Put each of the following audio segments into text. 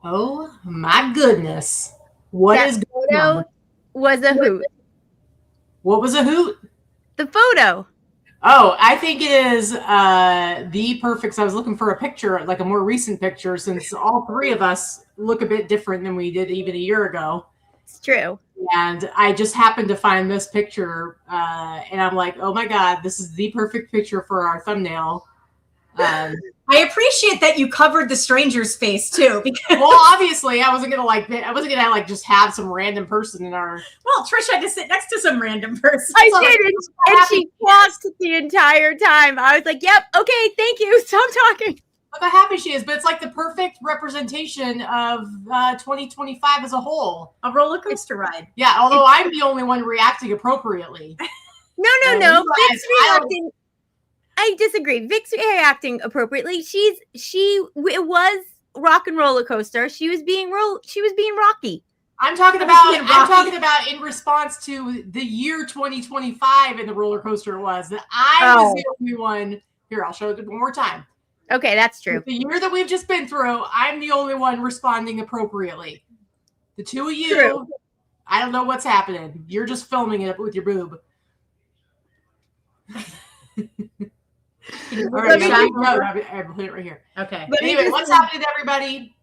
Oh my goodness. What That is going photo on? was a hoot. What was a hoot? The photo. Oh, I think it is the perfect. So I was looking for a picture, like a more recent picture, since all three of us look a bit different than we did even a year ago. It's true. And I just happened to find this picture, and I'm like, oh my god, this is the perfect picture for our thumbnail. I appreciate that you covered the stranger's face too, because Well, obviously, I wasn't gonna just have some random person in our. well, Trish had to sit next to some random person. I So, did, and she talked the entire time. I was like, "Yep, okay, thank you. Stop talking." Look how happy she is, but it's like the perfect representation of 2025 as a whole. a roller coaster ride. Yeah, although I'm the only one reacting appropriately. No. you guys, Vic's reacting. I disagree. Vic's reacting appropriately. It was rock and roller coaster. She was being rocky. I'm talking about in response to the year 2025 in the roller coaster was that I was the only one. Here, I'll show it one more time. Okay, that's true. The year that we've just been through, I'm the only one responding appropriately. The two of you, True. I don't know what's happening. You're just filming it with your boob. All right, I put it right here. Okay. Anyway, what's happening to everybody?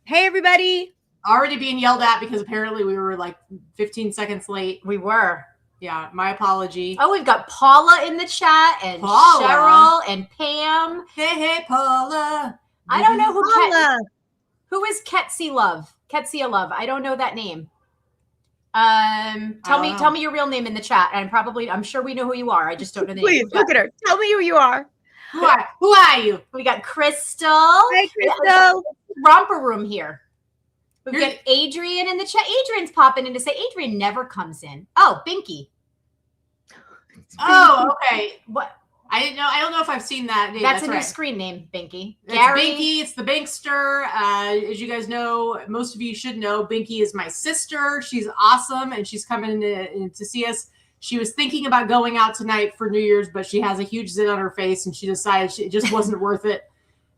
Hey, everybody. Already being yelled at because apparently we were like 15 seconds late. We were. Yeah, my apology. Oh, we've got Paula in the chat and Paula. Cheryl and Pam. Hey, Paula. I don't know Paula. who is Ketsia Love. Ketsia Love. I don't know that name. Tell me your real name in the chat. I'm sure we know who you are. I just don't know the name. Please look at her. Tell me who you are. Who are you? We got Crystal. Hi, Crystal. Romper Room here. We've Here's- got Adrian in the chat. Adrian's popping in to say Adrian never comes in. Oh, Binky. Oh, okay. What? I don't know if I've seen that name. That's a new right. screen name, Binky. It's Gary. Binky. It's the Binkster. As you guys know, most of you should know, Binky is my sister. She's awesome, and she's coming in to see us. She was thinking about going out tonight for New Year's, but she has a huge zit on her face, and she decided it just wasn't worth it.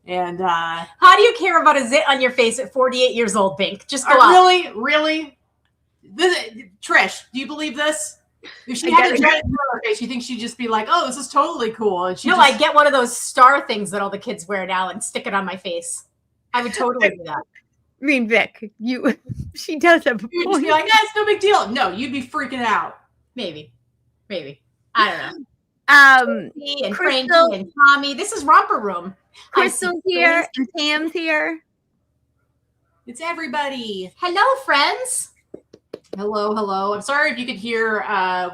And how do you care about a zit on your face at 48 years old, Bink? Just go out. Really? Trish, do you believe this? If she had a giant zit on her face, you think she'd just be like, "Oh, this is totally cool"? And I get one of those star things that all the kids wear now and stick it on my face. I would totally do that. I mean, Vic, she does have a You'd just be like, "Yeah, it's no big deal." No, you'd be freaking out. Maybe. I don't know. And Frankie and Tommy. This is Romper Room. Crystal's here and Pam's here. It's everybody. Hello, friends. Hello. I'm sorry if you could hear.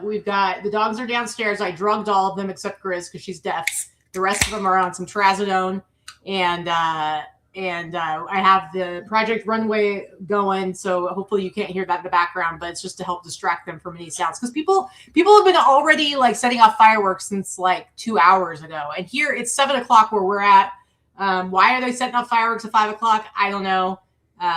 We've got the dogs are downstairs. I drugged all of them except Grizz because she's deaf. The rest of them are on some trazodone, and I have the Project Runway going. So hopefully you can't hear that in the background, but it's just to help distract them from any sounds because people have been already like setting off fireworks since like 2 hours ago, and here it's 7 o'clock where we're at. Why are they setting off fireworks at 5 o'clock? I don't know.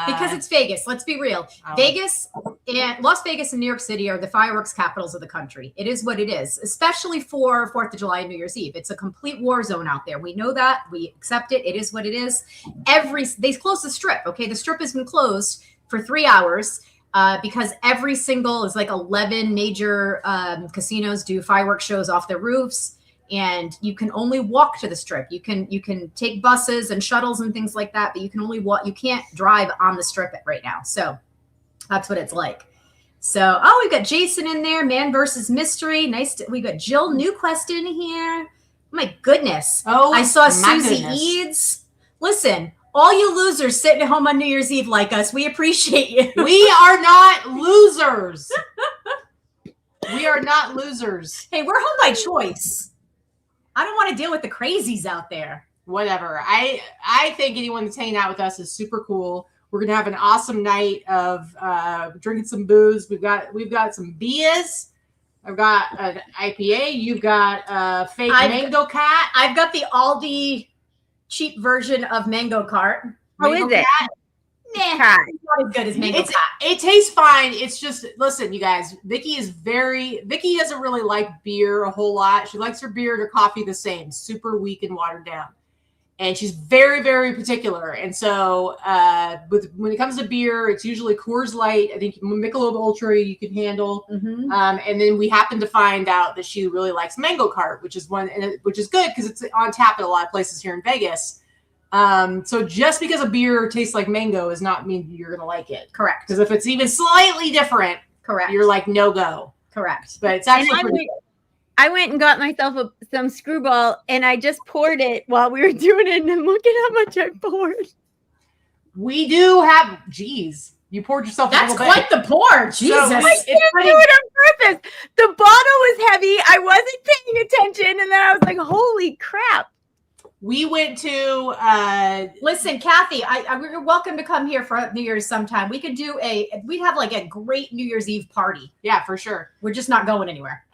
Because it's Vegas. Let's be real. Vegas and Las Vegas and New York City are the fireworks capitals of the country. It is what it is, especially for 4th of July and New Year's Eve. It's a complete war zone out there. We know that. We accept it. It is what it is. They closed the strip. Okay. The strip has been closed for 3 hours because every single is like 11 major casinos do fireworks shows off their roofs. And you can only walk to the strip. You can take buses and shuttles and things like that, but you can only walk. You can't drive on the strip right now. So that's what it's like. So, we've got Jason in there, Man versus Mystery. We got Jill Newquest in here. My goodness. Oh, I saw my Susie goodness. Eads. Listen, all you losers sitting at home on New Year's Eve like us, we appreciate you. We are not losers. We are not losers. Hey, we're home by choice. I don't want to deal with the crazies out there. Whatever. I think anyone that's hanging out with us is super cool. We're gonna have an awesome night of drinking some booze. We've got some beers. I've got an IPA. You've got a fake mango cat. I've got the Aldi cheap version of Mango Cart. How is it? Nah, Cat. it's not as good as Mango Cat. It tastes fine. It's just, listen, you guys, Vikki doesn't really like beer a whole lot. She likes her beer and her coffee the same, super weak and watered down. And she's very, very particular. And so when it comes to beer, it's usually Coors Light. I think Michelob Ultra you can handle. And then we happen to find out that she really likes Mango Cart, which is which is good because it's on tap at a lot of places here in Vegas. So just because a beer tastes like mango does not mean you're going to like it. Correct. Because if it's even slightly different, correct, you're like, no go. Correct. But it's actually pretty good. I went and got myself some Screwball, and I just poured it while we were doing it, and look at how much I poured. We do have, geez, you poured yourself a little bit. That's quite the pour. Jesus. So I can't do it on purpose. The bottle was heavy. I wasn't paying attention, and then I was like, holy crap. We went to listen, Kathy, you're welcome to come here for New Year's sometime. We could do we'd have like a great New Year's Eve party. Yeah, for sure. We're just not going anywhere.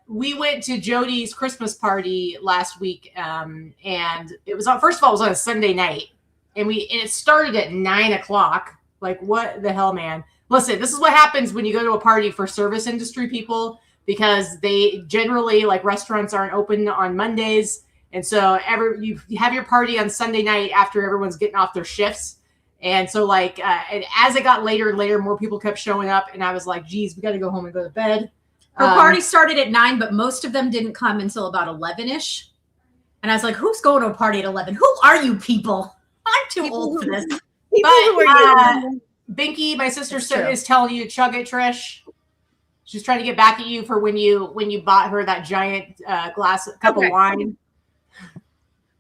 We went to Jody's Christmas party last week. And it was on, first of all, it was on a Sunday night, and it started at 9:00. Like, what the hell, man? Listen, this is what happens when you go to a party for service industry people, because they generally, like, restaurants aren't open on Mondays. And so you have your party on Sunday night after everyone's getting off their shifts. And so and as it got later and later, more people kept showing up. And I was like, geez, we got to go home and go to bed. Her party started at 9, but most of them didn't come until about 11-ish. And I was like, who's going to a party at 11? Who are you people? I'm too old for this. But Binky, my sister, is telling you to chug it, Trish. She's trying to get back at you for when you bought her that giant cup of wine.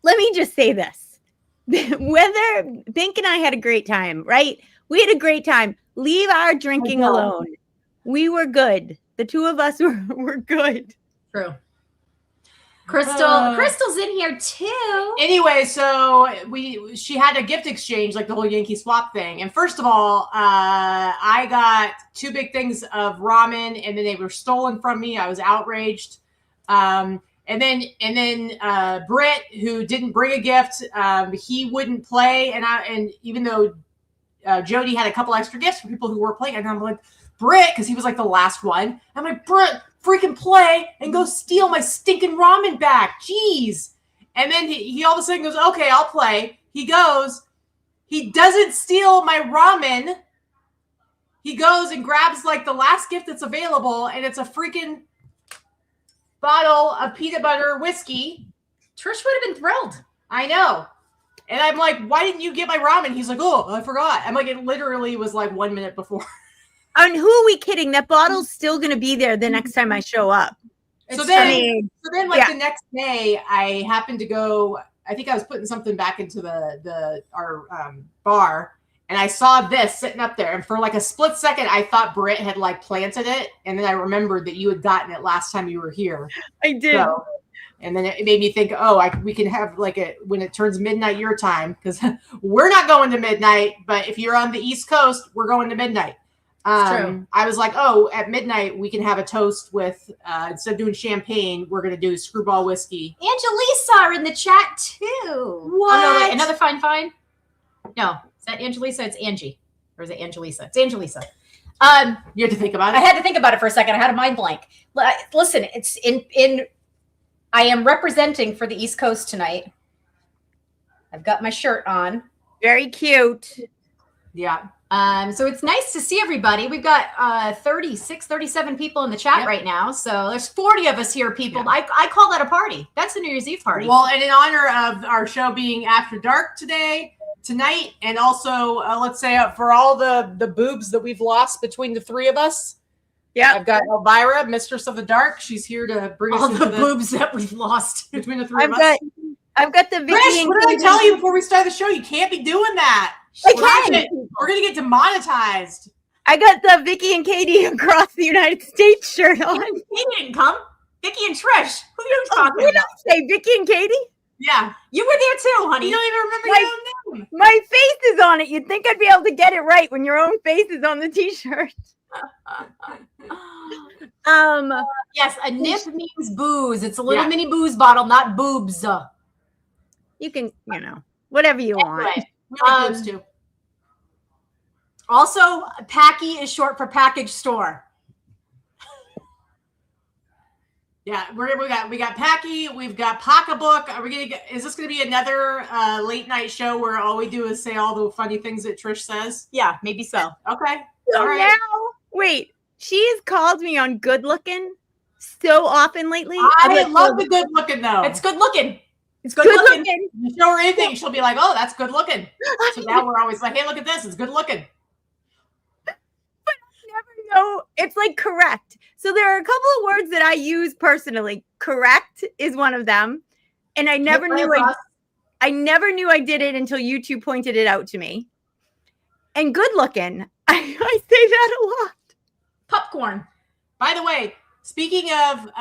Let me just say this. Whether Bink and I had a great time, right? We had a great time. Leave our drinking alone. We were good. The two of us were good. True. Crystal's in here too. Anyway, so she had a gift exchange, like the whole Yankee swap thing. And first of all, I got 2 big things of ramen, and then they were stolen from me. I was outraged. And then Britt, who didn't bring a gift, he wouldn't play. And even though Jody had a couple extra gifts for people who were playing, and I'm like, Britt, because he was like the last one. I'm like, Britt, freaking play and go steal my stinking ramen back. Jeez. And then he all of a sudden goes, okay, I'll play. He goes, he doesn't steal my ramen. He goes and grabs like the last gift that's available, and it's a freaking bottle of peanut butter whiskey. Trish would have been thrilled. I know. And I'm like, why didn't you get my ramen? He's like, oh, I forgot. I'm like, it literally was like 1 minute before. And who are we kidding? That bottle's still going to be there the next time I show up. So then the next day, I happened to go, I think I was putting something back into our bar, and I saw this sitting up there. And for like a split second, I thought Britt had like planted it. And then I remembered that you had gotten it last time you were here. I did. So, and then it made me think, we can have like when it turns midnight your time, because we're not going to midnight. But if you're on the East Coast, we're going to midnight. True. I was like, at midnight, we can have a toast with, instead of doing champagne, we're going to do Screwball whiskey. Angelisa in the chat too. What? Oh, no, wait, another fine? No. Is that Angelisa? It's Angie. Or is it Angelisa? It's Angelisa. You had to think about it? I had to think about it for a second. I had a mind blank. Listen, it's I am representing for the East Coast tonight. I've got my shirt on. Very cute. Yeah. So it's nice to see everybody. We've got 37 people in the chat right now. So there's 40 of us here, people. Yeah. I call that a party. That's a New Year's Eve party. Well, and in honor of our show being after dark tonight, and also let's say for all the boobs that we've lost between the three of us. Yeah, I've got Elvira, Mistress of the Dark. She's here to bring us into the boobs that we've lost between the three of us. I've got the Vicky. Trish, what did I tell you before we started the show? You can't be doing that. We're gonna get demonetized. I got the Vicky and Katy across the United States shirt on. He didn't come. Vicky and Trish. Who are you talking about? Say Vicky and Katy? Yeah, you were there too, honey. You don't even remember your own name. My face is on it. You'd think I'd be able to get it right when your own face is on the T-shirt. Yes, a nip means booze. It's a little mini booze bottle, not boobs. You can, whatever you want. We like those too. Also, Packy is short for package store. Yeah, we got Packy, we've got Pocketbook. Are we gonna is this gonna be another late night show where all we do is say all the funny things that Trish says? Yeah, maybe so. Okay. So all right. now, wait, she's called me on good looking so often lately. I love the good looking though. It's good looking. It's good looking. You show her anything, she'll be like, "Oh, that's good looking." So now we're always like, "Hey, look at this! It's good looking." No, it's like correct. So there are a couple of words that I use personally. Correct is one of them, and I never knew I did it until you two pointed it out to me. And good looking, I say that a lot. Popcorn. By the way, speaking of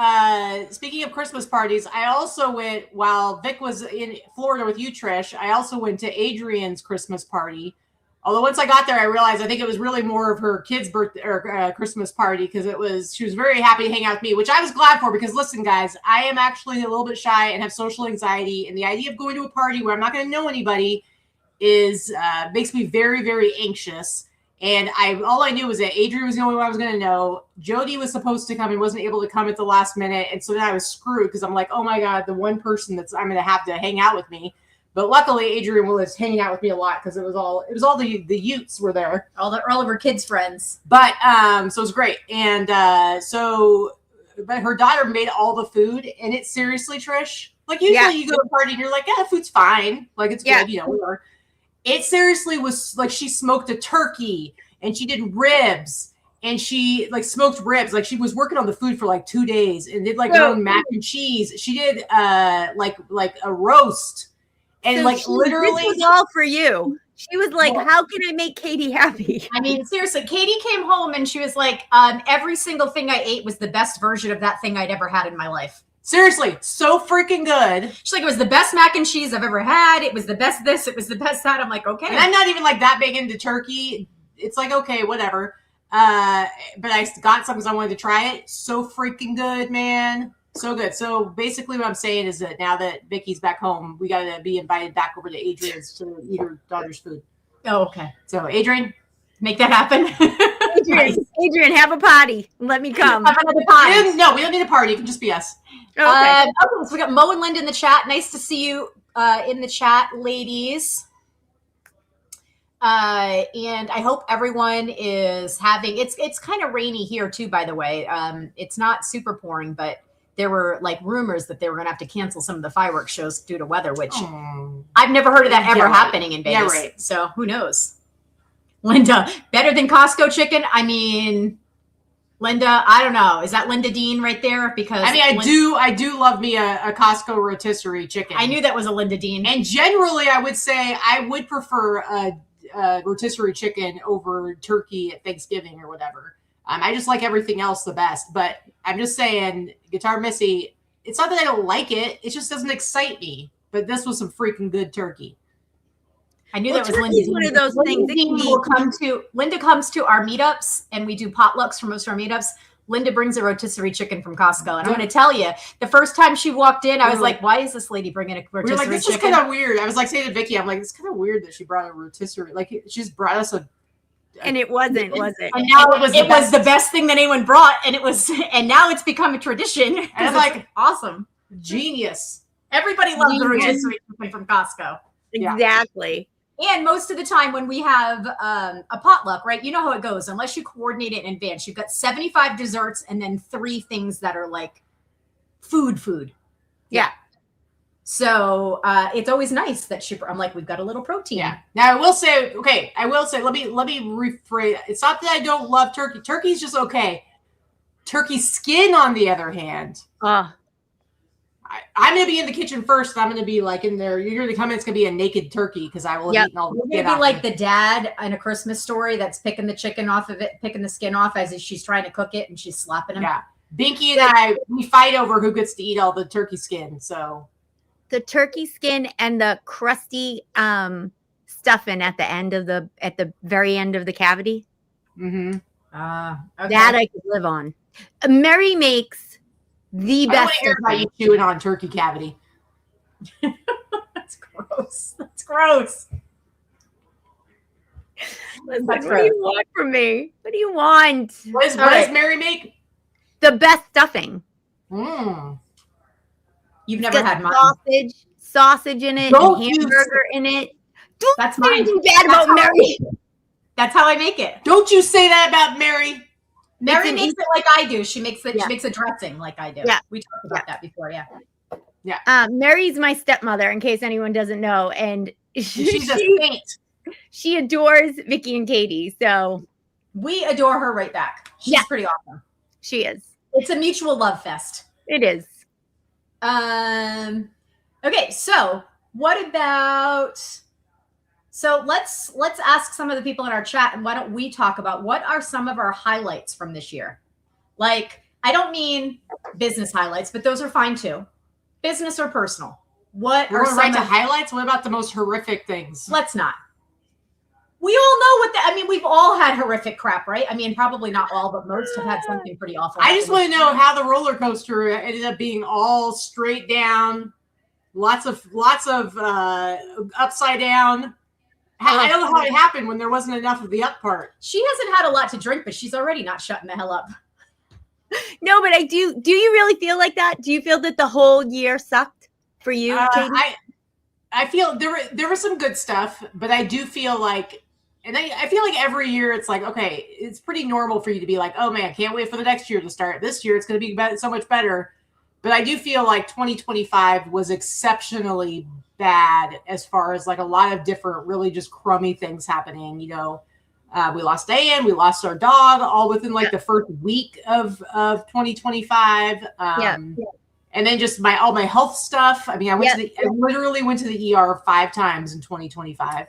Christmas parties, I also went while Vic was in Florida with you, Trish. I also went to Adrian's Christmas party. Although once I got there, I realized I think it was really more of her kid's birthday or Christmas party because she was very happy to hang out with me, which I was glad for because listen, guys, I am actually a little bit shy and have social anxiety, and the idea of going to a party where I'm not going to know anybody is makes me very, very anxious. And all I knew was that Adrian was the only one I was going to know. Jody was supposed to come and wasn't able to come at the last minute, and so then I was screwed because I'm like, oh my god, the one person I'm going to have to hang out with me. But luckily, Adrian was hanging out with me a lot because it was all the Utes were there, all of her kids' friends. But so it was great, and but her daughter made all the food, and it's seriously, Trish, like usually you go to a party and you're like, yeah, the food's fine, like it's good, whatever. It seriously was like she smoked a turkey and she did ribs. And she like smoked ribs, like she was working on the food for like 2 days and did like her own mac and cheese. She did like a roast. And so like literally, this was all for you. She was like, how can I make Katy happy? I mean, seriously, Katy came home and she was like, every single thing I ate was the best version of that thing I'd ever had in my life. Seriously, so freaking good. She's like, it was the best mac and cheese I've ever had. It was the best this, it was the best that. I'm like, okay. And I'm not even like that big into turkey. It's like, okay, whatever. But I got some because I wanted to try it. So freaking good, man. So good. So basically what I'm saying is that now that Vicky's back home, we got to be invited back over to Adrian's to eat her daughter's food. Oh, okay. So Adrian, make that happen. Adrian, have a party. Let me come. Have another party. No, we don't need a party. It can just be us. Okay. So we got Mo and Linda in the chat. Nice to see you in the chat, ladies. And I hope everyone is having, it's kind of rainy here too, by the way. It's not super pouring, but there were like rumors that they were going to have to cancel some of the fireworks shows due to weather, which I've never heard of that ever happening in Vegas. Yeah, right. So who knows? Linda, better than Costco chicken? I mean, Linda, I don't know. Is that Linda Dean right there? Because I mean, I do love me a Costco rotisserie chicken. I knew that was a Linda Dean. And generally, I would say I would prefer a rotisserie chicken over turkey at Thanksgiving or whatever. I just like everything else the best. But I'm just saying, Guitar Missy, it's not that I don't like it. It just doesn't excite me. But this was some freaking good turkey. I knew that was Linda. One of those things. Linda comes to our meetups, and we do potlucks for most of our meetups. Linda brings a rotisserie chicken from Costco. And I'm going to tell you, the first time she walked in, I was like, why is this lady bringing a rotisserie chicken? This is kind of weird. I was like saying to Vicky, I'm like, it's kind of weird that she brought a rotisserie. Like, she just brought us a. And it wasn't, was it? And now it was the best thing that anyone brought. And now it's become a tradition. And I'm like, awesome. Genius. Everybody loves the rotisserie chicken from Costco. Exactly. And most of the time when we have a potluck, right, you know how it goes. Unless you coordinate it in advance, you've got 75 desserts and then 3 things that are like food. Yeah. So it's always nice that I'm like, we've got a little protein. Yeah. Now I will say, let me rephrase. It's not that I don't love turkey. Turkey's just okay. Turkey skin, on the other hand. I'm going to be in the kitchen first. And I'm going to be like in there. You're going to come in. It's going to be a naked turkey because I will have eaten all the skin. You're going to be like the dad in A Christmas Story that's picking the chicken off of it, picking the skin off as she's trying to cook it and she's slapping him. Yeah. Binky and we fight over who gets to eat all the turkey skin. So the turkey skin and the crusty stuffing at the very end of the cavity. Mm-hmm. Okay. That I could live on. Mary makes the best. I want to hear about you chewing on turkey cavity. That's gross. That's gross. What do you want from me? What do you want? What does Mary make? The best stuffing. Mm. You've It's never got had mine. sausage in it, Don't and hamburger in it. Don't That's say mine. anything bad about Mary. That's how I make it. Don't you say that about Mary. Mary makes it like I do. She makes it. Yeah. She makes a dressing like I do. Yeah. We talked about that before. Yeah. Mary's my stepmother, in case anyone doesn't know, and She's a saint. she adores Vikki and Katy, so We adore her right back. She's pretty awesome. she is. It's a mutual love fest. It is. Okay, so what about? So let's ask some of the people in our chat, and why don't we talk about what are some of our highlights from this year? Like, I don't mean business highlights, but those are fine too. Business or personal. What We're are going some right to of, highlights? What about the most horrific things? Let's not. We all know what I mean, we've all had horrific crap, right? I mean, probably not all, but most have had something pretty awful. I just want to know how the roller coaster ended up being all straight down, lots of upside down. I don't know how it happened when there wasn't enough of the up part. She hasn't had a lot to drink, but she's already not shutting the hell up. No, but I do. Do you really feel like that? Do you feel that the whole year sucked for you, Katy? I feel there was some good stuff, but I do feel like, and I feel like every year it's like, okay, it's pretty normal for you to be like, oh man, can't wait for the next year to start. This year it's going to be so much better. But I do feel like 2025 was exceptionally bad as far as like a lot of different really just crummy things happening. You know, we lost Diane, we lost our dog, all within like the first week of 2025. And then just all my health stuff. I mean, I literally went to the ER 5 times in 2025.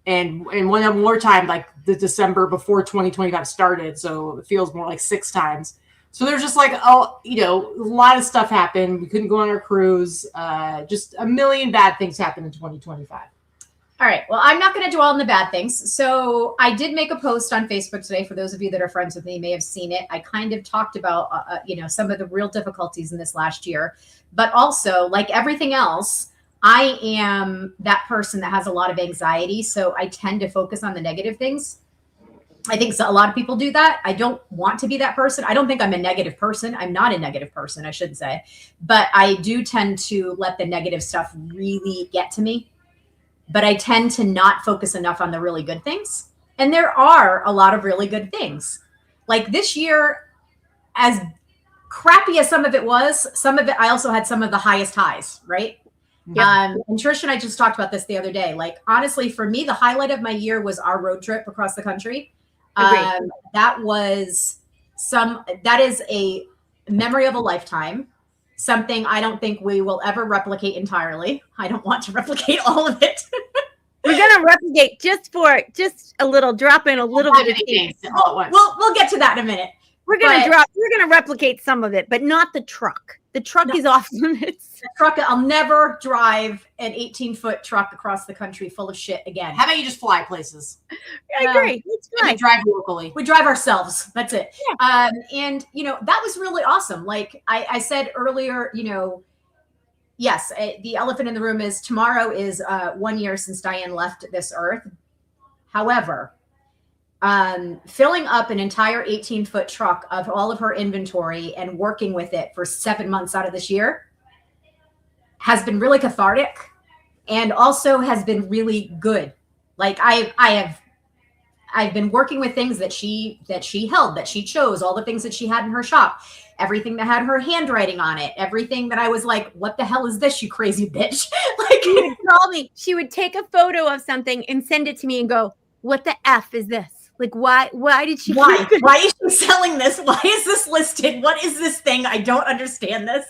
And one more time, like the December before 2025 started. So it feels more like 6 times. So there's just like, a lot of stuff happened. We couldn't go on our cruise. Just a million bad things happened in 2025. All right. Well, I'm not going to dwell on the bad things. So I did make a post on Facebook today. For those of you that are friends with me, may have seen it. I kind of talked about, some of the real difficulties in this last year. But also, like everything else, I am that person that has a lot of anxiety. So I tend to focus on the negative things. I think a lot of people do that. I don't want to be that person. I don't think I'm a negative person. I'm not a negative person, I should say. But I do tend to let the negative stuff really get to me. But I tend to not focus enough on the really good things. And there are a lot of really good things. Like this year, as crappy as some of it was, some of it, I also had some of the highest highs, right? Yeah. And Trish and I just talked about this the other day. Like, honestly, for me, the highlight of my year was our road trip across the country. That is a memory of a lifetime, something I don't think we will ever replicate entirely. I don't want to replicate all of it. We're going to replicate just a little, drop in a little bit of things. We'll get to that in a minute. We're going to replicate some of it, but not the truck. The truck is off limits. The truck, I'll never drive an 18-foot truck across the country full of shit again. How about you just fly places? I agree. It's fine. We drive locally. We drive ourselves. That's it. Yeah. And that was really awesome. Like I said earlier, yes, the elephant in the room is tomorrow is 1 year since Diane left this earth. However, filling up an entire 18-foot truck of all of her inventory and working with it for 7 months out of this year has been really cathartic and also has been really good. Like I've been working with things that she held, that she chose, all the things that she had in her shop, everything that had her handwriting on it, everything that I was like, what the hell is this, you crazy bitch? Like, she would call me. She would take a photo of something and send it to me and go, what the F is this? Like, why did she? Why is she selling this? Why is this listed? What is this thing? I don't understand this.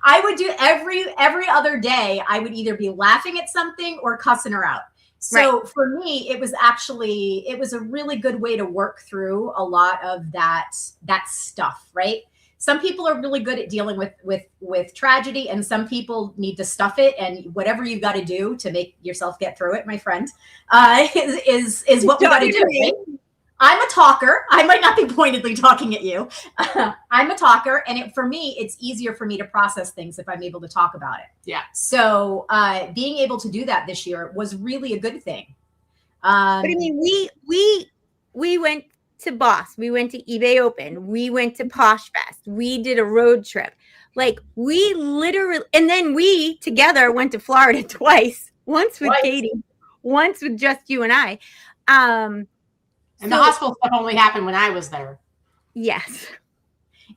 I would do every other day. I would either be laughing at something or cussing her out. So for me, it was a really good way to work through a lot of that stuff, right? Some people are really good at dealing with tragedy, and some people need to stuff it. And whatever you got to do to make yourself get through it, my friend, is what we got to do. Right? I'm a talker. I might not be pointedly talking at you. I'm a talker, and for me, it's easier for me to process things if I'm able to talk about it. Yeah. So being able to do that this year was really a good thing. But I mean, we went to Boss. We went to eBay Open. We went to Posh Fest. We did a road trip. Like we literally, and then we together went to Florida twice. Once with Katy, once with just you and I. And the hospital stuff only happened when I was there. Yes.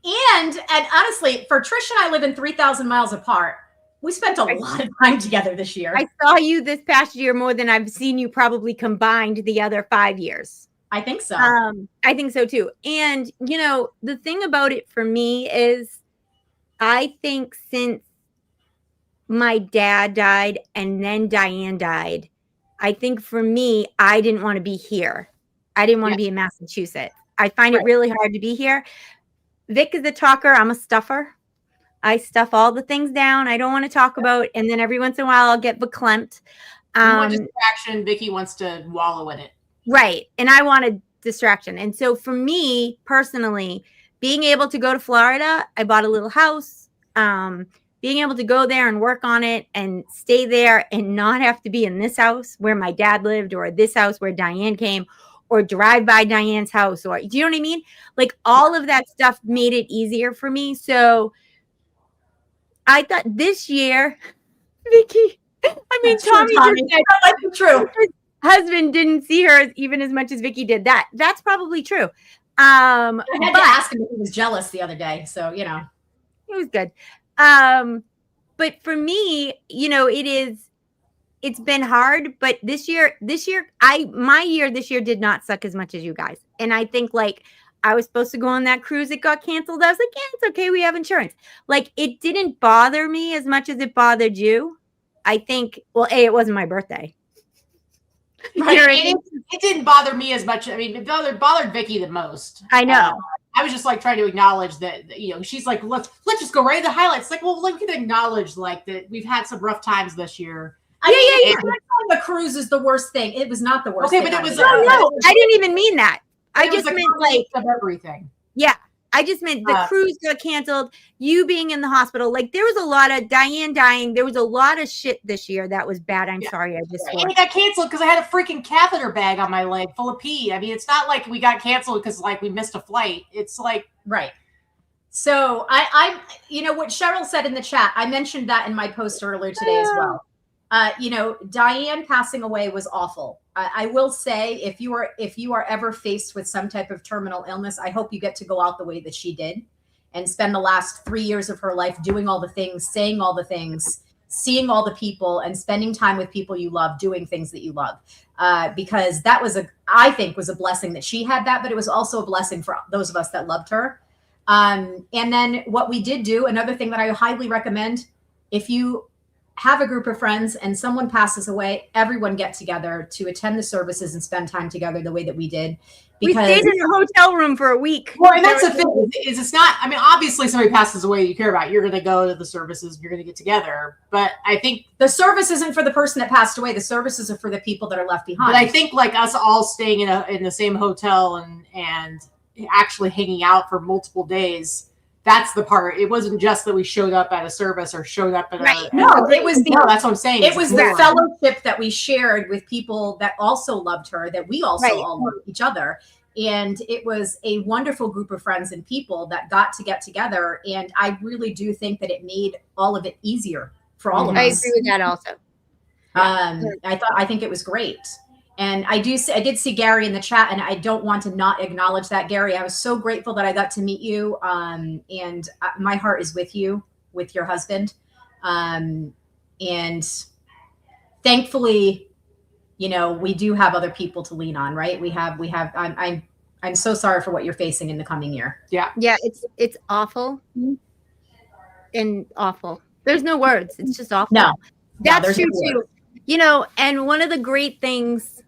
And honestly, for Trish and I live in 3,000 miles apart. We spent a lot of time together this year. I saw you this past year more than I've seen you probably combined the other 5 years. I think so. I think so too. And, you know, the thing about it for me is I think since my dad died and then Diane died, I think for me, I didn't want to be here. I didn't want to be in Massachusetts. I find it really hard to be here. Vic is a talker. I'm a stuffer. I stuff all the things down I don't want to talk about. And then every once in a while, I'll get verklempt. You want distraction. Vicky wants to wallow in it. Right. And I want a distraction. And so for me personally, being able to go to Florida, I bought a little house. Being able to go there and work on it and stay there and not have to be in this house where my dad lived or this house where Diane came or drive by Diane's house. Or do you know what I mean? Like all of that stuff made it easier for me. So I thought this year, Vicky, I mean, Tommy just said, that's true. His husband didn't see her even as much as Vicky did. That's probably true. I had to ask him if he was jealous the other day. So, you know, it was good. But for me, you know, it's been hard, but this year, my year this year did not suck as much as you guys. And I think like, I was supposed to go on that cruise. It got canceled. I was like, yeah, it's okay. We have insurance. Like it didn't bother me as much as it bothered you. I think, well, it wasn't my birthday. Right. It didn't bother me as much. I mean, it bothered Vicky the most. I know. I was just like trying to acknowledge that, you know, she's like, let's just go right to the highlights. Like, well, we can acknowledge like that we've had some rough times this year. I mean, the cruise is the worst thing. It was not the worst. Okay, thing but it was. No, I didn't even mean that. I just meant like of everything. Yeah, I just meant the cruise got canceled. You being in the hospital, like there was a lot of Diane dying. There was a lot of shit this year that was bad. I'm sorry, I just and it got canceled because I had a freaking catheter bag on my leg full of pee. I mean, it's not like we got canceled because like we missed a flight. It's like right. So I you know what Cheryl said in the chat. I mentioned that in my post earlier today as well. You know, Diane passing away was awful. I will say, if you are ever faced with some type of terminal illness, I hope you get to go out the way that she did and spend the last 3 years of her life doing all the things, saying all the things, seeing all the people, and spending time with people you love, doing things that you love. Because that was I think was a blessing that she had that, but it was also a blessing for those of us that loved her. And then what we did do, another thing that I highly recommend, if you have a group of friends and someone passes away, everyone get together to attend the services and spend time together the way that we did. Because we stayed in a hotel room for a week. Well, and that's the thing is it's not, I mean, obviously somebody passes away you care about, you're going to go to the services, you're going to get together. But I think the service isn't for the person that passed away. The services are for the people that are left behind. But I think like us all staying in the same hotel and actually hanging out for multiple days, that's the part. It wasn't just that we showed up at a service or showed up at a no, it was the that's what I'm saying. It was the fellowship that we shared with people that also loved her, that we also all loved each other. And it was a wonderful group of friends and people that got to get together. And I really do think that it made all of it easier for all of us. I agree with that also. I think it was great. And I did see Gary in the chat, and I don't want to not acknowledge that, Gary. I was so grateful that I got to meet you. And my heart is with you, with your husband. And thankfully, you know, we do have other people to lean on, right? I'm so sorry for what you're facing in the coming year. Yeah. Yeah. It's awful and awful. There's no words. It's just awful. No, that's true too. You know, and one of the great things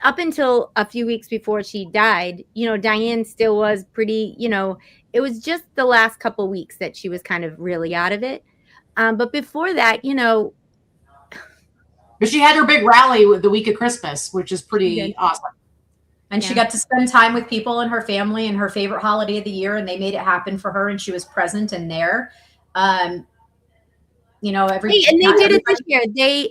up until a few weeks before she died, you know, Diane still was pretty, you know, it was just the last couple weeks that she was kind of really out of it. But before that, you know. But she had her big rally with the week of Christmas, which is pretty awesome. And she got to spend time with people and her family and her favorite holiday of the year. And they made it happen for her. And she was present and there. You know, and they did it this year.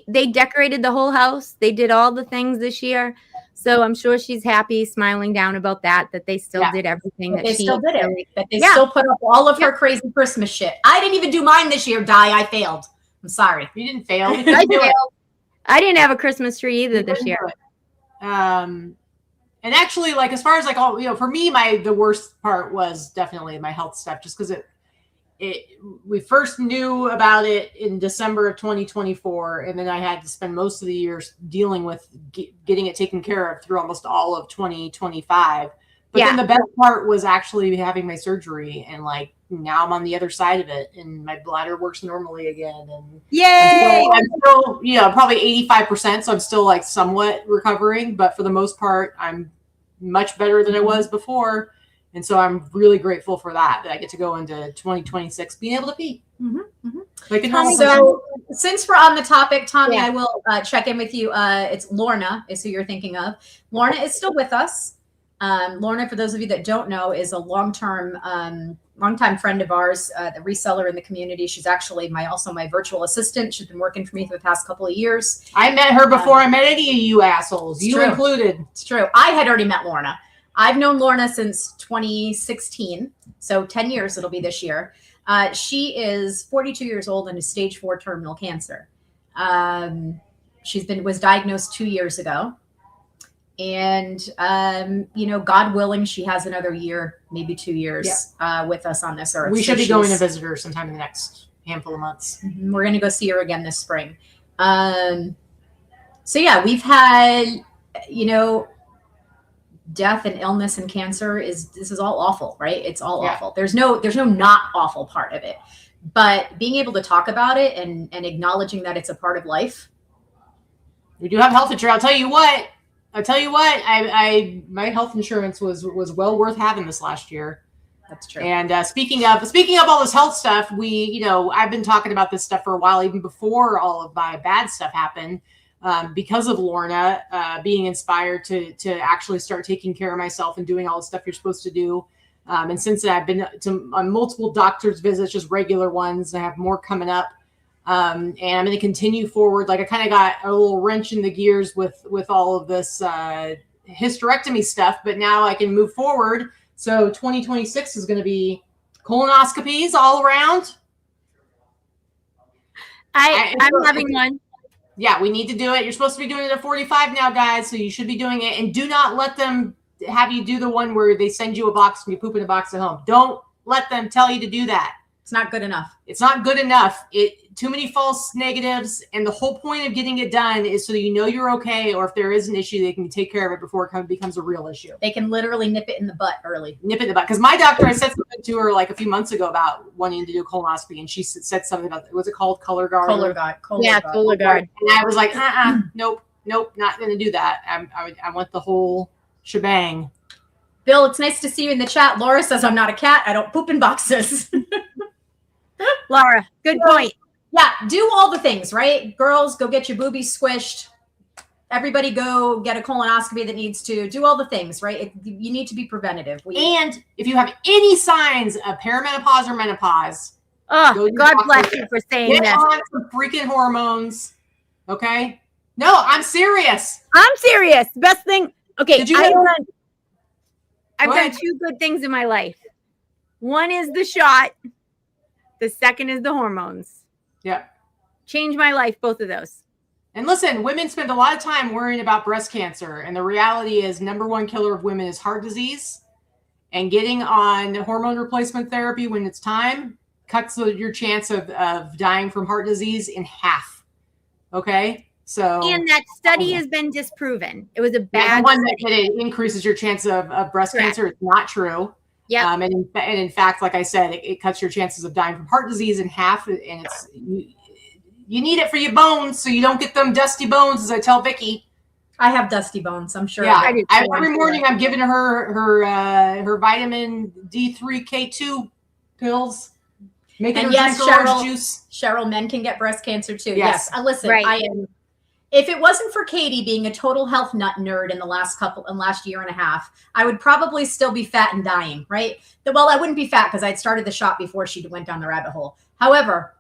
They decorated the whole house. They did all the things this year. So I'm sure she's happy, smiling down about that they still Yeah. did everything That that they she still did it. really- That they Yeah. still put up all of her crazy Christmas shit. I didn't even do mine this year, Di. I failed. I'm sorry. You didn't fail. You I couldn't do it. failed. I didn't have a Christmas tree either You this couldn't year. do it. And actually, like, as far as like all, for me, the worst part was definitely my health stuff, just because we first knew about it in December of 2024, and then I had to spend most of the years dealing with getting it taken care of through almost all of 2025. But then the best part was actually having my surgery, and like now I'm on the other side of it, and my bladder works normally again. And Yay! I'm still, probably 85%, so I'm still like somewhat recovering, but for the most part, I'm much better than I was before. And so I'm really grateful for that I get to go into 2026 being able to pee. Like so since we're on the topic, Tommy, I will check in with you. It's Lorna is who you're thinking of. Lorna is still with us. Lorna, for those of you that don't know, is a longtime friend of ours, the reseller in the community. She's actually also my virtual assistant. She's been working for me for the past couple of years. I met her before I met any of you assholes, you included. It's true. I had already met Lorna. I've known Lorna since 2016, so 10 years it'll be this year. She is 42 years old and has stage 4 terminal cancer. Was diagnosed 2 years ago. And, God willing, she has another year, maybe 2 years with us on this earth. We should be going to visit her sometime in the next handful of months. We're going to go see her again this spring. We've had, death and illness and cancer this is all awful, right? It's all awful. There's no not awful part of it, but being able to talk about it and acknowledging that it's a part of life. We do have health insurance. I'll tell you what, my health insurance was well worth having this last year. That's true. And speaking of all this health stuff, I've been talking about this stuff for a while, even before all of my bad stuff happened. Because of Lorna being inspired to actually start taking care of myself and doing all the stuff you're supposed to do. And since then, I've been on multiple doctor's visits, just regular ones. I have more coming up. And I'm going to continue forward. Like, I kind of got a little wrench in the gears with all of this hysterectomy stuff, but now I can move forward. So 2026 is going to be colonoscopies all around. I'm having one. Yeah, we need to do it. You're supposed to be doing it at 45 now, guys. So you should be doing it. And do not let them have you do the one where they send you a box and you poop in a box at home. Don't let them tell you to do that. It's not good enough. It's not good enough. Too many false negatives. And the whole point of getting it done is so that you're okay. Or if there is an issue, they can take care of it before it becomes a real issue. They can literally nip it in the butt early. Nip it in the butt. Because my doctor, I said something to her like a few months ago about wanting to do a colonoscopy. And she said something about, was it called Color Guard? Color Guard. Color Guard. And I was like, nope, not going to do that. I want the whole shebang. Bill, it's nice to see you in the chat. Laura says, I'm not a cat. I don't poop in boxes. Laura, good point. Yeah, do all the things, right? Girls, go get your boobies squished. Everybody go get a colonoscopy that needs to do all the things, right? You need to be preventative. And if you have any signs of perimenopause or menopause, oh, God bless you for saying get that. on some freaking hormones. Okay? No, I'm serious. I'm serious. Best thing. Okay, Did you I've done 2 good things in my life. One is the shot. The second is the hormones. Yeah. Changed my life, both of those. And listen, women spend a lot of time worrying about breast cancer. And the reality is #1 killer of women is heart disease. And getting on hormone replacement therapy when it's time cuts your chance of dying from heart disease in half. Okay? So, and that study has been disproven. It was a bad one that it increases your chance of breast cancer. It's not true. Yeah. And in fact, like I said, it cuts your chances of dying from heart disease in half. And it's you need it for your bones, so you don't get them dusty bones, as I tell Vicky. I have dusty bones, I'm sure. Yeah, every morning I'm giving her vitamin D3 K2 pills. Making her drink orange juice. Cheryl, men can get breast cancer too. Yes. Listen, I am. If it wasn't for Katy being a total health nut nerd in the last year and a half, I would probably still be fat and dying, right? Well, I wouldn't be fat because I'd started the shop before she went down the rabbit hole. However,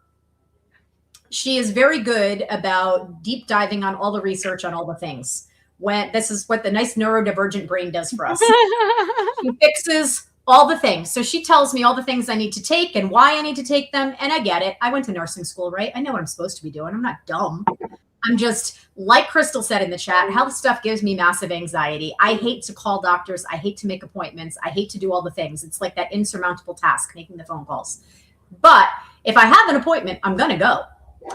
she is very good about deep diving on all the research on all the things. when this is what the nice neurodivergent brain does for us. She fixes all the things. So she tells me all the things I need to take and why I need to take them. And I get it. I went to nursing school, right? I know what I'm supposed to be doing. I'm not dumb. I'm just, like Crystal said in the chat, health stuff gives me massive anxiety. I hate to call doctors. I hate to make appointments. I hate to do all the things. It's like that insurmountable task, making the phone calls. But if I have an appointment, I'm going to go.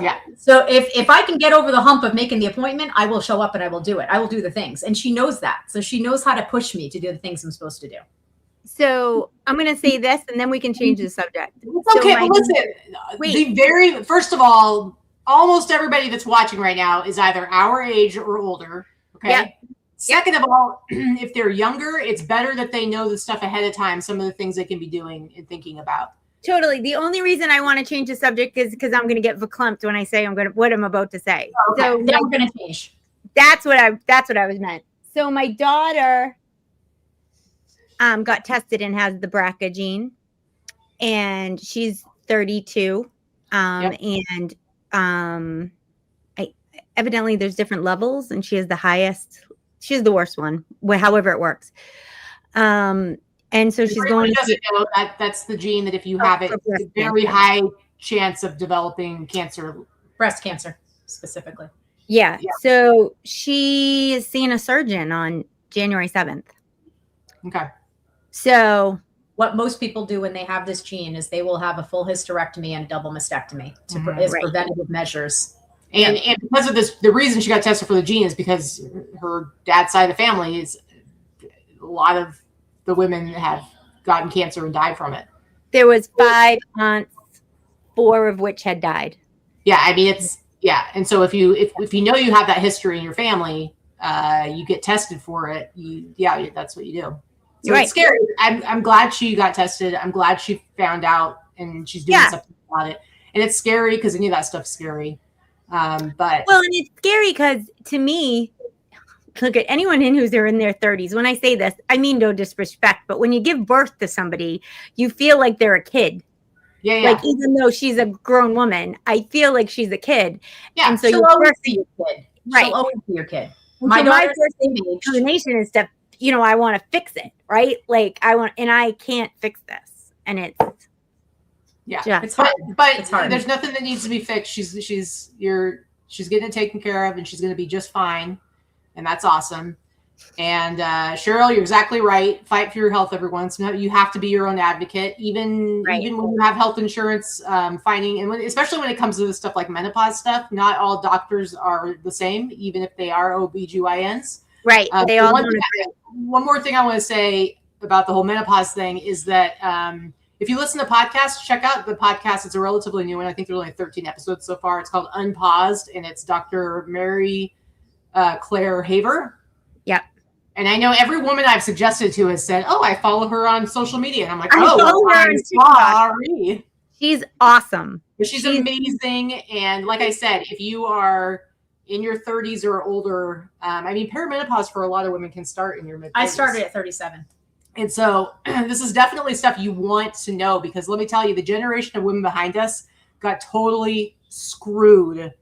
Yeah. So if I can get over the hump of making the appointment, I will show up and I will do it. I will do the things. And she knows that. So she knows how to push me to do the things I'm supposed to do. So I'm going to say this, and then we can change the subject. Okay, so but listen, first of all, almost everybody that's watching right now is either our age or older. Okay. Yep. Second of all, if they're younger, it's better that they know the stuff ahead of time, some of the things they can be doing and thinking about. Totally. The only reason I want to change the subject is because I'm going to get verklempt when I say what I'm about to say. Okay. So then we're going to change. That's what I was meant. So my daughter got tested and has the BRCA gene, and she's 32. And evidently there's different levels, and she has the highest. She has the worst one, however it works. And so she's going doesn't know that's the gene that if you have it, it's a very high chance of developing cancer. Breast cancer, specifically. Yeah. So she is seeing a surgeon on January 7th. Okay. So what most people do when they have this gene is they will have a full hysterectomy and double mastectomy as preventative measures. And because of this, the reason she got tested for the gene is because her dad's side of the family is a lot of the women have gotten cancer and died from it. There was 5 aunts, 4 of which had died. Yeah, I mean and so if you know you have that history in your family, you get tested for it. That's what you do. So It's scary. I'm glad she got tested. I'm glad she found out and she's doing something about it. And it's scary because any of that stuff's scary. And it's scary because to me, look at anyone who's in their 30s. When I say this, I mean no disrespect, but when you give birth to somebody, you feel like they're a kid. Yeah. Like even though she's a grown woman, I feel like she's a kid. Yeah. And so she'll always be your kid. Right. She'll always be your kid. My first inclination is to, I want to fix it, right? Like and I can't fix this, and it's it's hard. But it's hard. There's nothing that needs to be fixed. She's getting it taken care of, and she's going to be just fine. And that's awesome. And Cheryl, you're exactly right. Fight for your health, everyone. So you have to be your own advocate, even when you have health insurance. Especially when it comes to this stuff like menopause stuff. Not all doctors are the same, even if they are OBGYNs. Right. They all one more thing I want to say about the whole menopause thing is that if you listen to podcasts, check out the podcast. It's a relatively new one. I think there's only 13 episodes so far. It's called Unpaused, and it's Dr. Mary Claire Haver. Yep. And I know every woman I've suggested to has said, "Oh, I follow her on social media." And I'm like, I'm sorry. She's awesome. But she's amazing. And like I said, if you are in your 30s or older, perimenopause for a lot of women can start in your mid-30s. I started at 37. And so this is definitely stuff you want to know, because let me tell you, the generation of women behind us got totally screwed.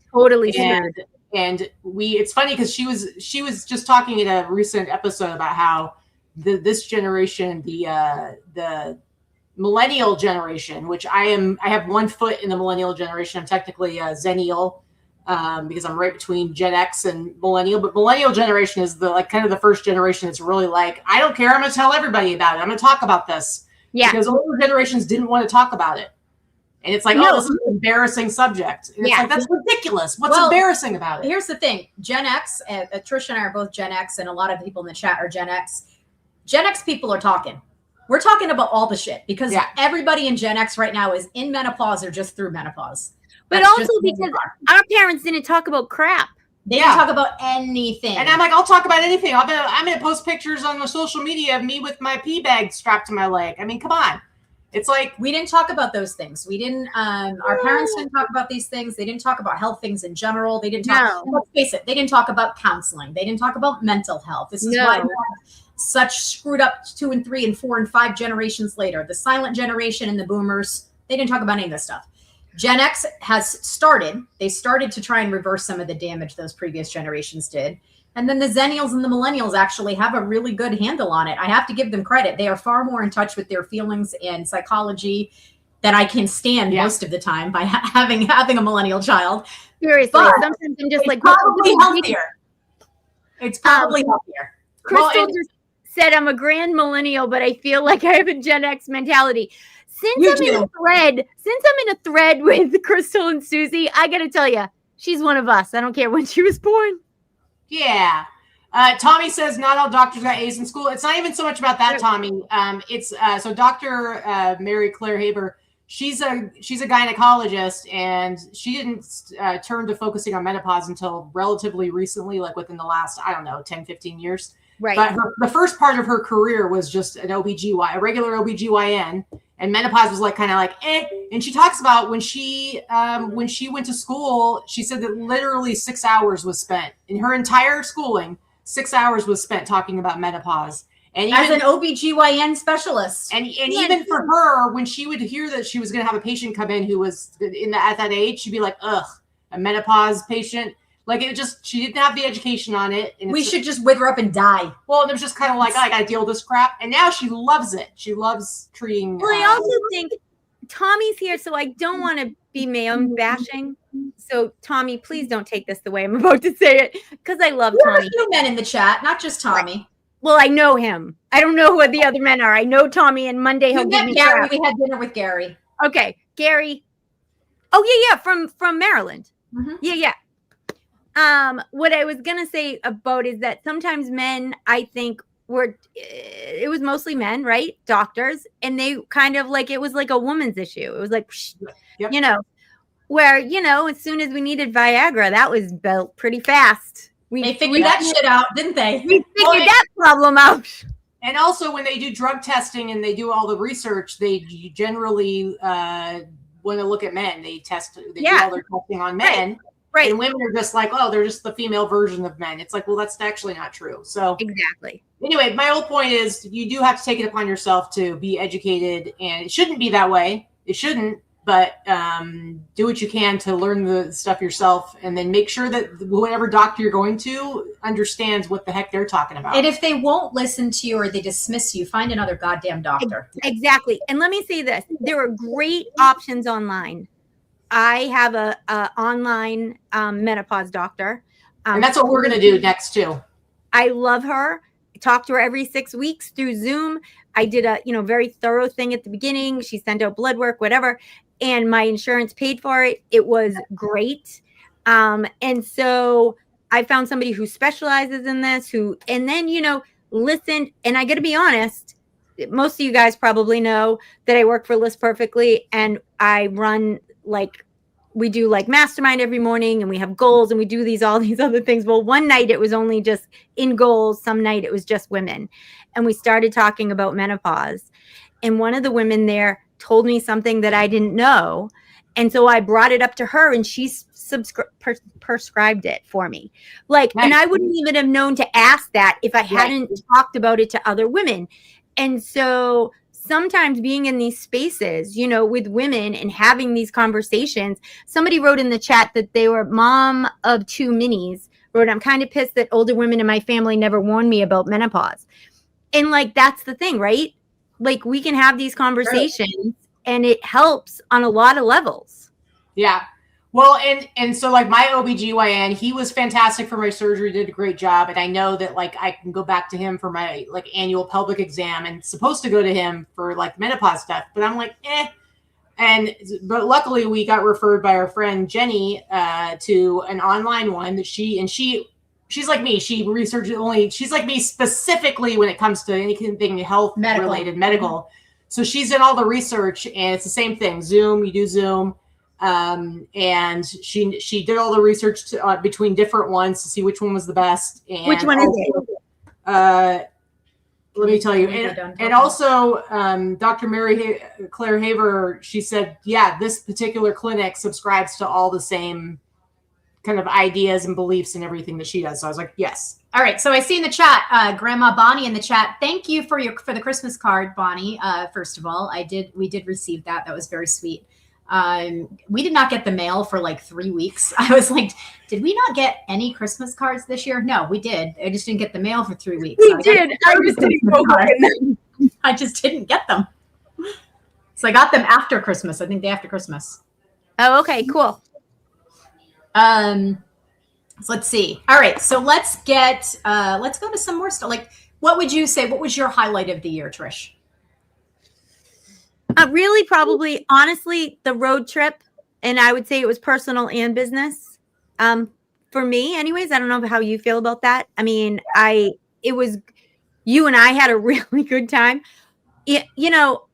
And it's funny because she was just talking in a recent episode about how this generation, the millennial generation, which I have 1 foot in the millennial generation. I'm technically a Zennial because I'm right between Gen X and millennial. But millennial generation is the first generation that's really like, I don't care. I'm going to tell everybody about it. I'm going to talk about this. Yeah. Because older generations didn't want to talk about it. And it's like, this is an embarrassing subject. And it's like, that's ridiculous. What's embarrassing about it? Here's the thing. Gen X, Trish and I are both Gen X, and a lot of people in the chat are Gen X. Gen X people are talking. We're talking about all the shit because everybody in Gen X right now is in menopause or just through menopause. But also because our parents didn't talk about crap. They didn't talk about anything. And I'm like, I'll talk about anything. I'm going to post pictures on the social media of me with my pee bag strapped to my leg. I mean, come on. It's like, we didn't talk about those things. We didn't, our parents didn't talk about these things. They didn't talk about health things in general. They didn't talk, let's face it, they didn't talk about counseling. They didn't talk about mental health. This is why we have such screwed up 2 and 3 and 4 and 5 generations later. The silent generation and the boomers, they didn't talk about any of this stuff. Gen X they started to try and reverse some of the damage those previous generations did. And then the Zennials and the Millennials actually have a really good handle on it. I have to give them credit. They are far more in touch with their feelings and psychology than I can stand most of the time by having a millennial child. Seriously, But sometimes I'm just like, probably healthier. It's probably healthier. Crystal just said I'm a grand millennial, but I feel like I have a Gen X mentality. Since I'm in a thread with Crystal and Susie, I gotta tell you, she's one of us. I don't care when she was born. Yeah. Tommy says not all doctors got A's in school. It's not even so much about that, Tommy. It's so Dr. Mary Claire Haber. She's a gynecologist, and she didn't turn to focusing on menopause until relatively recently, like within the last, 10, 15 years. Right. But the first part of her career was just an a regular OBGYN, and menopause was kind of eh. And she talks about when she went to school, she said that literally 6 hours was spent in her entire schooling. 6 hours was spent talking about menopause. And as an OBGYN specialist. And even for her, when she would hear that she was going to have a patient come in who was at that age, she'd be like, ugh, a menopause patient. She didn't have the education on it. And we should just wither up and die. Well, it was just kind of I got to deal with this crap. And now she loves it. She loves treating. Well, I also think Tommy's here, so I don't want to be male bashing. So, Tommy, please don't take this the way I'm about to say it, because I love Tommy. There's a few men in the chat, not just Tommy. Right. Well, I know him. I don't know who the other men are. I know Tommy, and Monday he'll give me Gary. We had dinner with Gary. Okay, Gary. Oh yeah, from Maryland. Mm-hmm. Yeah. What I was gonna say about is that sometimes men, I think, it was mostly men, right? Doctors, and they kind of it was like a woman's issue. It was where as soon as we needed Viagra, that was built pretty fast. They figured that shit out, didn't they? We figured that problem out. And also, when they do drug testing and they do all the research, they generally want to look at men. They do all their testing on men. Right. And women are just they're just the female version of men. It's well, that's actually not true. So exactly. Anyway, my whole point is you do have to take it upon yourself to be educated, and it shouldn't be that way. It shouldn't. But do what you can to learn the stuff yourself, and then make sure that whatever doctor you're going to understands what the heck they're talking about. And if they won't listen to you or they dismiss you, find another goddamn doctor. Exactly. And let me say this. There are great options online. I have a online menopause doctor. And that's what we're going to do next, too. I love her. I talk to her every 6 weeks through Zoom. I did a very thorough thing at the beginning. She sent out blood work, whatever. And my insurance paid for it. It was great. And so I found somebody who specializes in this, and then, listened. And I got to be honest, most of you guys probably know that I work for List Perfectly, and I run we do mastermind every morning, and we have goals, and we do all these other things. Well, one night it was only just in goals. Some night it was just women. And we started talking about menopause. And one of the women there told me something that I didn't know. And so I brought it up to her, and she prescribed it for me. Nice. And I wouldn't even have known to ask that if I hadn't talked about it to other women. And so sometimes being in these spaces, with women and having these conversations, somebody wrote in the chat that they were mom of 2 minis, wrote, I'm kind of pissed that older women in my family never warned me about menopause. And that's the thing, right? We can have these conversations, and it helps on a lot of levels. Yeah. Well, and so my OBGYN, he was fantastic for my surgery, did a great job. And I know that I can go back to him for my annual pelvic exam, and supposed to go to him for menopause stuff. But I'm but luckily we got referred by our friend Jenny to an online one that she's like me. She researches she's like me specifically when it comes to anything health related, medical. So she's done all the research, and it's the same thing. Zoom, you do Zoom. And she did all the research between different ones to see which one was the best. And which one is it? Let me tell you. And also, Dr. Mary Claire Haver, she said, this particular clinic subscribes to all the same kind of ideas and beliefs and everything that she does. So I was like, yes. All right. So I see in the chat, Grandma Bonnie in the chat. Thank you for the Christmas card, Bonnie. First of all, we did receive that. That was very sweet. We did not get the mail for like 3 weeks. I was like, did we not get any Christmas cards this year? No, we did. I just didn't get the mail for 3 weeks. We did. I just didn't get them. So I got them after Christmas. I think day after Christmas. Oh, okay, cool. So let's see. All right. So let's go to some more stuff. Like, what would you say? What was your highlight of the year, Trish? Really, probably, honestly, the road trip. And I would say it was personal and business. For me, anyways, I don't know how you feel about that. I mean, you and I had a really good time. You know,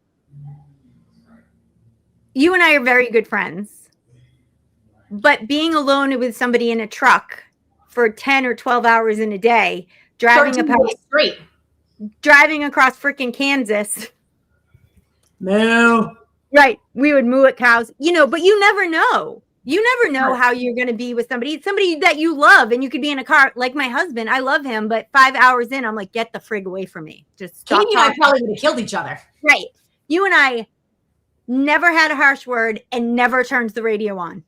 you and I are very good friends. But being alone with somebody in a truck for 10 or 12 hours in a day, driving across freaking Kansas. No. Right. We would moo at cows, but you never know. You never know how you're going to be with somebody that you love. And you could be in a car like my husband. I love him. But 5 hours in, I'm like, get the frig away from me. Just stop. Katie and I probably would have killed each other. Right. You and I never had a harsh word and never turned the radio on.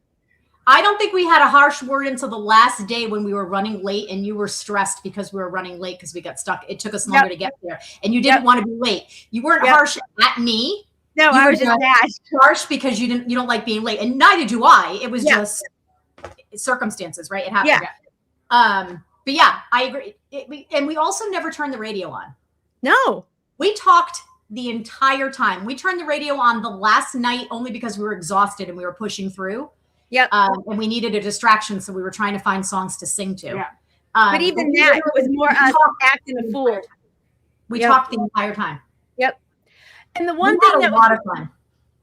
I don't think we had a harsh word until the last day when we were running late and you were stressed because we were running late because we got stuck. It took us longer to get there and you didn't want to be late. You weren't harsh at me. No, I was just harsh because you don't like being late, and neither do I. It was just circumstances, right? It happened. Yeah. But yeah, I agree. And we also never turned the radio on. No, we talked the entire time. We turned the radio on the last night only because we were exhausted and we were pushing through. Yep. And we needed a distraction, so we were trying to find songs to sing to. Yeah. But even that was more us acting a fool. We talked the entire time. Yep. And the one thing that was a lot of fun.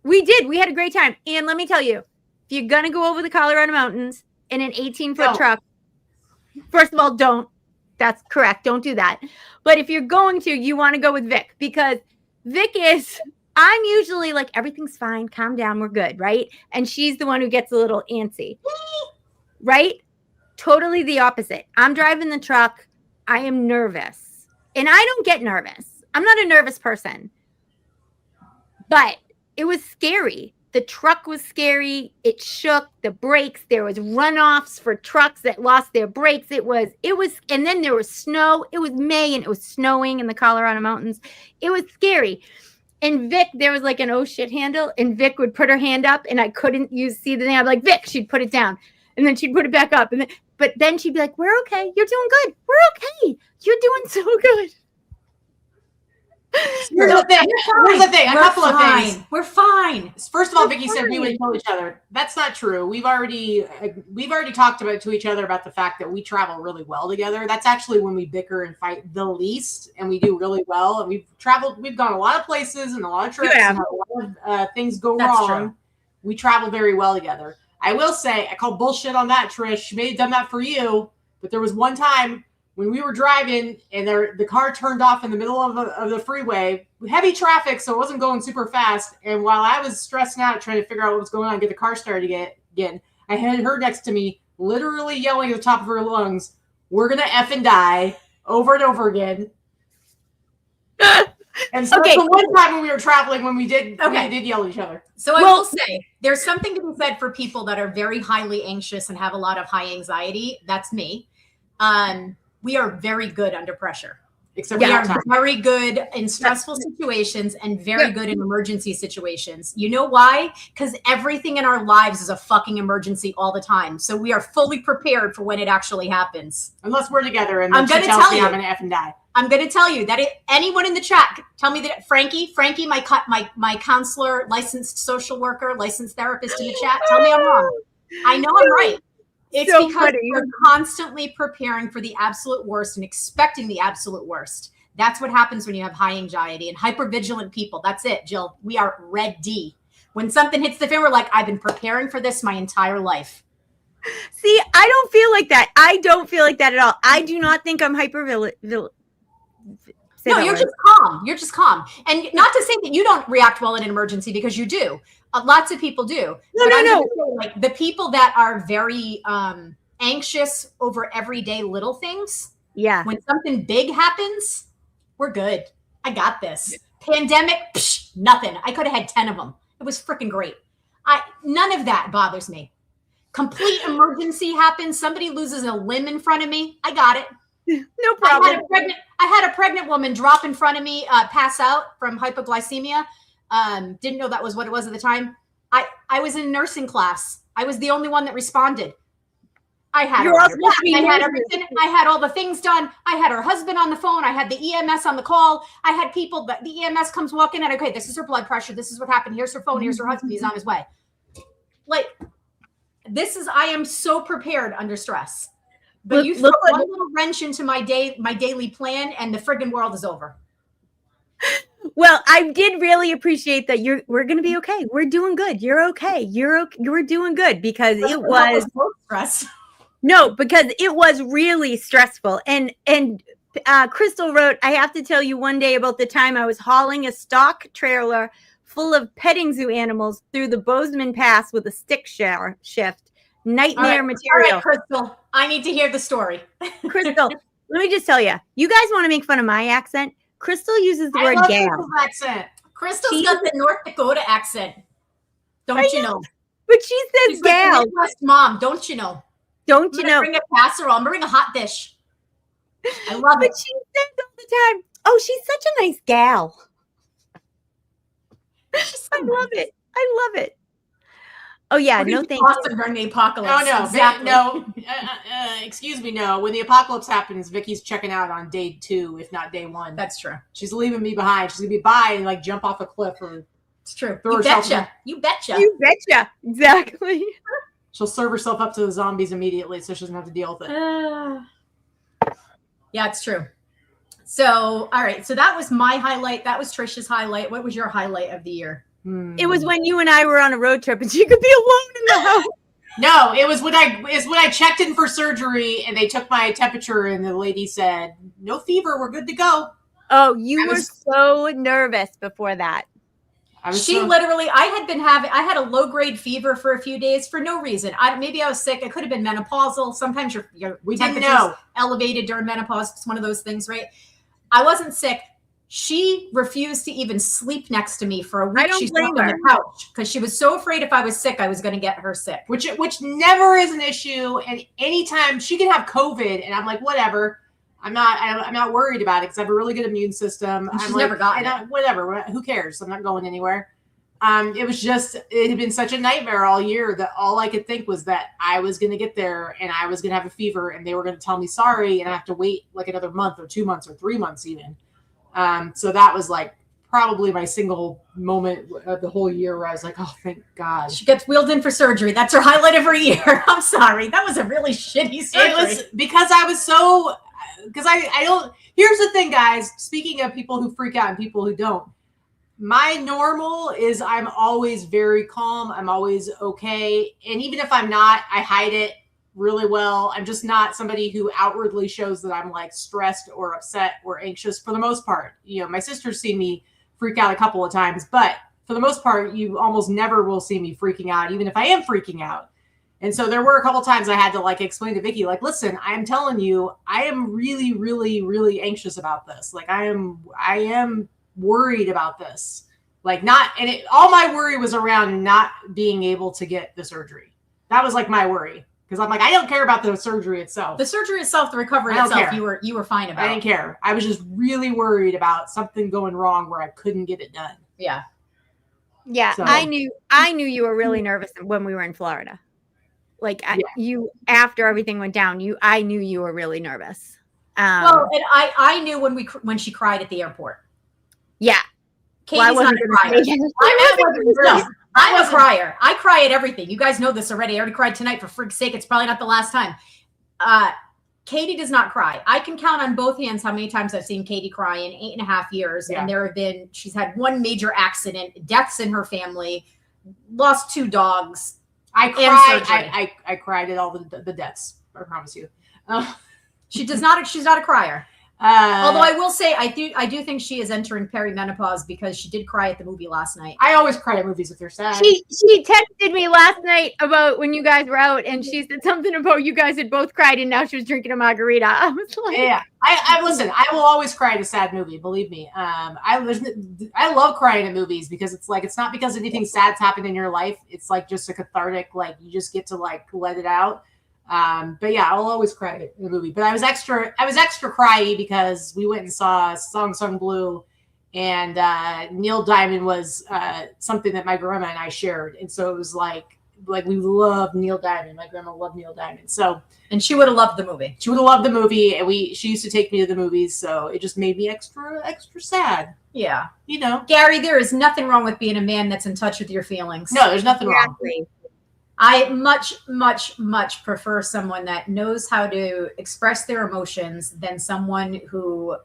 We had a great time. And let me tell you, if you're gonna go over the Colorado mountains in an 18-foot truck, first of all, don't. That's correct. Don't do that. But if you're going to, you want to go with Vic because Vic is. I'm usually like, everything's fine. Calm down. We're good. Right. And she's the one who gets a little antsy. Right. Totally the opposite. I'm driving the truck. I am nervous. And I don't get nervous. I'm not a nervous person. But it was scary. The truck was scary. It shook. The brakes. There was runoffs for trucks that lost their brakes. It was, and then there was snow. It was May and it was snowing in the Colorado mountains. It was scary. And Vic, there was like an oh shit handle, and Vic would put her hand up, and I couldn't see the thing. I'd be like, Vic, she'd put it down, and then she'd put it back up, but then she'd be like, we're okay. You're doing good. We're okay. You're doing so good. Here's the thing. A couple of things. We're fine. First of all, Vicky said we would kill each other. That's not true. We've already talked to each other about the fact that we travel really well together. That's actually when we bicker and fight the least, and we do really well. And we've gone a lot of places and a lot of trips, and a lot of things go wrong. True. We travel very well together. I will say, I call bullshit on that, Trish. She may have done that for you, but there was one time when we were driving and the car turned off in the middle of the freeway, heavy traffic, so it wasn't going super fast. And while I was stressing out trying to figure out what was going on, get the car started again, I had her next to me literally yelling at the top of her lungs, "We're going to effing die," over and over again. And so the one time when we were traveling, when we did yell at each other. So I will say, there's something to be said for people that are very highly anxious and have a lot of high anxiety. That's me. We are very good under pressure. Except we are very good in stressful situations and very good in emergency situations. You know why? Because everything in our lives is a fucking emergency all the time. So we are fully prepared for when it actually happens. Unless we're together and then she tells me I'm going to effing die. I'm going to tell you that anyone in the chat, tell me that Frankie, my counselor, licensed social worker, licensed therapist in the chat, tell me I'm wrong. I know I'm right. It's so because we're constantly preparing for the absolute worst and expecting the absolute worst. That's what happens when you have high anxiety and hypervigilant people. That's it, Jill. We are ready. When something hits the fan, we're like, I've been preparing for this my entire life. See, I don't feel like that. I don't feel like that at all. I do not think I'm hypervigilant. No, you're just calm. You're just calm. And not to say that you don't react well in an emergency, because you do. Lots of people do. No. Like the people that are very anxious over everyday little things. Yeah. When something big happens, we're good. I got this. Pandemic, nothing. I could have had 10 of them. It was freaking great. None of that bothers me. Complete emergency happens. Somebody loses a limb in front of me. I got it. No problem. I had a pregnant woman drop in front of me, pass out from hypoglycemia. Didn't know that was what it was at the time. I was in nursing class. I was the only one that responded. I had everything. I had all the things done. I had her husband on the phone. I had the EMS on the call. I had people that the EMS comes walking in. Okay, this is her blood pressure. This is what happened. Here's her phone. Here's her husband. He's on his way. Like, I am so prepared under stress. But you throw one little wrench into my daily plan, and the friggin' world is over. Well, I did really appreciate that we're going to be okay. We're doing good. You're okay. You're doing good because it was stress. No, because it was really stressful. And Crystal wrote, I have to tell you one day about the time I was hauling a stock trailer full of petting zoo animals through the Bozeman Pass with a stick shift. Nightmare material. All right, Crystal, I need to hear the story. Crystal, let me just tell you, you guys want to make fun of my accent? Crystal uses the word gal. Accent. Crystal's got the North Dakota accent. Don't you know? But she says She's gal. Like Midwest mom, don't you know? Don't you know? Bring a casserole. I'm gonna bring a hot dish. I love it. But she says all the time, oh, she's such a nice gal. I love it. I love it. Oh yeah, no thank you. During the apocalypse. Oh no, exactly. no. Excuse me, no. When the apocalypse happens, Vicky's checking out on day 2, if not day 1. That's true. She's leaving me behind. She's gonna be by and like jump off a cliff or. It's true. You betcha. You betcha. You betcha. Exactly. She'll serve herself up to the zombies immediately, so she doesn't have to deal with it. Yeah, it's true. So, all right. So that was my highlight. That was Trish's highlight. What was your highlight of the year? It was when you and I were on a road trip and she could be alone in the house. No, it was when I checked in for surgery and they took my temperature and the lady said, "No fever, we're good to go." Oh, you were so nervous before that. I had a low grade fever for a few days for no reason. Maybe I was sick. I could have been menopausal. Sometimes your temperature's elevated during menopause. It's one of those things, right? I wasn't sick. She refused to even sleep next to me for a week. She slept on the couch because she was so afraid if I was sick, I was going to get her sick. Which never is an issue. And anytime she can have COVID, and I'm like, whatever. I'm not worried about it because I have a really good immune system. She's never gotten it. Whatever. Who cares? I'm not going anywhere. It had been such a nightmare all year that all I could think was that I was going to get there and I was going to have a fever and they were going to tell me sorry and I have to wait like another month or 2 months or 3 months even. So that was like probably my single moment of the whole year where I was like, oh, thank God. She gets wheeled in for surgery. That's her highlight of her year. I'm sorry. That was a really shitty surgery. It was because I was so... Because I don't, here's the thing, guys, speaking of people who freak out and people who don't, my normal is I'm always very calm. I'm always okay. And even if I'm not, I hide it really well. I'm just not somebody who outwardly shows that I'm like stressed or upset or anxious for the most part. You know, my sister's seen me freak out a couple of times, but for the most part, you almost never will see me freaking out, even if I am freaking out. And so there were a couple times I had to like explain to Vicky, like, listen, I'm telling you, I am really, really, really anxious about this. Like I am worried about this. Like all my worry was around not being able to get the surgery. That was like my worry. Because I'm like, I don't care about the surgery itself. The surgery itself, the recovery itself, you were fine about. I didn't care. I was just really worried about something going wrong where I couldn't get it done. Yeah. Yeah. So. I knew you were really nervous when we were in Florida. Like after everything went down, I knew you were really nervous. Well, and I knew when she cried at the airport. Yeah. Katie's not a crier. I'm a crier. I cry at everything. You guys know this already. I already cried tonight. For frick's sake, it's probably not the last time. Katie does not cry. I can count on both hands how many times I've seen Katie cry in 8.5 years. Yeah. And she's had one major accident, deaths in her family, lost 2 dogs. I cried. I cried at all the deaths. I promise you. She's not a crier. Although I will say, I do think she is entering perimenopause because she did cry at the movie last night. I always cry at movies if they're sad. She texted me last night about when you guys were out, and she said something about you guys had both cried, and now she was drinking a margarita. I was like, yeah. I listen. I will always cry at a sad movie. Believe me. I love crying at movies because it's like it's not because anything sad's happened in your life. It's like just a cathartic. Like you just get to like let it out. But yeah, I'll always cry in the movie. But I was extra cryy because we went and saw Song Sung Blue, and Neil Diamond was something that my grandma and I shared, and so it was like we loved Neil Diamond. My grandma loved Neil Diamond, and she would have loved the movie. She would have loved the movie, and she used to take me to the movies, so it just made me extra sad. Yeah, you know, Gary, there is nothing wrong with being a man that's in touch with your feelings. No, there's nothing wrong. I much, much, much prefer someone that knows how to express their emotions than someone who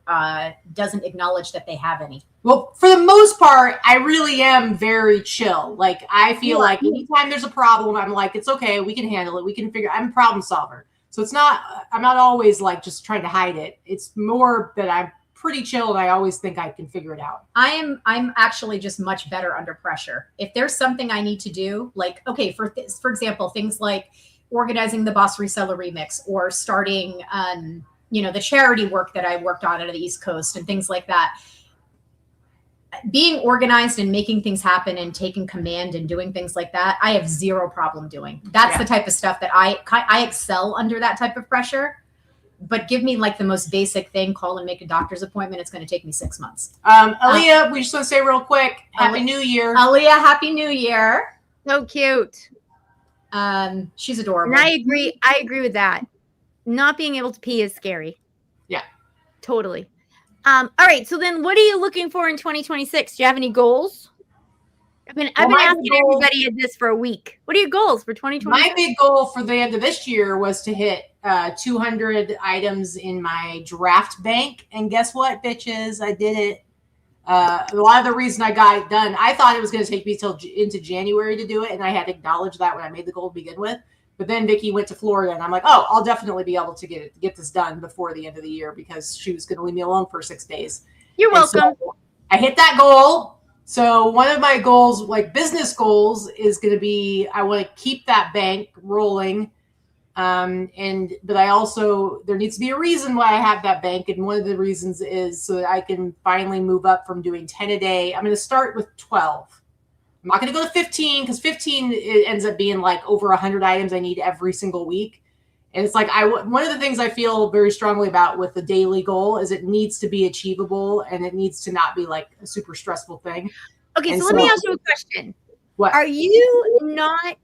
doesn't acknowledge that they have any. Well, for the most part, I really am very chill. Like, I feel like anytime there's a problem, I'm like, it's okay. We can handle it. We can I'm a problem solver. So I'm not always like just trying to hide it. It's more that I'm pretty chill and I always think I can figure it out. I'm actually just much better under pressure. If there's something I need to do, like, okay, for example, things like organizing the Boss Reseller Remix or starting, the charity work that I worked on out of the East Coast and things like that. Being organized and making things happen and taking command and doing things like that, I have zero problem doing. That's the type of stuff that I excel under that type of pressure. But give me like the most basic thing, call and make a doctor's appointment. It's going to take me 6 months. Aaliyah, we just want to say real quick, Happy New Year. Aaliyah, Happy New Year. So cute. She's adorable. And I agree with that. Not being able to pee is scary. Yeah. Totally. All right. So then what are you looking for in 2026? Do you have any goals? I've been asking everybody at this for a week. What are your goals for 2026? My big goal for the end of this year was to hit 200 items in my draft bank. And guess what, bitches? I did it. A lot of the reason I got it done, I thought it was going to take me into January to do it. And I had acknowledged that when I made the goal to begin with. But then Vikki went to Florida and I'm like, oh, I'll definitely be able to get this done before the end of the year because she was going to leave me alone for 6 days. You're welcome. So I hit that goal. So one of my goals, like business goals, is going to be I want to keep that bank rolling. But I also, there needs to be a reason why I have that bank. And one of the reasons is so that I can finally move up from doing 10 a day. I'm going to start with 12. I'm not going to go to 15 because 15 it ends up being like over 100 items I need every single week. And it's like one of the things I feel very strongly about with the daily goal is it needs to be achievable and it needs to not be like a super stressful thing. Okay, so let me ask you a question. What? Are you not,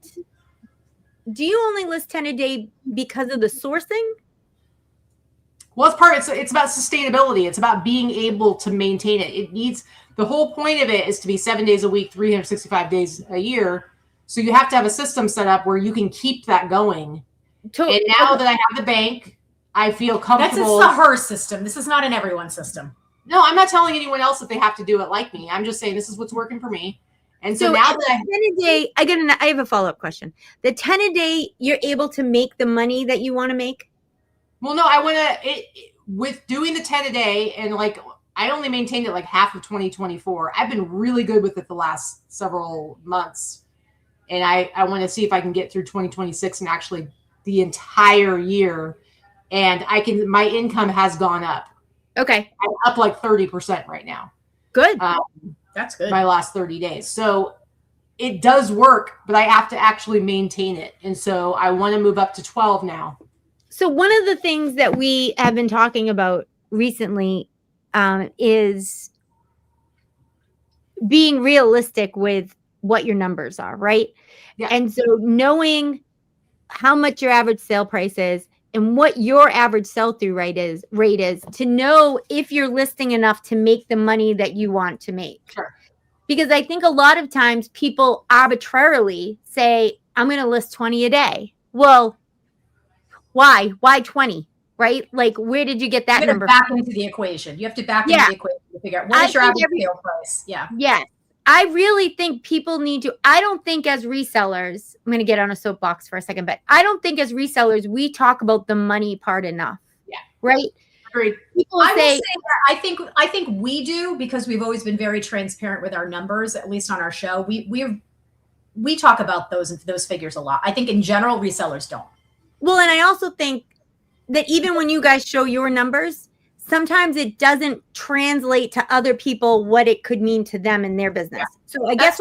do you only list 10 a day because of the sourcing? Well, it's about sustainability. It's about being able to maintain it. The whole point of it is to be 7 days a week, 365 days a year. So you have to have a system set up where you can keep that going. And now that I have the bank, I feel comfortable. That's her system. This is not an everyone system. No, I'm not telling anyone else that they have to do it like me. I'm just saying this is what's working for me. And so now that 10 a day, I have a follow-up question. The 10 a day, you're able to make the money that you want to make? Well, no, I want to, with doing the 10 a day and like, I only maintained it like half of 2024. I've been really good with it the last several months. And I want to see if I can get through 2026 and actually the entire year. And my income has gone up. Okay. I'm up like 30% right now. Good. That's good. My last 30 days. So it does work, but I have to actually maintain it. And so I want to move up to 12 now. So one of the things that we have been talking about recently is being realistic with what your numbers are, right? Yeah. And so knowing how much your average sale price is and what your average sell-through rate is to know if you're listing enough to make the money that you want to make. Sure. Because I think a lot of times people arbitrarily say, I'm going to list 20 a day. Well, why? Why 20? Right? Like, where did you get that you number? Back into the equation. You have to back into the equation to figure out what is your average sale price. Yeah. Yes. I really think people need to, I don't think as resellers, I'm going to get on a soapbox for a second, but I don't think as resellers, we talk about the money part enough. Yeah. Right? Agreed. People I will say, say that I think we do, because we've always been very transparent with our numbers, at least on our show. We talk about those figures a lot. I think in general, resellers don't. well, and I also think that even when you guys show your numbers, sometimes it doesn't translate to other people what it could mean to them in their business. Yeah, so I guess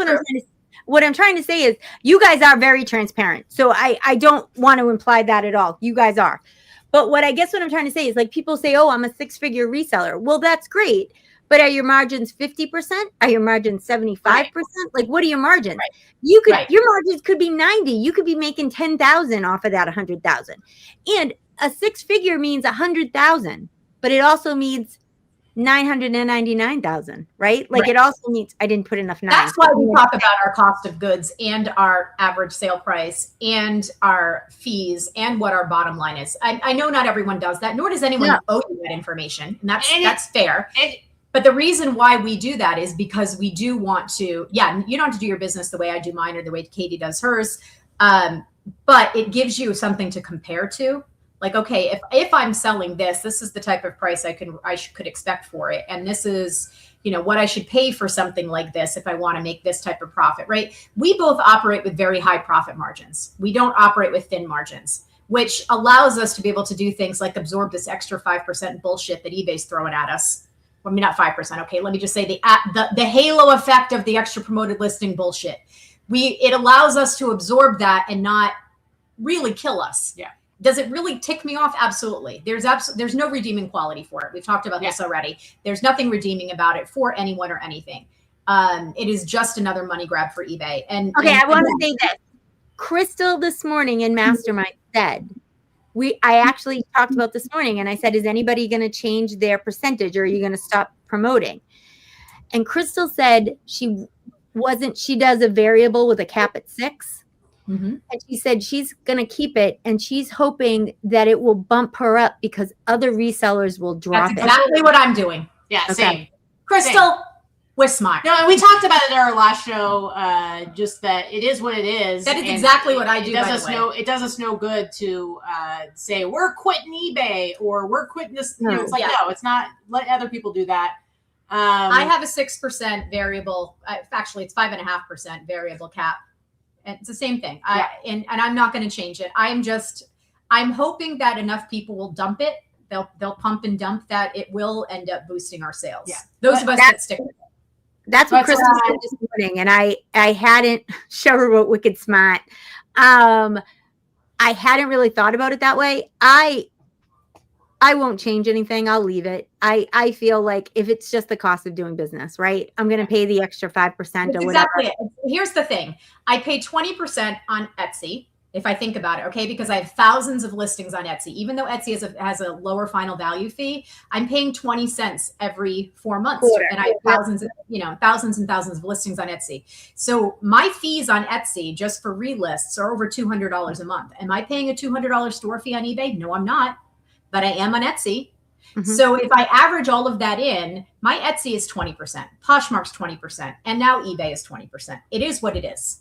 what I'm trying to say is you guys are very transparent. So I don't want to imply that at all. You guys are. But what I'm trying to say is, like, people say, oh, I'm a 6-figure reseller. Well, that's great. But are your margins 50%? Are your margins 75%? Right. Like, what are your margins? Right. Your margins could be 90. You could be making 10,000 off of that 100,000. And a 6-figure means 100,000, but it also means 999,000, right? Like, it also means I didn't put enough nines. That's why we talk about our cost of goods and our average sale price and our fees and what our bottom line is. I know not everyone does that, nor does anyone owe you that information, and that's fair. But the reason why we do that is because we do want to, you don't have to do your business the way I do mine or the way Katy does hers. But it gives you something to compare to. Like, okay, if I'm selling this is the type of price I could expect for it. And this is, what I should pay for something like this if I want to make this type of profit, right? We both operate with very high profit margins. We don't operate with thin margins, which allows us to be able to do things like absorb this extra 5% bullshit that eBay's throwing at us. I mean, not 5%. Okay, let me just say the halo effect of the extra promoted listing bullshit. It allows us to absorb that and not really kill us. Yeah. Does it really tick me off? Absolutely. There's no redeeming quality for it. We've talked about this already. There's nothing redeeming about it for anyone or anything. It is just another money grab for eBay. And I want to say this. Crystal this morning in Mastermind said, I actually talked about this morning, and I said, is anybody going to change their percentage, or are you going to stop promoting? And Crystal said she does a variable with a cap at 6. Mm-hmm. And she said she's going to keep it, and she's hoping that it will bump her up because other resellers will drop it. That's exactly what I'm doing. Yeah, same. Crystal, we're smart. No, and we talked about it in our last show, just that it is what it is. That is exactly what I do. It does us no good to say we're quitting eBay or we're quitting this. No, it's like, no, it's not. Let other people do that. I have a 6% variable. Actually, it's 5.5% variable cap. And it's the same thing. And I'm not going to change it. I'm hoping that enough people will dump it. They'll pump and dump that it will end up boosting our sales. Yeah. Those of us that stick with it. That's what Crystal said this morning. And I hadn't show her what Wicked Smart. I hadn't really thought about it that way. I won't change anything. I'll leave it. I feel like if it's just the cost of doing business, right? I'm going to pay the extra 5% or whatever. Exactly. Here's the thing. I pay 20% on Etsy, if I think about it, okay? Because I have thousands of listings on Etsy. Even though Etsy has a lower final value fee, I'm paying 20 cents every 4 months. And I have thousands and thousands of listings on Etsy. So my fees on Etsy just for relists are over $200 a month. Am I paying a $200 store fee on eBay? No, I'm not. But I am on Etsy. Mm-hmm. So if I average all of that in, my Etsy is 20%, Poshmark's 20%, and now eBay is 20%. It is what it is.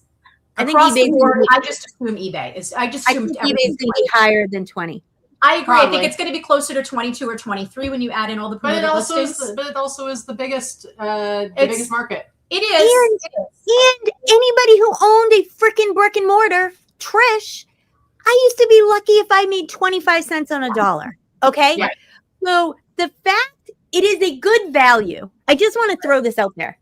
Across the board, I just assume eBay is. I think eBay is going to be higher than 20. I agree. Probably. I think it's going to be closer to 22 or 23 when you add in all the promoted listings. But it also is the biggest market. It is. And anybody who owned a freaking brick and mortar, Trish, I used to be lucky if I made 25 cents on a dollar. Okay. Right. So the fact it is a good value, I just want to throw this out there.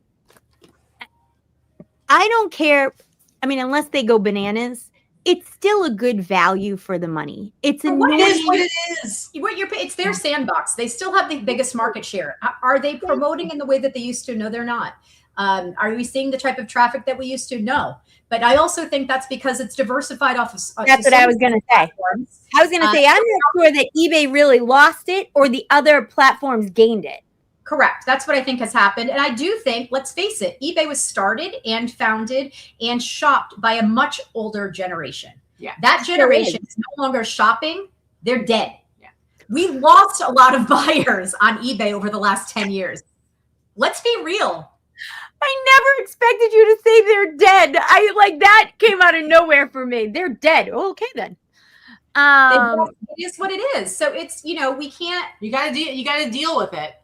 I don't care. I mean, unless they go bananas, it's still a good value for the money. It's what it is. It's their sandbox. They still have the biggest market share. Are they promoting in the way that they used to? No, they're not. Are we seeing the type of traffic that we used to? No. But I also think that's because it's diversified off of. That's what I was going to say. I was going to say, I'm not sure that eBay really lost it or the other platforms gained it. Correct. That's what I think has happened. And I do think, let's face it, eBay was started and founded and shopped by a much older generation. Yeah. That generation is no longer shopping. They're dead. Yeah. We lost a lot of buyers on eBay over the last 10 years. Let's be real. I never expected you to say they're dead. That came out of nowhere for me. They're dead. Oh, okay, then. It is what it is. So it's, we can't. You gotta deal with it.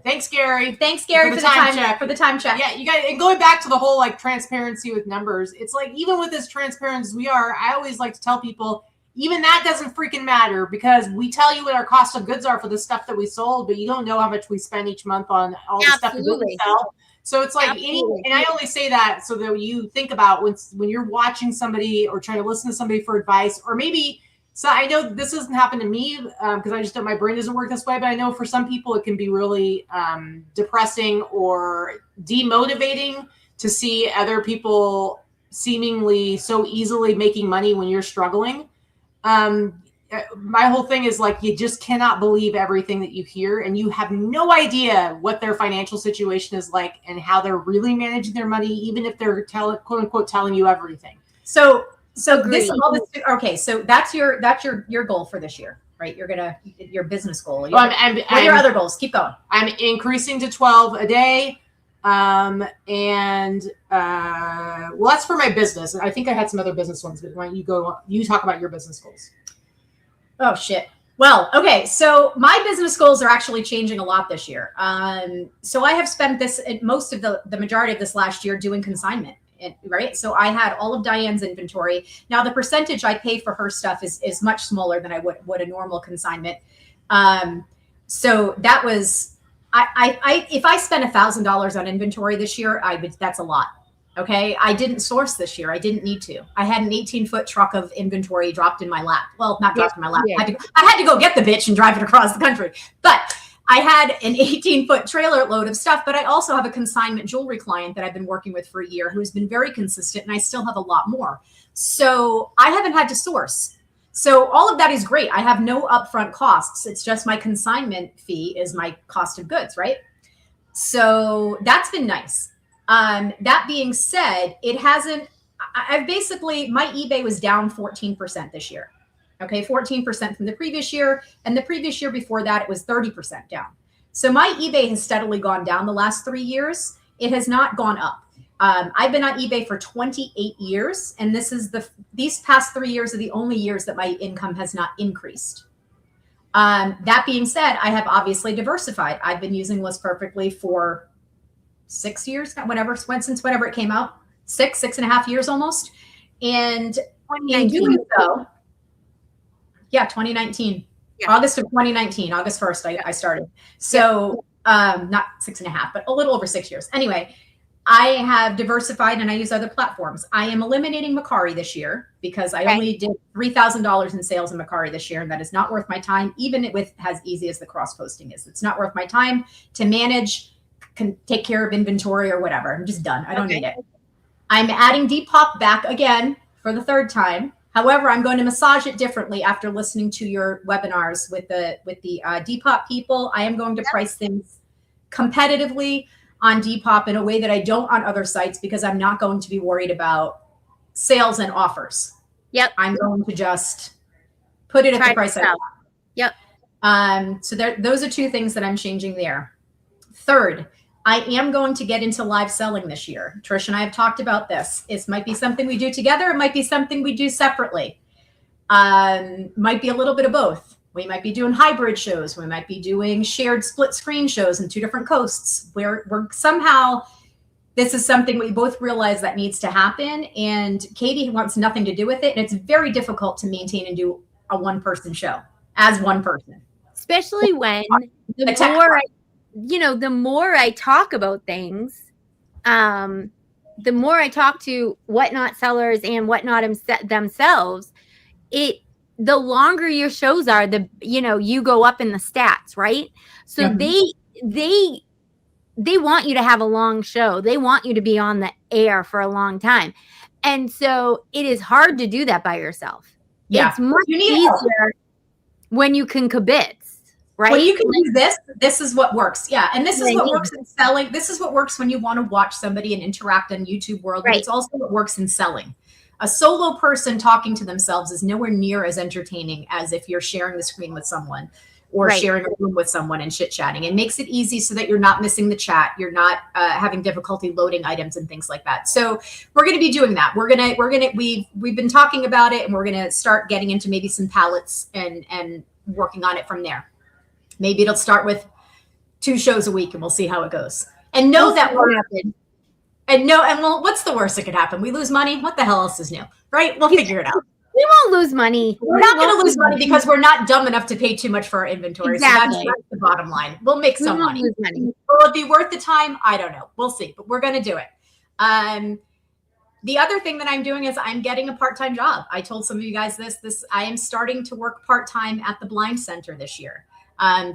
Thanks, Gary. Thanks, Gary, for the time check. For the time check. Yeah, you got. And going back to the whole like transparency with numbers, it's like even with as transparent as we are, I always like to tell people even that doesn't freaking matter because we tell you what our cost of goods are for the stuff that we sold, but you don't know how much we spend each month on all the stuff that we sell. So it's like and I only say that so that you think about when you're watching somebody or trying to listen to somebody for advice, or maybe. So I know this doesn't happen to me because I just don't, my brain doesn't work this way, but I know for some people it can be really depressing or demotivating to see other people seemingly so easily making money when you're struggling. My whole thing is like, you just cannot believe everything that you hear, and you have no idea what their financial situation is like and how they're really managing their money, even if they're quote unquote telling you everything. So okay. So that's your goal for this year, right? Your business goal. What are your other goals? Keep going. I'm increasing to 12 a day. Well, that's for my business. I think I had some other business ones, but why don't you talk about your business goals? Oh shit. Well, okay. So my business goals are actually changing a lot this year. So I have spent most of the majority of this last year doing consignment. Right. So I had all of Diane's inventory. Now the percentage I pay for her stuff is much smaller than I would a normal consignment. So that was, if I spent $1,000 on inventory this year, that's a lot. Okay. I didn't source this year. I didn't need to. I had an 18-foot truck of inventory dropped in my lap. Well, not dropped in my lap. Yeah. I had to go get the bitch and drive it across the country. But I had an 18-foot trailer load of stuff, but I also have a consignment jewelry client that I've been working with for a year who's been very consistent, and I still have a lot more. So I haven't had to source. So all of that is great. I have no upfront costs. It's just my consignment fee is my cost of goods, right? So that's been nice. That being said, my eBay was down 14% this year. Okay, 14% from the previous year. And the previous year before that, it was 30% down. So my eBay has steadily gone down the last 3 years. It has not gone up. I've been on eBay for 28 years. And these past 3 years are the only years that my income has not increased. That being said, I have obviously diversified. I've been using List Perfectly for 6 years, since whenever it came out, 6.5 years almost. And in doing so, 2019, August of 2019, August 1st, I started. So not 6.5, but a little over 6 years. Anyway, I have diversified and I use other platforms. I am eliminating Mercari this year because I only did $3,000 in sales in Mercari this year. And that is not worth my time, even with as easy as the cross posting is. It's not worth my time to manage, take care of inventory or whatever. I'm just done. I don't need it. I'm adding Depop back again for the third time. However, I'm going to massage it differently after listening to your webinars with the Depop people. I am going to price things competitively on Depop in a way that I don't on other sites because I'm not going to be worried about sales and offers. Yep. I'm going to just put it at the price I want. Yep. So those are two things that I'm changing there. Third, I am going to get into live selling this year. Trish and I have talked about this. It might be something we do together. It might be something we do separately. Might be a little bit of both. We might be doing hybrid shows. We might be doing shared split screen shows in 2 different coasts where we're somehow, this is something we both realize that needs to happen. And Katy wants nothing to do with it. And it's very difficult to maintain and do a one-person show as one person. Especially when the more I talk about things, the more I talk to whatnot sellers and whatnot themselves, the longer your shows are, you go up in the stats, right? So they want you to have a long show. They want you to be on the air for a long time. And so it is hard to do that by yourself. Yeah. It's much easier when you can kibitz. Right. When you can do this is what works. Yeah. And this is what works in selling. This is what works when you want to watch somebody and interact on YouTube world. But it's also what works in selling. A solo person talking to themselves is nowhere near as entertaining as if you're sharing the screen with someone or Right. sharing a room with someone and chit chatting. It makes it easy so that you're not missing the chat. You're not having difficulty loading items and things like that. So we're going to be doing that. We've been talking about it, and we're going to start getting into maybe some palettes and working on it from there. Maybe it'll start with 2 shows a week, and we'll see how it goes. And know that we're well, what's the worst that could happen? We lose money. What the hell else is new, right? We'll figure it out. We won't lose money. We're not going to lose money because we're not dumb enough to pay too much for our inventory. Exactly. So that's the bottom line. We'll make some money. Lose money. Will it be worth the time? I don't know. We'll see, but we're going to do it. The other thing that I'm doing is I'm getting a part-time job. I told some of you guys this. I am starting to work part-time at the Blind Center this year.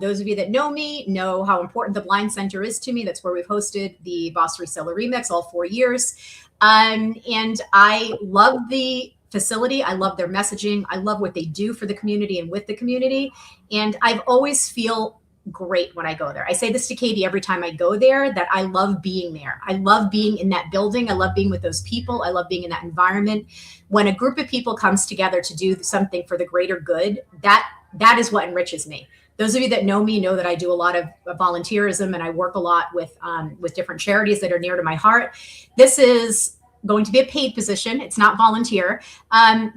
Those of you that know me know how important the Blind Center is to me. That's where we've hosted the Boss Reseller Remix all 4 years. And I love the facility. I love their messaging. I love what they do for the community and with the community. And I've always feel great when I go there. I say this to Katy every time I go there, that I love being there. I love being in that building. I love being with those people. I love being in that environment. When a group of people comes together to do something for the greater good, that is what enriches me. Those of you that know me know that I do a lot of volunteerism, and I work a lot with different charities that are near to my heart. This is going to be a paid position. It's not volunteer,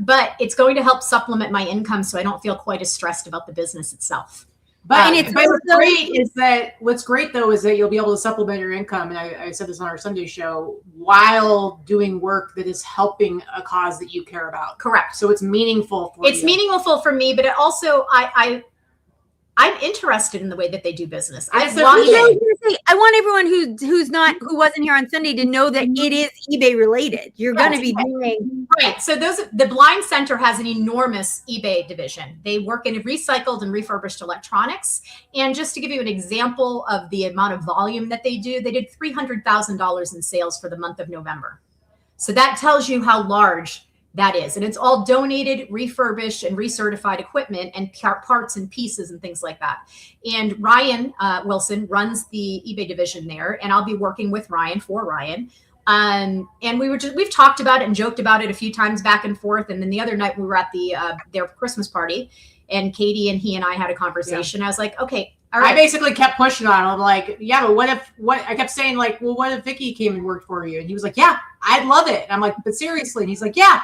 but it's going to help supplement my income so I don't feel quite as stressed about the business itself. But what's great though is that you'll be able to supplement your income. And I said this on our Sunday show, while doing work that is helping a cause that you care about. Correct. So it's meaningful for you. It's meaningful for me, but it also I'm interested in the way that they do business. I want everyone who wasn't here on Sunday to know that it is eBay related. You're going to be doing right. So the Blind Center has an enormous eBay division. They work in recycled and refurbished electronics. And just to give you an example of the amount of volume that they do, they did $300,000 in sales for the month of November. So that tells you how large that is. And it's all donated, refurbished, and recertified equipment and parts and pieces and things like that. And Ryan Wilson runs the eBay division there, and I'll be working with Ryan for Ryan. And we've talked about it and joked about it a few times back and forth. And then the other night we were at their Christmas party, and Katy and he and I had a conversation. Yeah. I was like, okay, all right. I basically kept pushing on him. I'm like, yeah, but I kept saying like, well, what if Vikki came and worked for you? And he was like, yeah, I'd love it. And I'm like, but seriously. And he's like, yeah,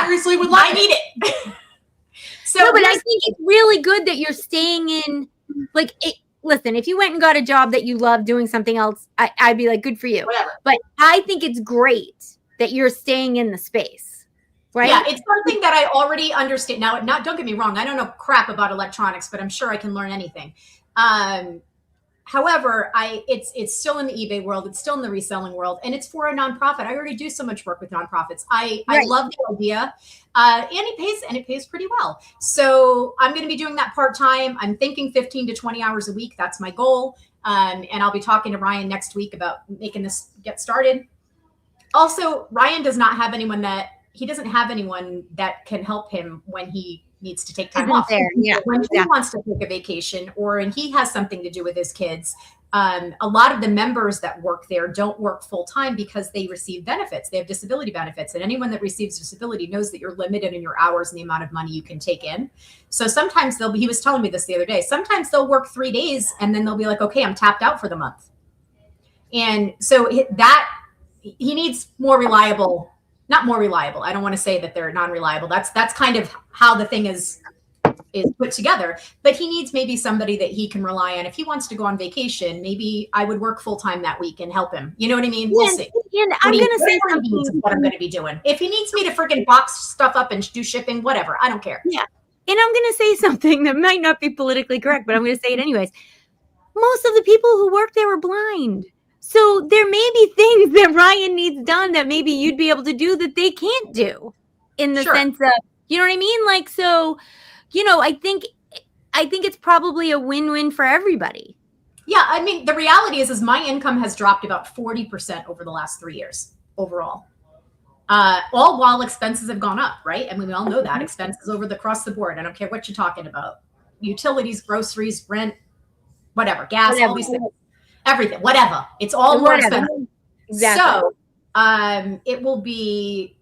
seriously would love it. I need it. So, but I think it's really good that you're staying in, listen, if you went and got a job that you love doing something else, I'd be like, good for you. Whatever. But I think it's great that you're staying in the space, right? Yeah, it's something that I already understand. Now, don't get me wrong. I don't know crap about electronics, but I'm sure I can learn anything. However, it's still in the eBay world. It's still in the reselling world, and it's for a nonprofit. I already do so much work with nonprofits. I love the idea, and it pays pretty well. So I'm going to be doing that part-time. I'm thinking 15 to 20 hours a week. That's my goal. And I'll be talking to Ryan next week about making this get started. Also, Ryan doesn't have anyone that can help him when he needs to take time off. Yeah, when he wants to take a vacation, or when he has something to do with his kids. A lot of the members that work there don't work full time because they receive benefits. They have disability benefits, and anyone that receives disability knows that you're limited in your hours and the amount of money you can take in. So sometimes he was telling me this the other day, sometimes they'll work 3 days and then they'll be like, okay, I'm tapped out for the month. And so he needs more reliable. Not more reliable. I don't want to say that they're non-reliable. That's kind of how the thing is put together. But he needs maybe somebody that he can rely on. If he wants to go on vacation, maybe I would work full time that week and help him. You know what I mean? We'll see. And I'm going to say something. What I'm going to be doing. If he needs me to freaking box stuff up and do shipping, whatever, I don't care. Yeah. And I'm going to say something that might not be politically correct, but I'm going to say it anyways. Most of the people who work there are blind. So there may be things that Ryan needs done that maybe you'd be able to do that they can't do, in the sense of, you know what I mean? Like, so, I think it's probably a win-win for everybody. Yeah. I mean, the reality is my income has dropped about 40% over the last 3 years overall. All while expenses have gone up, right? I mean, we all know that expenses across the board. I don't care what you're talking about. Utilities, groceries, rent, whatever, gas, all these things. Everything, whatever. It's all more expensive. Exactly. So it will be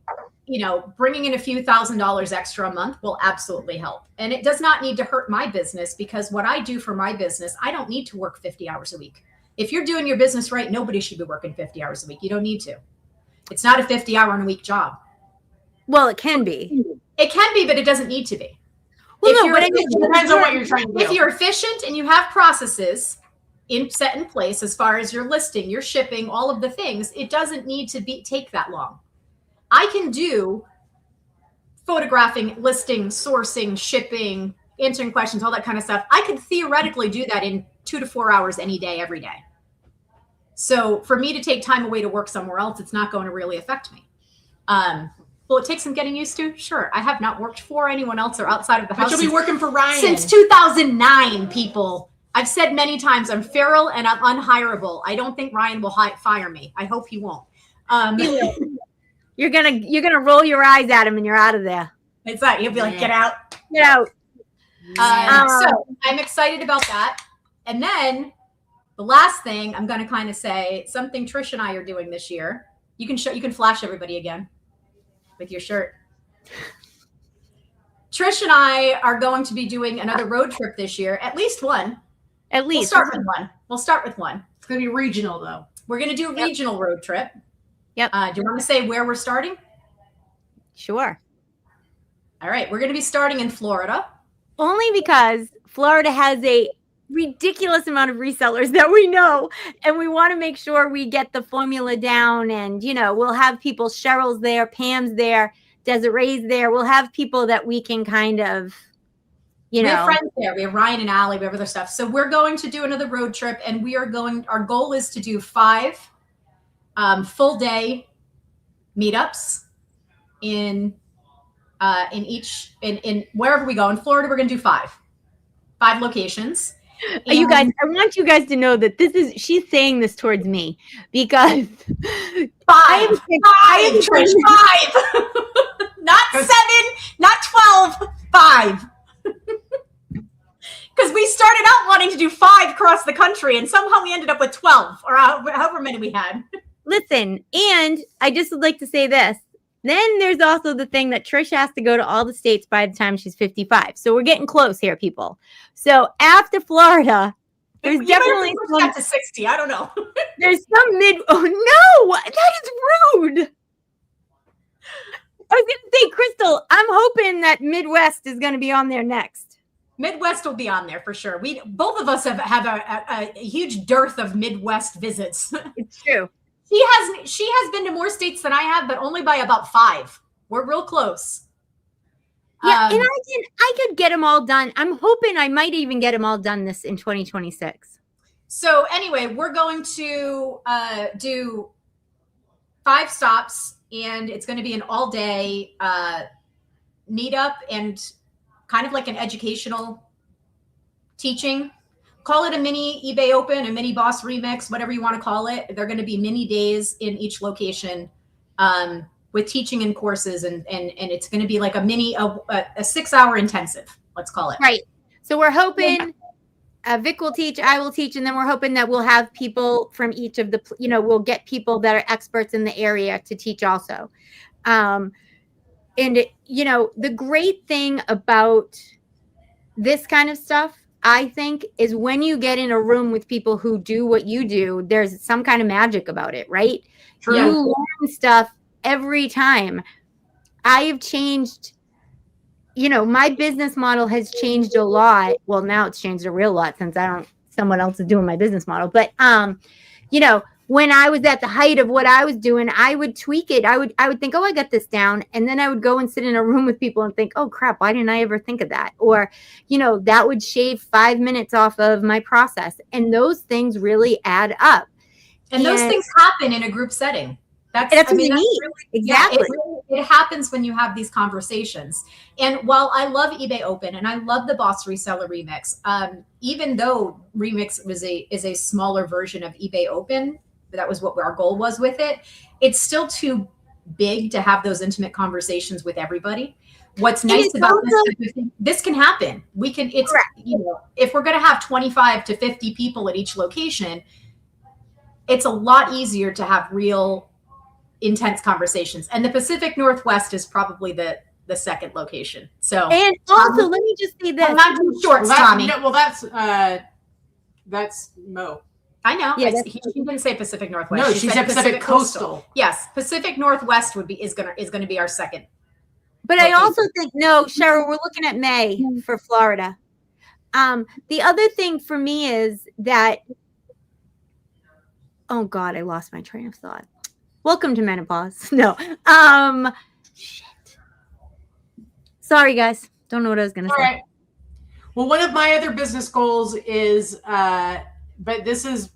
bringing in a few $1,000s extra a month will absolutely help. And it does not need to hurt my business, because what I do for my business, I don't need to work 50 hours a week. If you're doing your business right, nobody should be working 50 hours a week. You don't need to. It's not a 50-hour-a-week job. Well, it can be. It can be, but it doesn't need to be. Well, no, but it depends on what you're trying to do. If you're efficient and you have processes set in place as far as your listing, your shipping, all of the things, it doesn't need to take that long. I can do photographing, listing, sourcing, shipping, answering questions, all that kind of stuff. I could theoretically do that in 2 to 4 hours any day, every day. So for me to take time away to work somewhere else, it's not going to really affect me. Will it take some getting used to? Sure. I have not worked for anyone else or outside of the house. But you'll be working for Ryan. Since 2009, people. I've said many times, I'm feral and I'm unhireable. I don't think Ryan will fire me. I hope he won't. You're gonna roll your eyes at him and you're out of there. Exactly. You'll be like, get out. Get out. So I'm excited about that. And then the last thing I'm going to kind of say, something Trish and I are doing this year. You can flash everybody again with your shirt. Trish and I are going to be doing another road trip this year, at least one. At least. We'll start with one. It's going to be regional, though. We're going to do a regional road trip. Yep. Do you want to say where we're starting? Sure. All right. We're going to be starting in Florida. Only because Florida has a ridiculous amount of resellers that we know, and we want to make sure we get the formula down. And, we'll have people, Cheryl's there, Pam's there, Desiree's there. We'll have people that we can kind of, We have friends there. We have Ryan and Allie, we have other stuff. So we're going to do another road trip, and our goal is to do 5 full day meetups in wherever we go. In Florida, we're going to do 5 locations. You guys, I want you guys to know that she's saying this towards me because 5, Trish, 5, not 7, not 12, 5. Because we started out wanting to do 5 across the country, and somehow we ended up with 12 or however many we had. Listen, and I just would like to say this. Then there's also the thing that Trish has to go to all the states by the time she's 55. So we're getting close here, people. So after Florida, there's definitely some to 60. I don't know. There's some Oh no, that is rude. I was going to say, Crystal, I'm hoping that Midwest is going to be on there next. Midwest will be on there for sure. Both of us have a huge dearth of Midwest visits. It's true. She has been to more states than I have, but only by about 5. We're real close. Yeah, and I could get them all done. I'm hoping I might even get them all done in 2026. So anyway, we're going to do 5 stops, and it's going to be an all-day meetup and kind of like an educational teaching. Call it a mini eBay Open, a mini Boss Remix, whatever you want to call it. They're going to be mini days in each location with teaching and courses. And it's going to be like a 6-hour intensive, let's call it. Right. So we're hoping Vic will teach, I will teach, and then we're hoping that we'll have people from each of the, we'll get people that are experts in the area to teach also. And, the great thing about this kind of stuff, I think, is when you get in a room with people who do what you do, there's some kind of magic about it, right? True. You learn stuff every time. I have changed, my business model has changed a lot. Well, now it's changed a real lot since someone else is doing my business model. But, when I was at the height of what I was doing, I would tweak it. I would think, oh, I got this down. And then I would go and sit in a room with people and think, oh, crap, why didn't I ever think of that? Or, that would shave 5 minutes off of my process. And those things really add up. And those things happen in a group setting. That's really neat. Exactly. Yeah, it happens when you have these conversations. And while I love eBay Open and I love the Boss Reseller Remix, even though Remix is a smaller version of eBay Open, that was what our goal was with it. It's still too big to have those intimate conversations with everybody. What's nice about this can happen. If we're going to have 25 to 50 people at each location, it's a lot easier to have real intense conversations. And the Pacific Northwest is probably the second location. So, and also, let me just say this. I'm not too short, Tommy. That's Mo. I know. Yeah, she didn't say Pacific Northwest. No, she said Pacific Coastal. Yes, Pacific Northwest is gonna be our second. But I also think, no, Cheryl, we're looking at May for Florida. The other thing for me is that, oh God, I lost my train of thought. Welcome to menopause. No. Shit. Sorry, guys. Don't know what I was going to say. Right. Well, one of my other business goals is, but this is,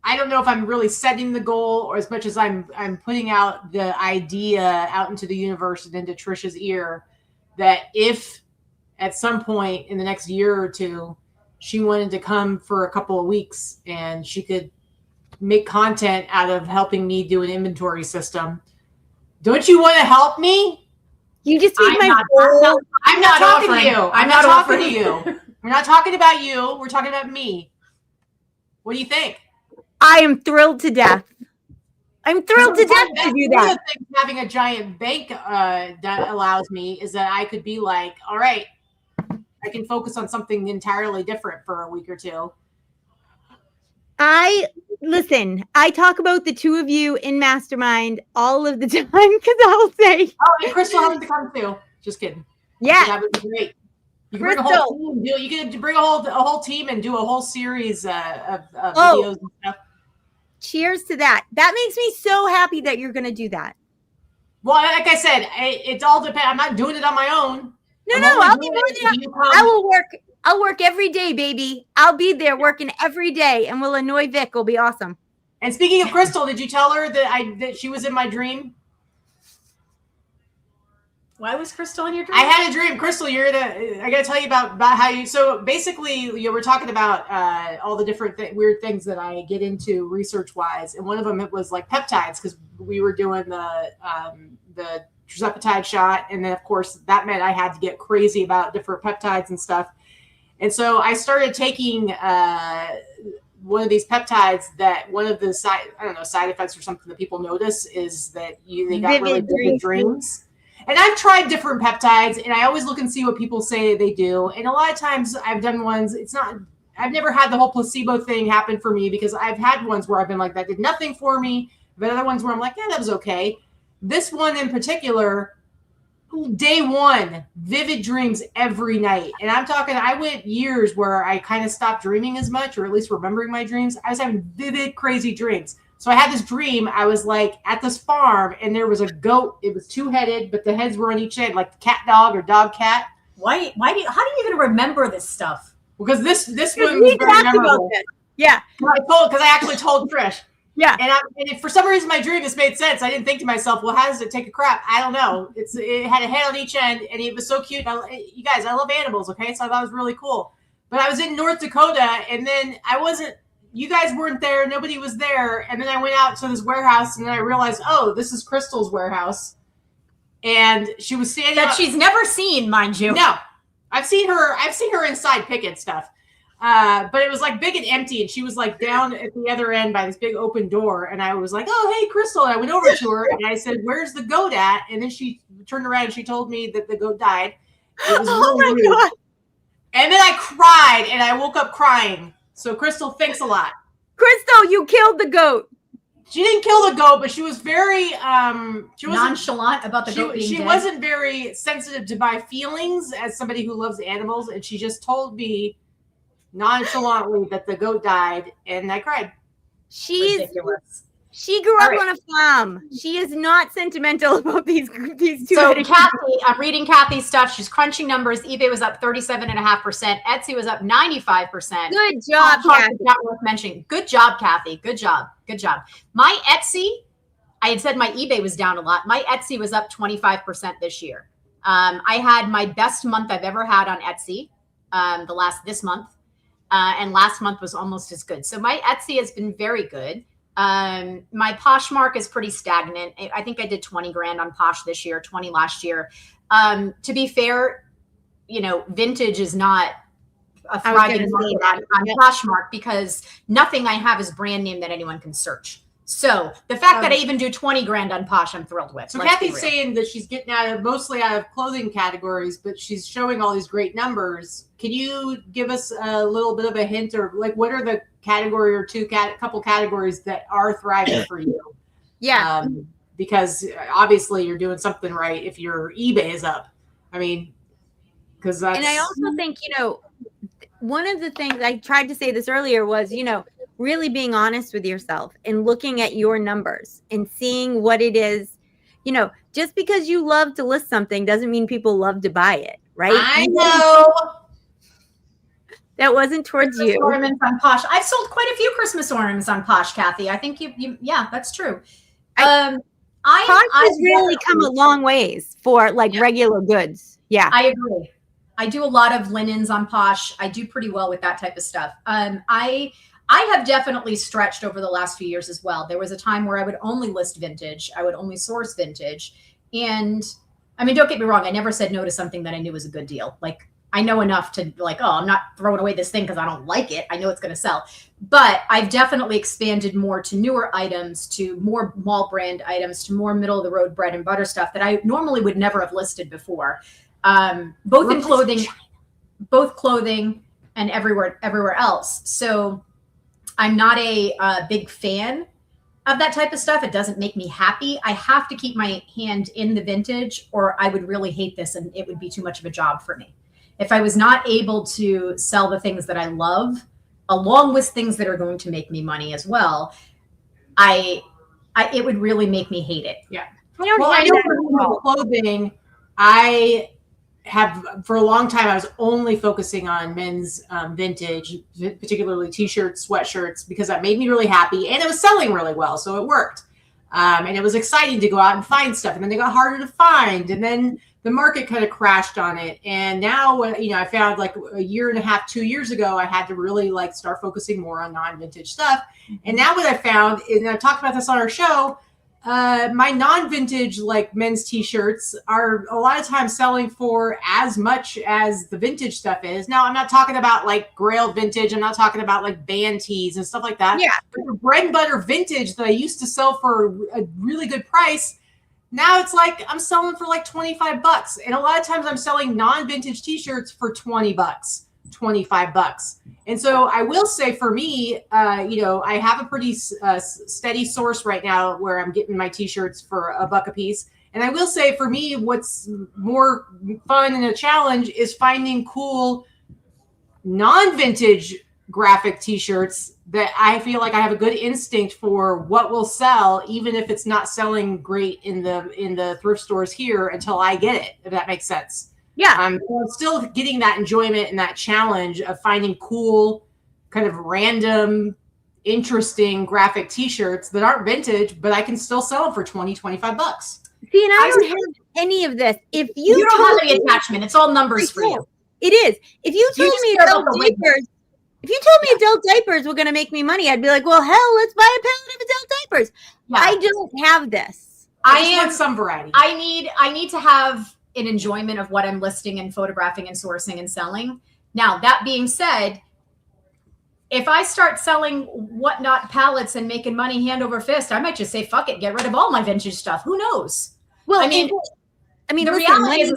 I don't know if I'm really setting the goal or as much as I'm putting out the idea out into the universe and into Trish's ear that if at some point in the next year or two, she wanted to come for a couple of weeks and she could make content out of helping me do an inventory system. Don't you want to help me? You just take I'm not talking to you. I'm not talking to you. We're not talking about you. We're talking about me. What do you think? I am thrilled to death. I'm thrilled to death to do that. One of the things having a giant bank that allows me is that I could be like, all right, I can focus on something entirely different for a week or two. Listen, I talk about the two of you in Mastermind all of the time because I'll say, oh, and Crystal has to come too. Just kidding. Yeah. That would be great. You can bring a whole team. You can bring a whole team and do a whole series of videos and stuff. Cheers to that. That makes me so happy that you're going to do that. Well, like I said, it all depends. I'm not doing it on my own. I'll be more than I will work. I'll work every day, baby. I'll be there working every day, and we'll annoy Vic. It'll be awesome. And speaking of Crystal, did you tell her that she was in my dream? Why was Crystal in your dream? I had a dream. Crystal, I got to tell you about how you. So basically, we're talking about all the different weird things that I get into research wise, and one of them it was like peptides because we were doing the tirzepatide shot, and then of course that meant I had to get crazy about different peptides and stuff. And so I started taking one of these peptides that one of the side effects or something that people notice is that they got really vivid dreams. And I've tried different peptides and I always look and see what people say they do. And a lot of times I've done ones, I've never had the whole placebo thing happen for me because I've had ones where I've been like, that did nothing for me. But other ones where I'm like, yeah, that was okay. This one in particular, day one, vivid dreams every night. And I'm talking, I went years where I kind of stopped dreaming as much, or at least remembering my dreams. I was having vivid, crazy dreams. So I had this dream. I was like at this farm and there was a goat. It was two-headed, but the heads were on each end, like cat dog or dog cat. How do you even remember this stuff? Because this one was very memorable. Yeah. Because I actually told Trish. Yeah. And for some reason, my dream, this made sense. I didn't think to myself, well, how does it take a crap? I don't know. It had a head on each end, and it was so cute. You guys, I love animals, okay? So I thought it was really cool. But I was in North Dakota, and then you guys weren't there. Nobody was there. And then I went out to this warehouse, and then I realized, oh, this is Crystal's warehouse. And she was standing that she's never seen, mind you. No. I've seen her inside picking stuff. But it was like big and empty, and she was like down at the other end by this big open door. And I was like, "Oh, hey, Crystal!" And I went over to her and I said, "Where's the goat at?" And then she turned around and she told me that the goat died. It was really rude. God. And then I cried, and I woke up crying. So Crystal, thanks a lot. Crystal, you killed the goat. She didn't kill the goat, but she was very nonchalant about the goat being dead. She wasn't very sensitive to my feelings as somebody who loves animals, and she just told me nonchalantly that the goat died, and I cried. Ridiculous. She grew up on a farm. She is not sentimental about these two. So Kathy, I'm reading Kathy's stuff. She's crunching numbers. eBay was up 37.5%. Etsy was up 95%. Good job, Kathy. Not worth mentioning. Good job, Kathy. Good job. Good job. My Etsy, I had said my eBay was down a lot. My Etsy was up 25% this year. I had my best month I've ever had on Etsy this month. And last month was almost as good. So my Etsy has been very good. My Poshmark is pretty stagnant. I think I did 20 grand on Posh this year, 20 last year. To be fair, vintage is not a thriving market on Poshmark because nothing I have is brand name that anyone can search. So the fact that I even do 20 grand on Posh, I'm thrilled with. So Kathy's saying that she's getting mostly out of clothing categories, but she's showing all these great numbers. Can you give us a little bit of a hint, or like what are the category or couple categories that are thriving for you? Yeah. Because obviously you're doing something right if your eBay is up. I mean, because that's. And I also think, one of the things I tried to say this earlier was, really being honest with yourself and looking at your numbers and seeing what it is. Just because you love to list something doesn't mean people love to buy it, right? I know. That wasn't towards Christmas you. Ornaments on Posh. I've sold quite a few Christmas ornaments on Posh, Kathy. I think yeah, that's true. Posh has really come a long ways for regular goods. Yeah. I agree. I do a lot of linens on Posh. I do pretty well with that type of stuff. I have definitely stretched over the last few years as well. There was a time where I would only list vintage. I would only source vintage. And I mean, don't get me wrong. I never said no to something that I knew was a good deal. Like, I know enough to I'm not throwing away this thing because I don't like it. I know it's going to sell. But I've definitely expanded more to newer items, to more mall brand items, to more middle of the road bread and butter stuff that I normally would never have listed before. Both in clothing and everywhere else. So I'm not a big fan of that type of stuff. It doesn't make me happy. I have to keep my hand in the vintage, or I would really hate this and it would be too much of a job for me. If I was not able to sell the things that I love, along with things that are going to make me money as well, it would really make me hate it. Yeah. I know for clothing, I have for a long time, I was only focusing on men's vintage, particularly t-shirts, sweatshirts, because that made me really happy and it was selling really well. So it worked. And it was exciting to go out and find stuff. And then they got harder to find. And then the market kind of crashed on it. And now, I found like a year and a half, 2 years ago, I had to really start focusing more on non-vintage stuff. And now what I found, and I talked about this on our show, my non-vintage men's t-shirts are a lot of times selling for as much as the vintage stuff is. Now, I'm not talking about Grail vintage. I'm not talking about band tees and stuff like that. Yeah. But the bread and butter vintage that I used to sell for a really good price, now it's I'm selling for $25. And a lot of times I'm selling non-vintage t-shirts for $20, $25. And so I will say for me, I have a pretty steady source right now where I'm getting my t-shirts for $1 a piece. And I will say for me, what's more fun and a challenge is finding cool non-vintage graphic t-shirts that I feel like I have a good instinct for what will sell, even if it's not selling great in the thrift stores here until I get it, if that makes sense. Yeah. I'm still getting that enjoyment and that challenge of finding cool, kind of random, interesting graphic t-shirts that aren't vintage, but I can still sell them for $20, $25. See, and I don't have any of this. If you don't have any attachment, it's all numbers for you. It is. If you told me adult diapers were going to make me money, I'd be like, well, hell, let's buy a pallet of adult diapers. Yeah. I don't have this. I want some variety. I need to have an enjoyment of what I'm listing and photographing and sourcing and selling. Now, that being said, if I start selling whatnot pallets and making money hand over fist, I might just say, fuck it, get rid of all my vintage stuff. Who knows? Well, I mean, the reality is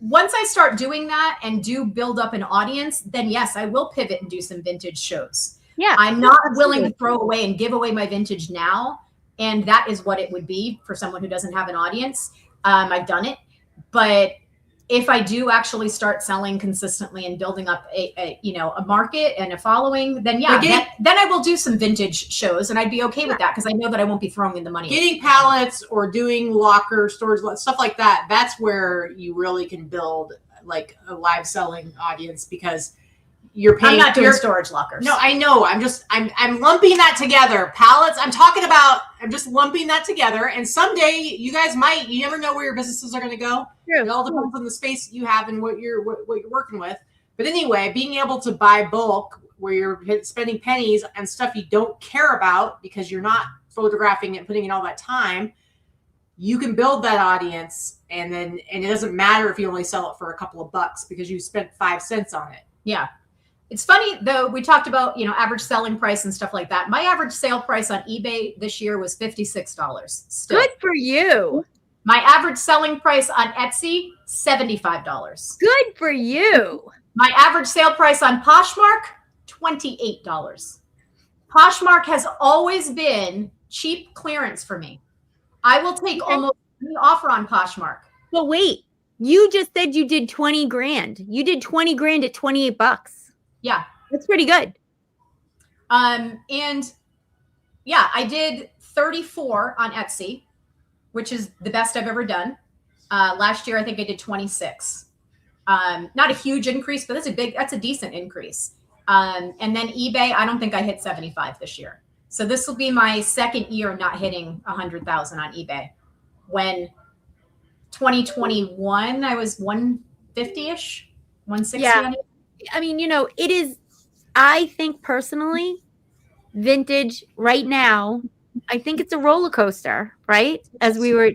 once I start doing that and do build up an audience, then yes, I will pivot and do some vintage shows. Yeah. I'm not willing to throw away and give away my vintage now. And that is what it would be for someone who doesn't have an audience. I've done it. But if I do actually start selling consistently and building up a market and a following, then then I will do some vintage shows, and I'd be okay with that because I know that I won't be throwing in the money. Getting pallets or doing locker storage, stuff like that, that's where you really can build a live selling audience because you're paying. I'm not doing storage lockers. No, I know. I'm lumping that together. Pallets. I'm just lumping that together. And someday you guys you never know where your businesses are going to go. True. It all depends on the space you have and what you're working with. But anyway, being able to buy bulk where you're spending pennies on stuff you don't care about because you're not photographing it and putting in all that time, you can build that audience. And it doesn't matter if you only sell it for a couple of bucks because you spent 5 cents on it. Yeah. It's funny though. We talked about average selling price and stuff like that. My average sale price on eBay this year was $56. Still. Good for you. My average selling price on Etsy $75. Good for you. My average sale price on Poshmark $28. Poshmark has always been cheap clearance for me. I will take almost any offer on Poshmark. But wait, you just said you did 20 grand. You did 20 grand at $28. Yeah. That's pretty good. And yeah, I did 34 on Etsy, which is the best I've ever done. Last year, I think I did 26. Not a huge increase, but that's a decent increase. And then eBay, I don't think I hit 75 this year. So this will be my second year not hitting 100,000 on eBay. When 2021, I was 150-ish, 160. Yeah. I mean, it is, I think personally, vintage right now, I think it's a roller coaster, right? As we were,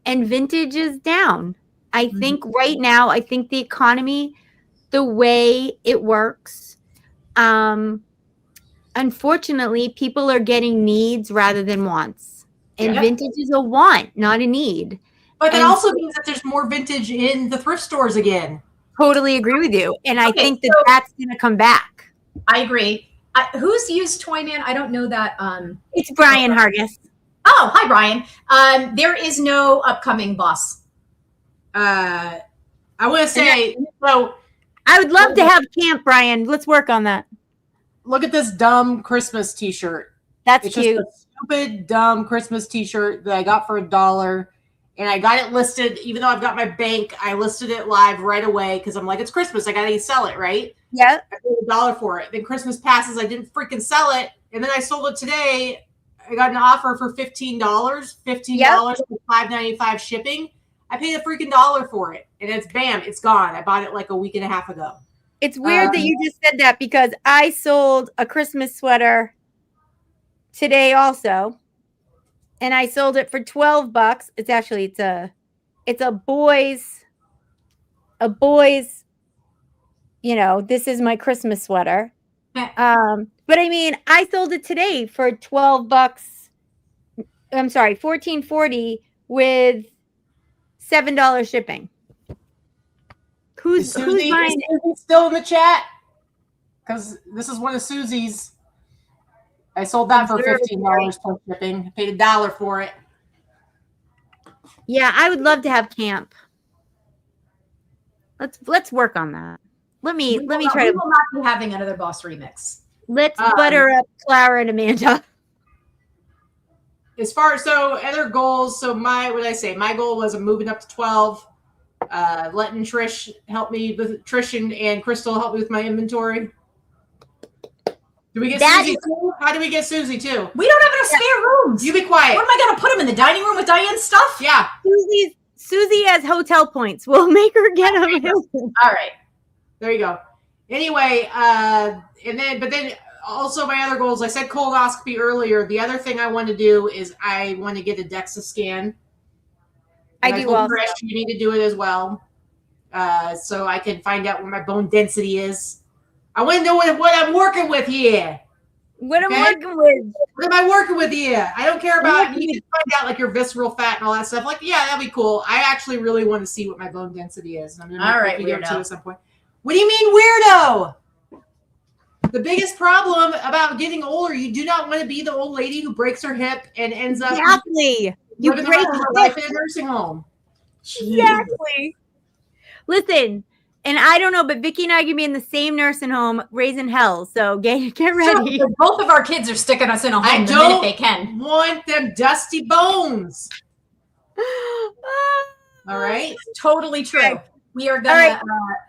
and vintage is down. I think right now, I think the economy, the way it works, unfortunately, people are getting needs rather than wants. And vintage is a want, not a need. But that also means that there's more vintage in the thrift stores again. Totally agree with you. And I think that's going to come back. I agree. Who's used Toy Man? I don't know that. It's Brian Hargis. Oh, hi, Brian. There is no upcoming boss. I want to say, so I would love to have camp, Brian. Let's work on that. Look at this dumb Christmas t-shirt. That's cute. Just a stupid, dumb Christmas t-shirt that I got for $1. And I got it listed, even though I've got my bank, I listed it live right away because I'm like, it's Christmas. I got to sell it, right? Yeah. I paid $1 for it. Then Christmas passes. I didn't freaking sell it. And then I sold it today. I got an offer for $15. $15 for $5.95 shipping. I paid a freaking $1 for it. And it's bam, it's gone. I bought it like a week and a half ago. It's weird that you just said that because I sold a Christmas sweater today also. And I sold it for $12. It's actually it's a boy's, this is my Christmas sweater. But I mean, I sold it today for $12. I'm sorry, $14.40 with $7 shipping. Who's buying it? Is Susie still in the chat? Because this is one of Susie's. I sold that for $15 plus shipping. I paid $1 for it. Yeah, I would love to have camp. Let's work on that. Let me try to. We will not be having another boss remix. Let's butter up Clara and Amanda. As far as other goals, my goal was moving up to 12. Letting Trish help me with and Crystal help me with my inventory. Do we get Susie too? How do we get Susie too? We don't have enough spare rooms. You be quiet. What am I gonna put him in the dining room with Diane's stuff? Yeah. Susie has hotel points. We'll make her get them. All right. There you go. Anyway, but then also my other goals, I said colonoscopy earlier. The other thing I want to do is I want to get a DEXA scan. I do also. Trish, you need to do it as well. So I can find out what my bone density is. I want to know what I'm working with here. What I'm working with. What am I working with here? I don't care about, you can find out like your visceral fat and all that stuff. Like, yeah, that'd be cool. I actually really want to see what my bone density is. And I'm going to make a video too at some point. What do you mean weirdo? The biggest problem about getting older, you do not want to be the old lady who breaks her hip and ends up living her life in a nursing home. Exactly. Listen, and I don't know, but Vikki and I can be in the same nursing home, raising hell. So get ready. So both of our kids are sticking us in a home the minute they can. Want them dusty bones. All right. Totally true. Okay. We are gonna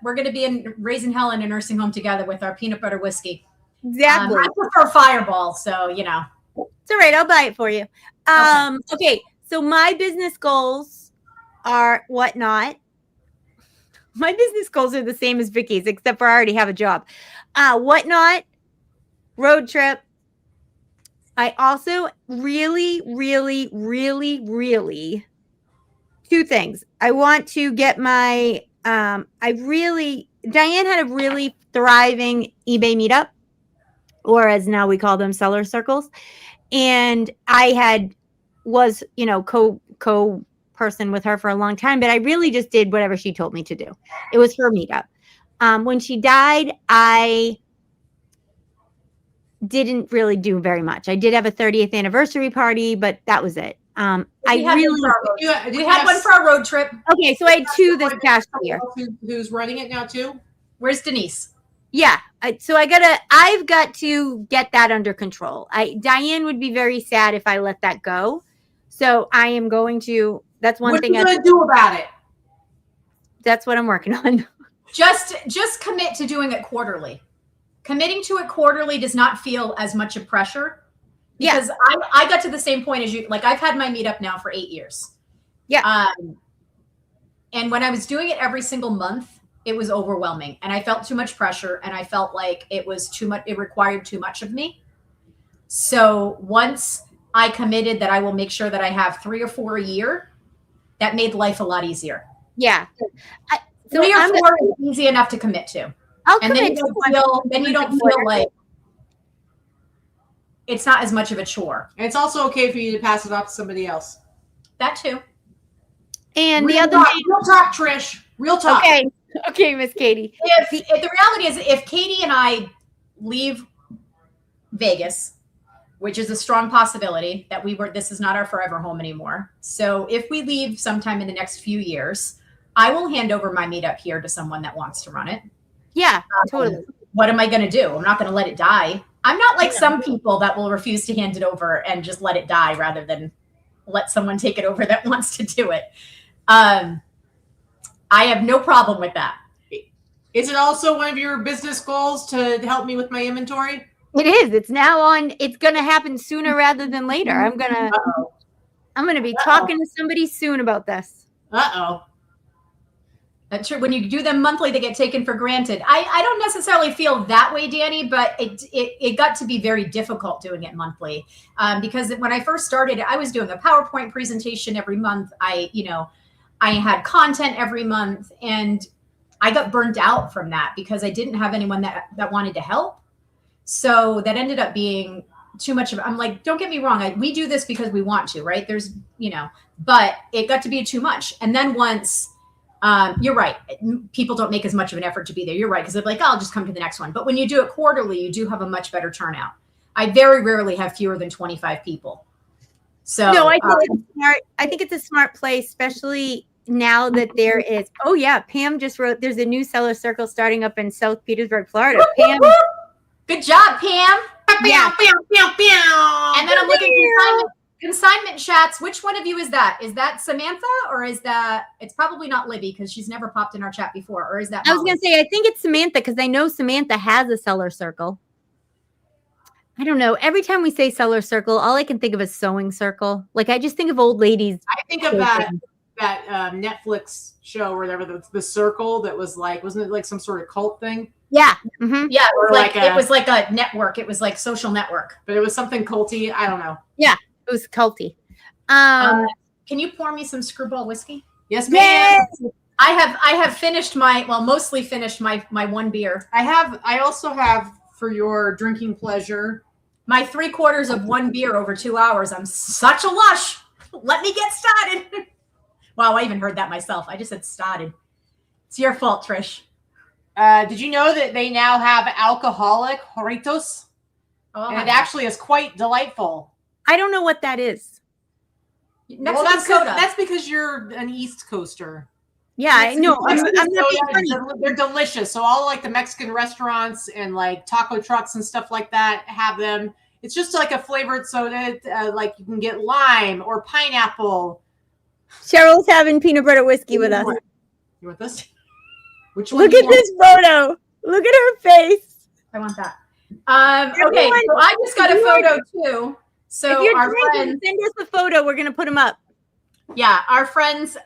we're gonna be in raising hell in a nursing home together with our peanut butter whiskey. Exactly. I prefer Fireball, so it's all right. I'll buy it for you. Okay. So my business goals are whatnot. My business goals are the same as Vikki's, except for I already have a job. Whatnot, road trip. I also really, really, really, really, two things. I want to get my, Diane had a really thriving eBay meetup, or as now we call them, seller circles. And I was, co person with her for a long time, but I really just did whatever she told me to do. It was her meetup. When she died, I didn't really do very much. I did have a 30th anniversary party, but that was it. We had one for our road trip. Okay, so I had 2 this past year. Who's running it now too? Where's Denise? Yeah. I've got to get that under control. Diane would be very sad if I let that go. So I am going to, that's one thing. What are you going to do about it? That's what I'm working on. Just commit to doing it quarterly. Committing to it quarterly does not feel as much of pressure. Because I got to the same point as you. Like, I've had my meetup now for 8 years. Yeah. And when I was doing it every single month, it was overwhelming. And I felt too much pressure. And I felt like it was too much. It required too much of me. So once I committed that I will make sure that I have 3 or 4 a year, that made life a lot easier. Yeah. 3 or 4 is easy enough to commit to. Then you don't feel like it's not as much of a chore. And it's also okay for you to pass it off to somebody else. That too. And real the other thing, real talk, Trish. Real talk. Okay, Miss Katy. If the reality is, if Katy and I leave Vegas, which is a strong possibility that this is not our forever home anymore. So if we leave sometime in the next few years, I will hand over my meetup here to someone that wants to run it. Yeah, totally. What am I going to do? I'm not going to let it die. I'm not like some people that will refuse to hand it over and just let it die rather than let someone take it over that wants to do it. I have no problem with that. Is it also one of your business goals to help me with my inventory? It is. It's now on. It's going to happen sooner rather than later. I'm going to be talking to somebody soon about this. Uh-oh. That's true. When you do them monthly, they get taken for granted. I don't necessarily feel that way, Danny, but it got to be very difficult doing it monthly because when I first started, I was doing a PowerPoint presentation every month. I had content every month, and I got burnt out from that because I didn't have anyone that wanted to help. So that ended up being too much of. I'm like, don't get me wrong. We do this because we want to, right? There's, but it got to be too much. And then once. You're right. People don't make as much of an effort to be there. You're right. Because they're like, I'll just come to the next one. But when you do it quarterly, you do have a much better turnout. I very rarely have fewer than 25 people. So no, I think it's smart. I think it's a smart play, especially now that there is. Oh yeah, Pam just wrote. There's a new seller circle starting up in South Petersburg, Florida. Pam, good job, Pam. Yeah. And then I'm looking consignment chats. Which one of you is that? Is that Samantha or is that? It's probably not Libby because she's never popped in our chat before. Or is that? I was going to say, I think it's Samantha because I know Samantha has a seller circle. I don't know. Every time we say seller circle, all I can think of is sewing circle. Like I just think of old ladies. I think of that Netflix show or whatever, the circle that was like, wasn't it like some sort of cult thing? Yeah. Mm-hmm. Yeah. It was like a network. It was like social network. But it was something culty. I don't know. Yeah. It was culty. Can you pour me some Screwball whiskey? Yes, ma'am. Yes. I have finished mostly finished my one beer. I also have for your drinking pleasure my 3/4 of one beer over 2 hours. I'm such a lush. Let me get started. Wow, I even heard that myself. I just said started. It's your fault, Trish. Did you know that they now have alcoholic Jarritos? Oh, and it actually is quite delightful. I don't know what that is. That's because you're an East Coaster. Yeah, I know. I'm not being funny. They're delicious. So all like the Mexican restaurants and like taco trucks and stuff like that have them. It's just like a flavored soda. Like you can get lime or pineapple. Cheryl's having peanut butter whiskey with us. You want this? Which one? Look at this photo. Look at her face. I want that. Okay, so I just got a photo too. So if you're our drinking, friends, send us a photo. We're gonna put them up. Yeah, our friends,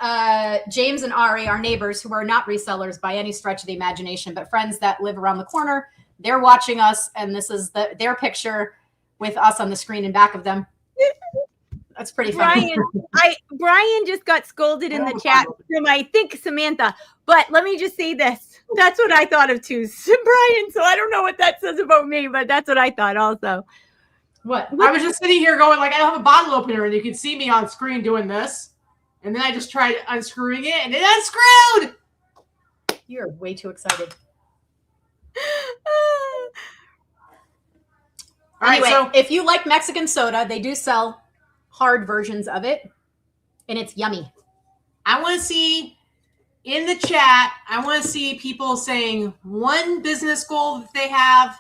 James and Ari, our neighbors, who are not resellers by any stretch of the imagination, but friends that live around the corner. They're watching us, and this is their picture with us on the screen in back of them. That's pretty funny. Brian just got scolded in the chat from I think Samantha. But let me just say this: That's what I thought of too, Brian. So I don't know what that says about me, but that's what I thought also. What? I was just sitting here going like, I don't have a bottle opener, and you can see me on screen doing this. And then I just tried unscrewing it, and it unscrewed! You're way too excited. All right, Anyway, so if you like Mexican soda, they do sell hard versions of it, and it's yummy. I want to see in the chat, I want to see people saying one business goal that they have,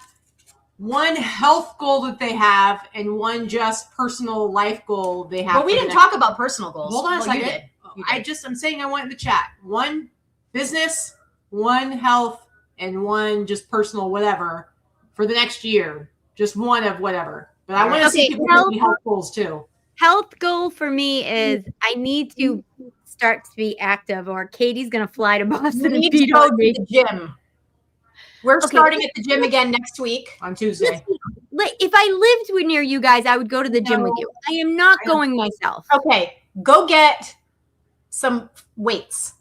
one health goal that they have, and one just personal life goal they have. But we didn't talk about personal goals. Hold on a second. You did. You did. I'm saying I want in the chat. One business, one health, and one just personal whatever for the next year. Just one of whatever. But I want to see people making health goals too. Health goal for me is I need to start to be active, or Katie's going to fly to Boston and beat on me. To the gym. We're starting at the gym again next week on Tuesday. If I lived near you guys, I would go to the gym with you. I am not going myself. Okay, go get some weights.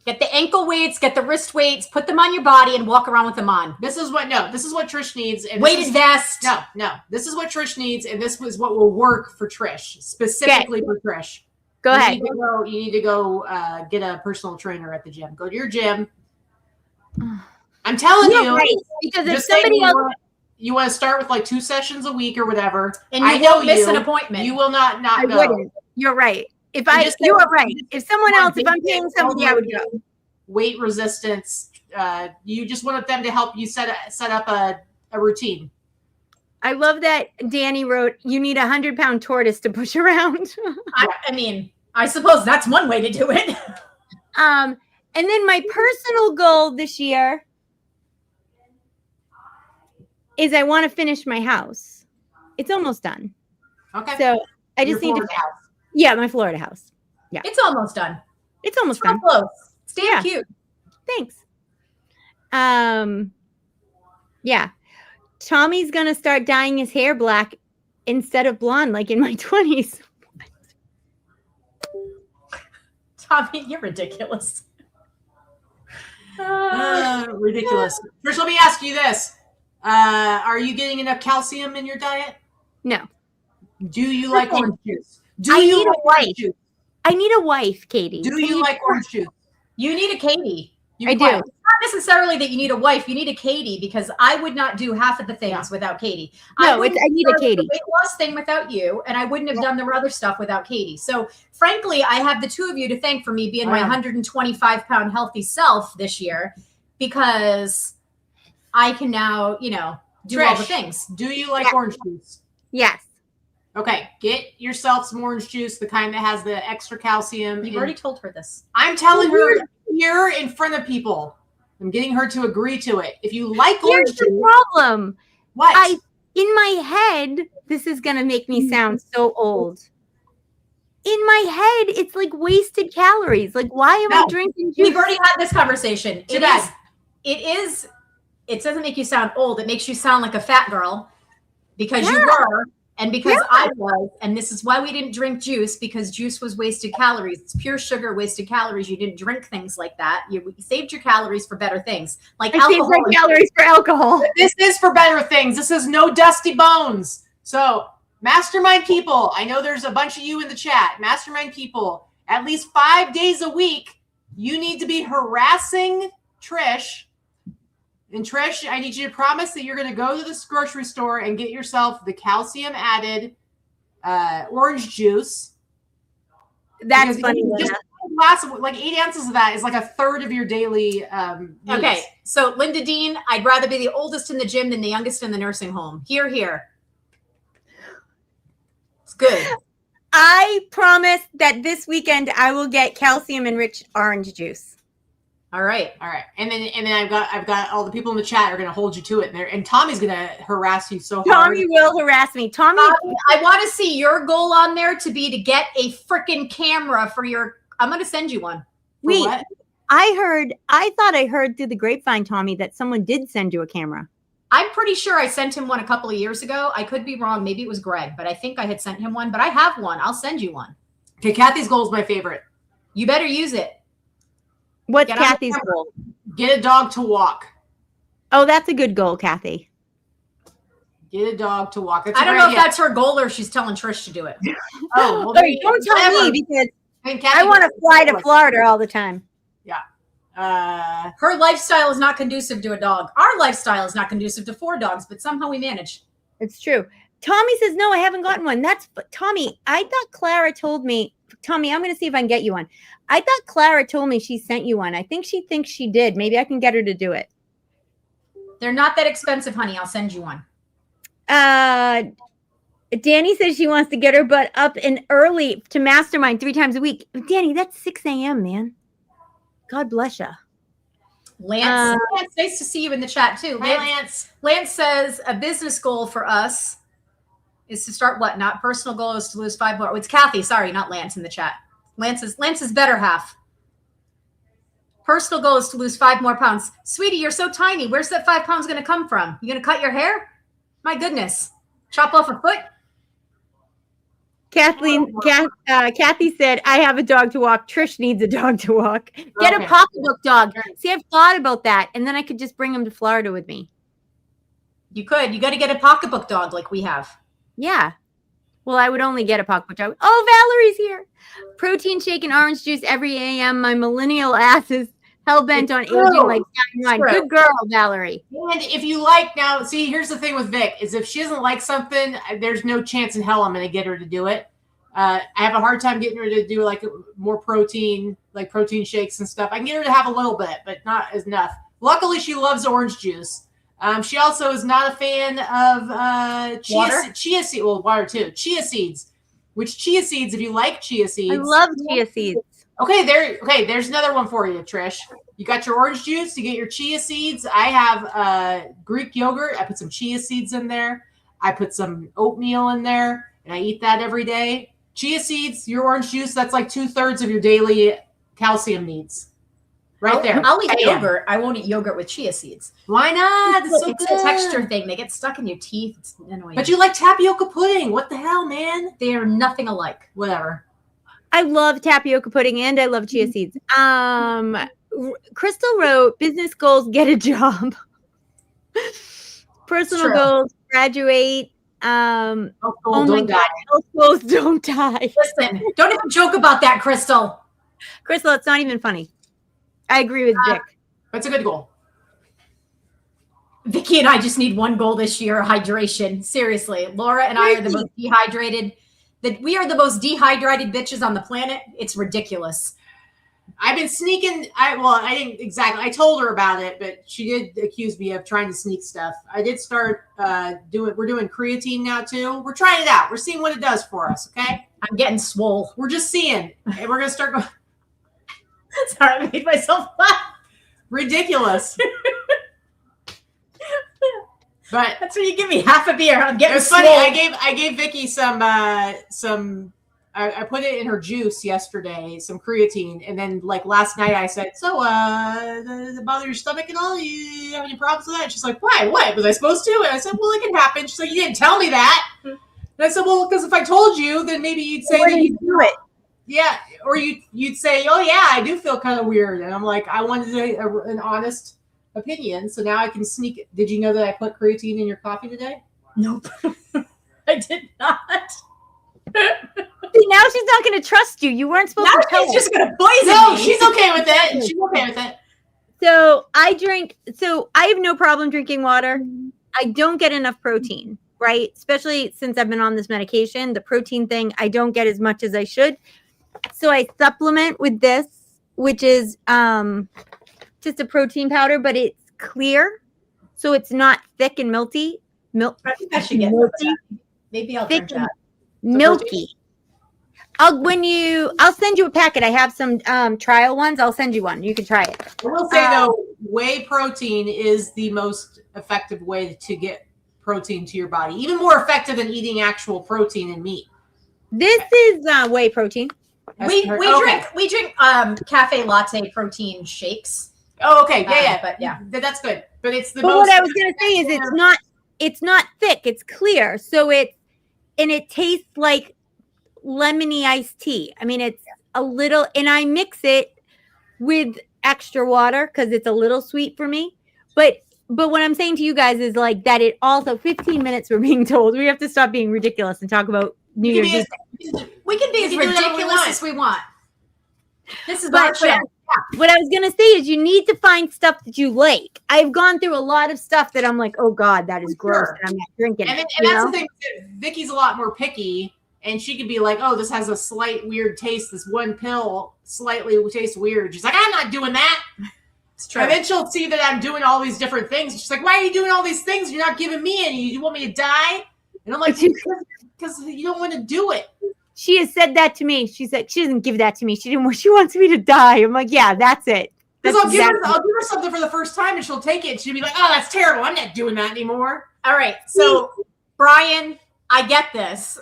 Get the ankle weights, get the wrist weights, put them on your body and walk around with them on. This is what Trish needs. And weighted vest. No. This is what Trish needs, and this was what will work for Trish, specifically for Trish. Go ahead. You need to go get a personal trainer at the gym. Go to your gym. I'm telling you, right. Because if somebody else, you want to start with like 2 sessions a week or whatever, and you won't miss an appointment. You will not go. Wouldn't. You're right. You are right. If someone else, if I'm paying somebody, I would go. Weight resistance. You just want them to help you set up a routine. I love that Danny wrote, you need 100-pound tortoise to push around. I mean, I suppose that's one way to do it. And then my personal goal this year is I want to finish my house. It's almost done. Okay. So I just need to. Yeah, my Florida house. Yeah. It's almost done. It's almost done. Close. It's damn cute. Thanks. Yeah. Tommy's going to start dyeing his hair black instead of blonde, like in my 20s. Tommy, you're ridiculous. Ridiculous. Trish, let me ask you this. Are you getting enough calcium in your diet? No. Do you like orange juice? I need a wife. I need a wife, Katie. Do you like orange juice? You need a Katie. I do. It's not necessarily that you need a wife. You need a Katie, because I would not do half of the things without Katie. No, I need a Katie. The weight loss thing without you, and I wouldn't have done the other stuff without Katie. So, frankly, I have the two of you to thank for me being my 125-pound healthy self this year, because I can now, do all the things. Do you like orange juice? Yes. Okay, get yourself some orange juice, the kind that has the extra calcium. You've already told her this. I'm telling her here in front of people. I'm getting her to agree to it. If you like orange juice. Here's the problem. What? In my head, this is going to make me sound so old. In my head, it's like wasted calories. Like, why am I drinking juice? We've already had this conversation. It doesn't make you sound old. It makes you sound like a fat girl, because you were. And because I was, and this is why we didn't drink juice, because juice was wasted calories. It's pure sugar, wasted calories. You didn't drink things like that. You saved your calories for better things, like alcohol. Saved my calories for alcohol. This is for better things. This is no dusty bones. So, mastermind people, I know there's a bunch of you in the chat. Mastermind people, at least 5 days a week, you need to be harassing Trish. And Trish, I need you to promise that you're going to go to this grocery store and get yourself the calcium added orange juice. That's funny. Just a glass of, like 8 ounces of that is like a third of your daily needs. Okay, so Linda Dean, I'd rather be the oldest in the gym than the youngest in the nursing home. Here. It's good. I promise that this weekend I will get calcium-enriched orange juice. All right. And then I've got all the people in the chat are going to hold you to it. And Tommy's going to harass you so hard. Tommy will harass me. Tommy, I want to see your goal on there to be to get a freaking camera for your. I'm going to send you one. Wait, I thought I heard through the grapevine, Tommy, that someone did send you a camera. I'm pretty sure I sent him one a couple of years ago. I could be wrong. Maybe it was Greg, but I think I had sent him one. But I have one. I'll send you one. Okay, Kathy's goal is my favorite. You better use it. What's Kathy's goal? Get a dog to walk. Oh, that's a good goal, Kathy. Get a dog to walk. I don't know if that's her goal or she's telling Trish to do it. Oh, well, don't tell me because Kathy, I want to fly to Florida all the time. Yeah. Her lifestyle is not conducive to a dog. Our lifestyle is not conducive to 4 dogs, but somehow we manage. It's true. Tommy says, no, I haven't gotten one. Tommy, I thought Clara told me. Tommy, I'm going to see if I can get you one. I thought Clara told me she sent you one. I think she thinks she did. Maybe I can get her to do it. They're not that expensive, honey. I'll send you one. Danny says she wants to get her butt up and early to mastermind 3 times a week. Danny, that's 6 a.m., man. God bless you. Lance, nice to see you in the chat too. Lance. Lance says a business goal for us is to start what? Not personal goal is to lose 5 more. It's Kathy, sorry, not Lance in the chat. Lance's better half. Personal goal is to lose 5 more pounds. Sweetie, you're so tiny. Where's that 5 pounds going to come from? You going to cut your hair? My goodness. Chop off a foot? Kathy said, I have a dog to walk. Trish needs a dog to walk. Get a pocketbook dog. See, I've thought about that. And then I could just bring him to Florida with me. You could. You got to get a pocketbook dog like we have. Yeah. Well, I would only get a pocketbook dog. Oh, Valerie's here. Protein shake and orange juice every a.m. My millennial ass is hell-bent on aging like that. Good girl, Valerie. And if you like, now, see, here's the thing with Vic, is if she doesn't like something, there's no chance in hell I'm going to get her to do it. I have a hard time getting her to do like more protein, like protein shakes and stuff. I can get her to have a little bit, but not as enough. Luckily, she loves orange juice. She also is not a fan of chia seeds. Well, water too. Chia seeds. Which chia seeds, if you like chia seeds. I love chia seeds. Okay, there's another one for you, Trish. You got your orange juice, you get your chia seeds. I have Greek yogurt. I put some chia seeds in there. I put some oatmeal in there, and I eat that every day. Chia seeds, your orange juice, that's like 2/3 of your daily calcium needs. Right there. I'll eat yogurt. I won't eat yogurt with chia seeds. Why not? It's so it's good. a texture thing. They get stuck in your teeth. It's annoying. But you like tapioca pudding. What the hell, man? They are nothing alike. Whatever. I love tapioca pudding and I love chia seeds. Crystal wrote, business goals, get a job. Personal goals, graduate. Oh my God, health goals, don't die. Listen, don't even joke about that, Crystal. Crystal, it's not even funny. I agree with Vic. That's a good goal. Vicky and I just need one goal this year, hydration. Seriously. Laura and I are the most dehydrated. We are the most dehydrated bitches on the planet. It's ridiculous. I've been sneaking. I didn't exactly. I told her about it, but she did accuse me of trying to sneak stuff. I did start we're doing creatine now too. We're trying it out. We're seeing what it does for us. Okay. I'm getting swole. We're just seeing. And we're going to start going. Sorry, I made myself laugh. Ridiculous. But that's when you give me half a beer. I'm getting it's funny. I gave Vicky some I put it in her juice yesterday, some creatine, and then like last night I said, so does it bother your stomach at all? You have any problems with that? And she's like, why? What? Was I supposed to? And I said, well, it can happen. She's like, you didn't tell me that. And I said, well, because if I told you, then maybe you'd say that you do it. Yeah, or you'd say, oh yeah, I do feel kind of weird. And I'm like, I wanted an honest opinion, so now I can sneak it. Did you know that I put creatine in your coffee today? Nope. I did not. See, now she's not going to trust you. You weren't supposed to tell her. She's just going to poison me. She's okay with it. She's okay with it. So I have no problem drinking water. I don't get enough protein, right? Especially since I've been on this medication, the protein thing, I don't get as much as I should. So I supplement with this, which is just a protein powder, but it's clear. So it's not thick and milky. I think I should get that. Maybe I'll drink that. Milky. I'll send you a packet. I have some trial ones. I'll send you one. You can try it. I will say though, whey protein is the most effective way to get protein to your body. Even more effective than eating actual protein and meat. This is whey protein. We drink cafe latte protein shakes. Oh, okay. Yeah. But yeah, that's good. But it's the but most. What I was going to say is it's not thick. It's clear. So it tastes like lemony iced tea. I mean, it's a little, and I mix it with extra water because it's a little sweet for me. But what I'm saying to you guys is like that it also 15 minutes we're being told. We have to stop being ridiculous and talk about New Year's Eve. We can be as ridiculous as we want. This is our show. What I was going to say is you need to find stuff that you like. I've gone through a lot of stuff that I'm like, oh God, that is gross. And I'm not drinking it. And that's the thing. Vicky's a lot more picky. And she could be like, oh, this has a slight weird taste. This one pill slightly tastes weird. She's like, I'm not doing that. It's true. And then she'll see that I'm doing all these different things. She's like, why are you doing all these things? You're not giving me any. You want me to die? And I'm like, because you don't want to do it. She has said that to me. She said she doesn't give that to me. She wants me to die. I'm like, yeah, that's it. Because I'll give her something for the first time and she'll take it. And she'll be like, oh, that's terrible. I'm not doing that anymore. All right. So, Brian, I get this.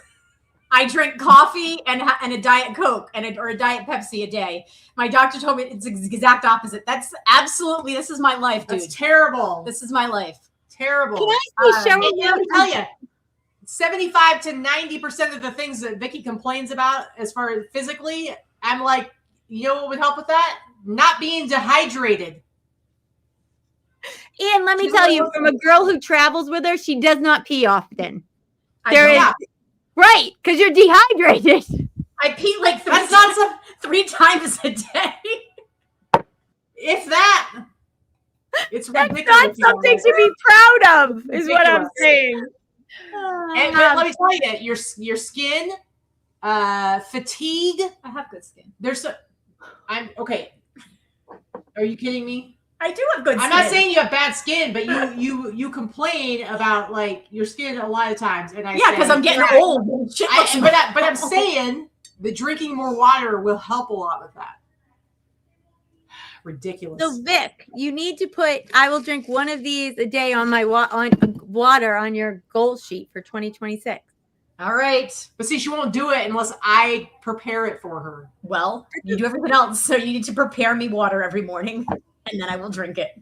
I drink coffee and a Diet Coke or a Diet Pepsi a day. My doctor told me it's the exact opposite. This is my life, dude. That's terrible. This is my life. Terrible. Can I see Cheryl? Let me tell you, 75 to 90% of the things that Vicky complains about as far as physically, I'm like, you know what would help with that? Not being dehydrated. And let me tell you, from a girl who travels with her, she does not pee often. Right, because you're dehydrated. I pee like three times a day. If that. It's ridiculous. That's not something to be proud of, is what I'm saying. And let me tell you, your skin, fatigue. I have good skin. I'm okay. Are you kidding me? I do have good skin. I'm not saying you have bad skin, but you complain about like your skin a lot of times, and because I'm getting old. But I'm saying that drinking more water will help a lot with that. Ridiculous. So Vic, you need to put. I will drink one of these a day on my water on your goal sheet for 2026. All right. But see, she won't do it unless I prepare it for her. Well, you do everything else, so you need to prepare me water every morning. And then I will drink it.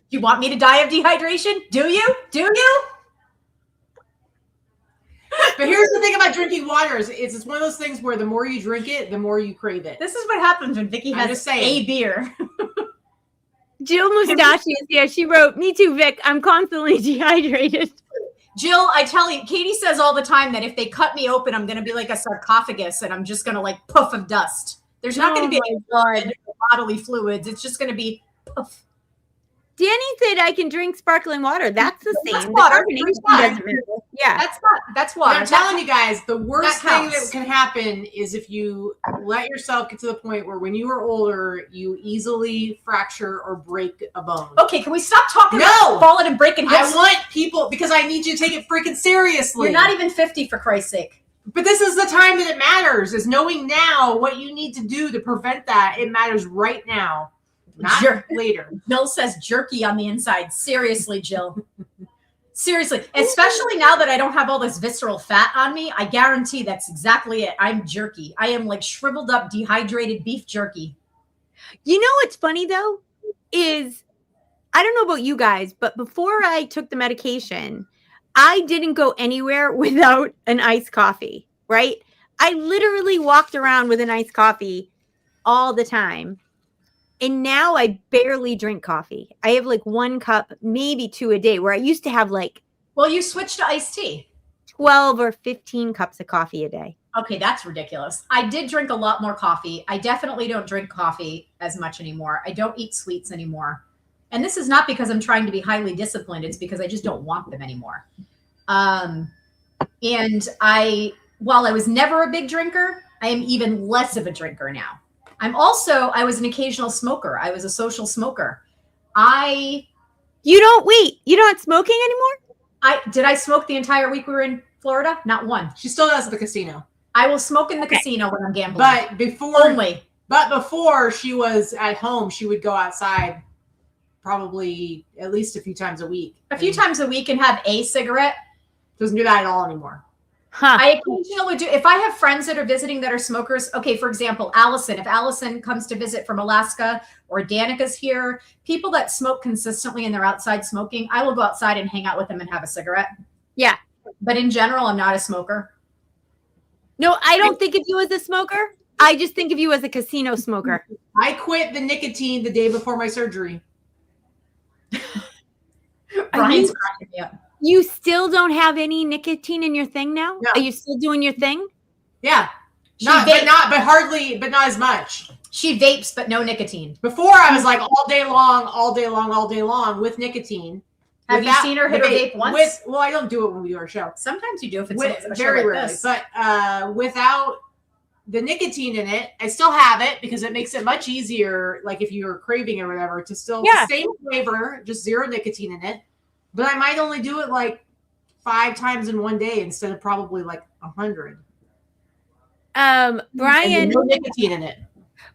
You want me to die of dehydration? Do you? But here's the thing about drinking water is it's one of those things where the more you drink it, the more you crave it. This is what happens when Vicky has a beer. Jill Mustache is here. She wrote, me too, Vic. I'm constantly dehydrated. Jill, I tell you, Katy says all the time that if they cut me open, I'm going to be like a sarcophagus and I'm just going to like puff of dust. There's not going to be any bodily fluids. It's just going to be poof. Danny said I can drink sparkling water. That's the same. That's water. Yeah. That's water. I'm telling you guys, the worst thing that can happen is if you let yourself get to the point where when you are older, you easily fracture or break a bone. Okay, can we stop talking about falling and breaking hips? I want people, because I need you to take it freaking seriously. You're not even 50, for Christ's sake. But this is the time that it matters, is knowing now what you need to do to prevent that. It matters right now, not later. Jill says jerky on the inside. Seriously, Jill. Seriously. Especially now that I don't have all this visceral fat on me, I guarantee that's exactly it. I'm jerky. I am like shriveled up, dehydrated beef jerky. You know what's funny, though, is I don't know about you guys, but before I took the medication, I didn't go anywhere without an iced coffee, right? I literally walked around with an iced coffee all the time. And now I barely drink coffee. I have like 1 cup, maybe 2 a day, where I used to have like... Well, you switched to iced tea. 12 or 15 cups of coffee a day. Okay, that's ridiculous. I did drink a lot more coffee. I definitely don't drink coffee as much anymore. I don't eat sweets anymore. And this is not because I'm trying to be highly disciplined. It's because I just don't want them anymore. And while I was never a big drinker, I am even less of a drinker now. I was an occasional smoker. I was a social smoker. You're not smoking anymore? Did I smoke the entire week we were in Florida? Not one. She still does at the casino. I will smoke in the casino when I'm gambling. But before she was at home, she would go outside probably at least a few times a week. A few times a week and have a cigarette. Doesn't do that at all anymore. Huh. I occasionally do. If I have friends that are visiting that are smokers, okay, for example, Allison, if Allison comes to visit from Alaska or Danica's here, people that smoke consistently and they're outside smoking, I will go outside and hang out with them and have a cigarette. Yeah. But in general, I'm not a smoker. No, I don't think of you as a smoker. I just think of you as a casino smoker. I quit the nicotine the day before my surgery. Brian's cracking me up. You still don't have any nicotine in your thing now? No. Are you still doing your thing? Yeah. But not as much. She vapes, but no nicotine. Before I was like all day long with nicotine. Have you seen her hit her vape once? Well, I don't do it when we do our show. Sometimes you do if it's very rarely. But without the nicotine in it, I still have it because it makes it much easier, like if you're craving or whatever, to still the same flavor, just zero nicotine in it. But I might only do it like 5 times in one day instead of probably like 100. Brian, no nicotine in it.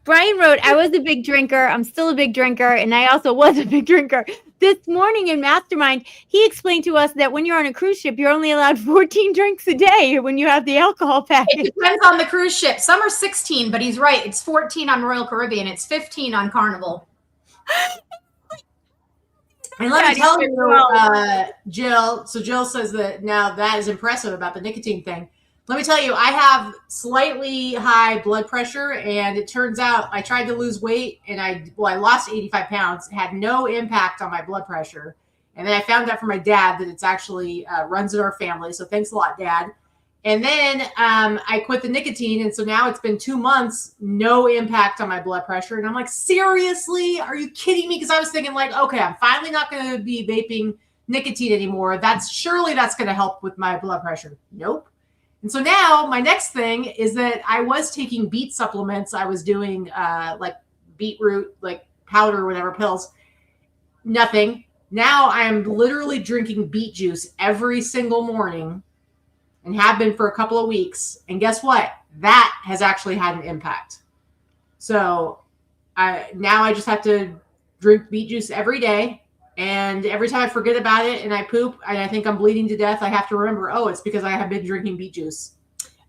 Brian wrote, I was a big drinker. I'm still a big drinker. And I also was a big drinker. This morning in Mastermind, he explained to us that when you're on a cruise ship, you're only allowed 14 drinks a day when you have the alcohol package. It depends on the cruise ship. Some are 16, but he's right. It's 14 on Royal Caribbean. It's 15 on Carnival. And let me tell you, Jill, so Jill says that now that is impressive about the nicotine thing. Let me tell you, I have slightly high blood pressure, and it turns out I tried to lose weight, and I lost 85 pounds. It had no impact on my blood pressure. And then I found out from my dad that it's actually runs in our family. So thanks a lot, Dad. And then I quit the nicotine, and so now it's been 2 months, no impact on my blood pressure. And I'm like, seriously? Are you kidding me? Because I was thinking like, okay, I'm finally not going to be vaping nicotine anymore. That's going to help with my blood pressure. Nope. And so now my next thing is that I was taking beet supplements. I was doing like beetroot, like powder or whatever, pills. Nothing. Now I am literally drinking beet juice every single morning and have been for a couple of weeks. And guess what? That has actually had an impact. So now I just have to drink beet juice every day. And every time I forget about it and I poop and I think I'm bleeding to death, I have to remember, it's because I have been drinking beet juice.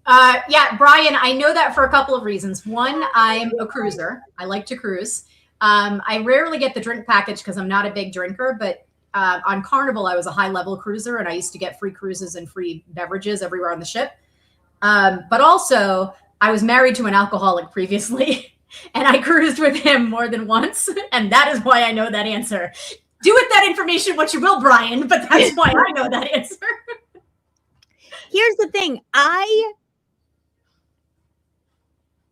Yeah, Brian, I know that for a couple of reasons. One, I'm a cruiser. I like to cruise. I rarely get the drink package because I'm not a big drinker, but on Carnival, I was a high-level cruiser, and I used to get free cruises and free beverages everywhere on the ship. But also, I was married to an alcoholic previously, and I cruised with him more than once, and that is why I know that answer. Do with that information what you will, Brian, but that's why I know that answer. Here's the thing.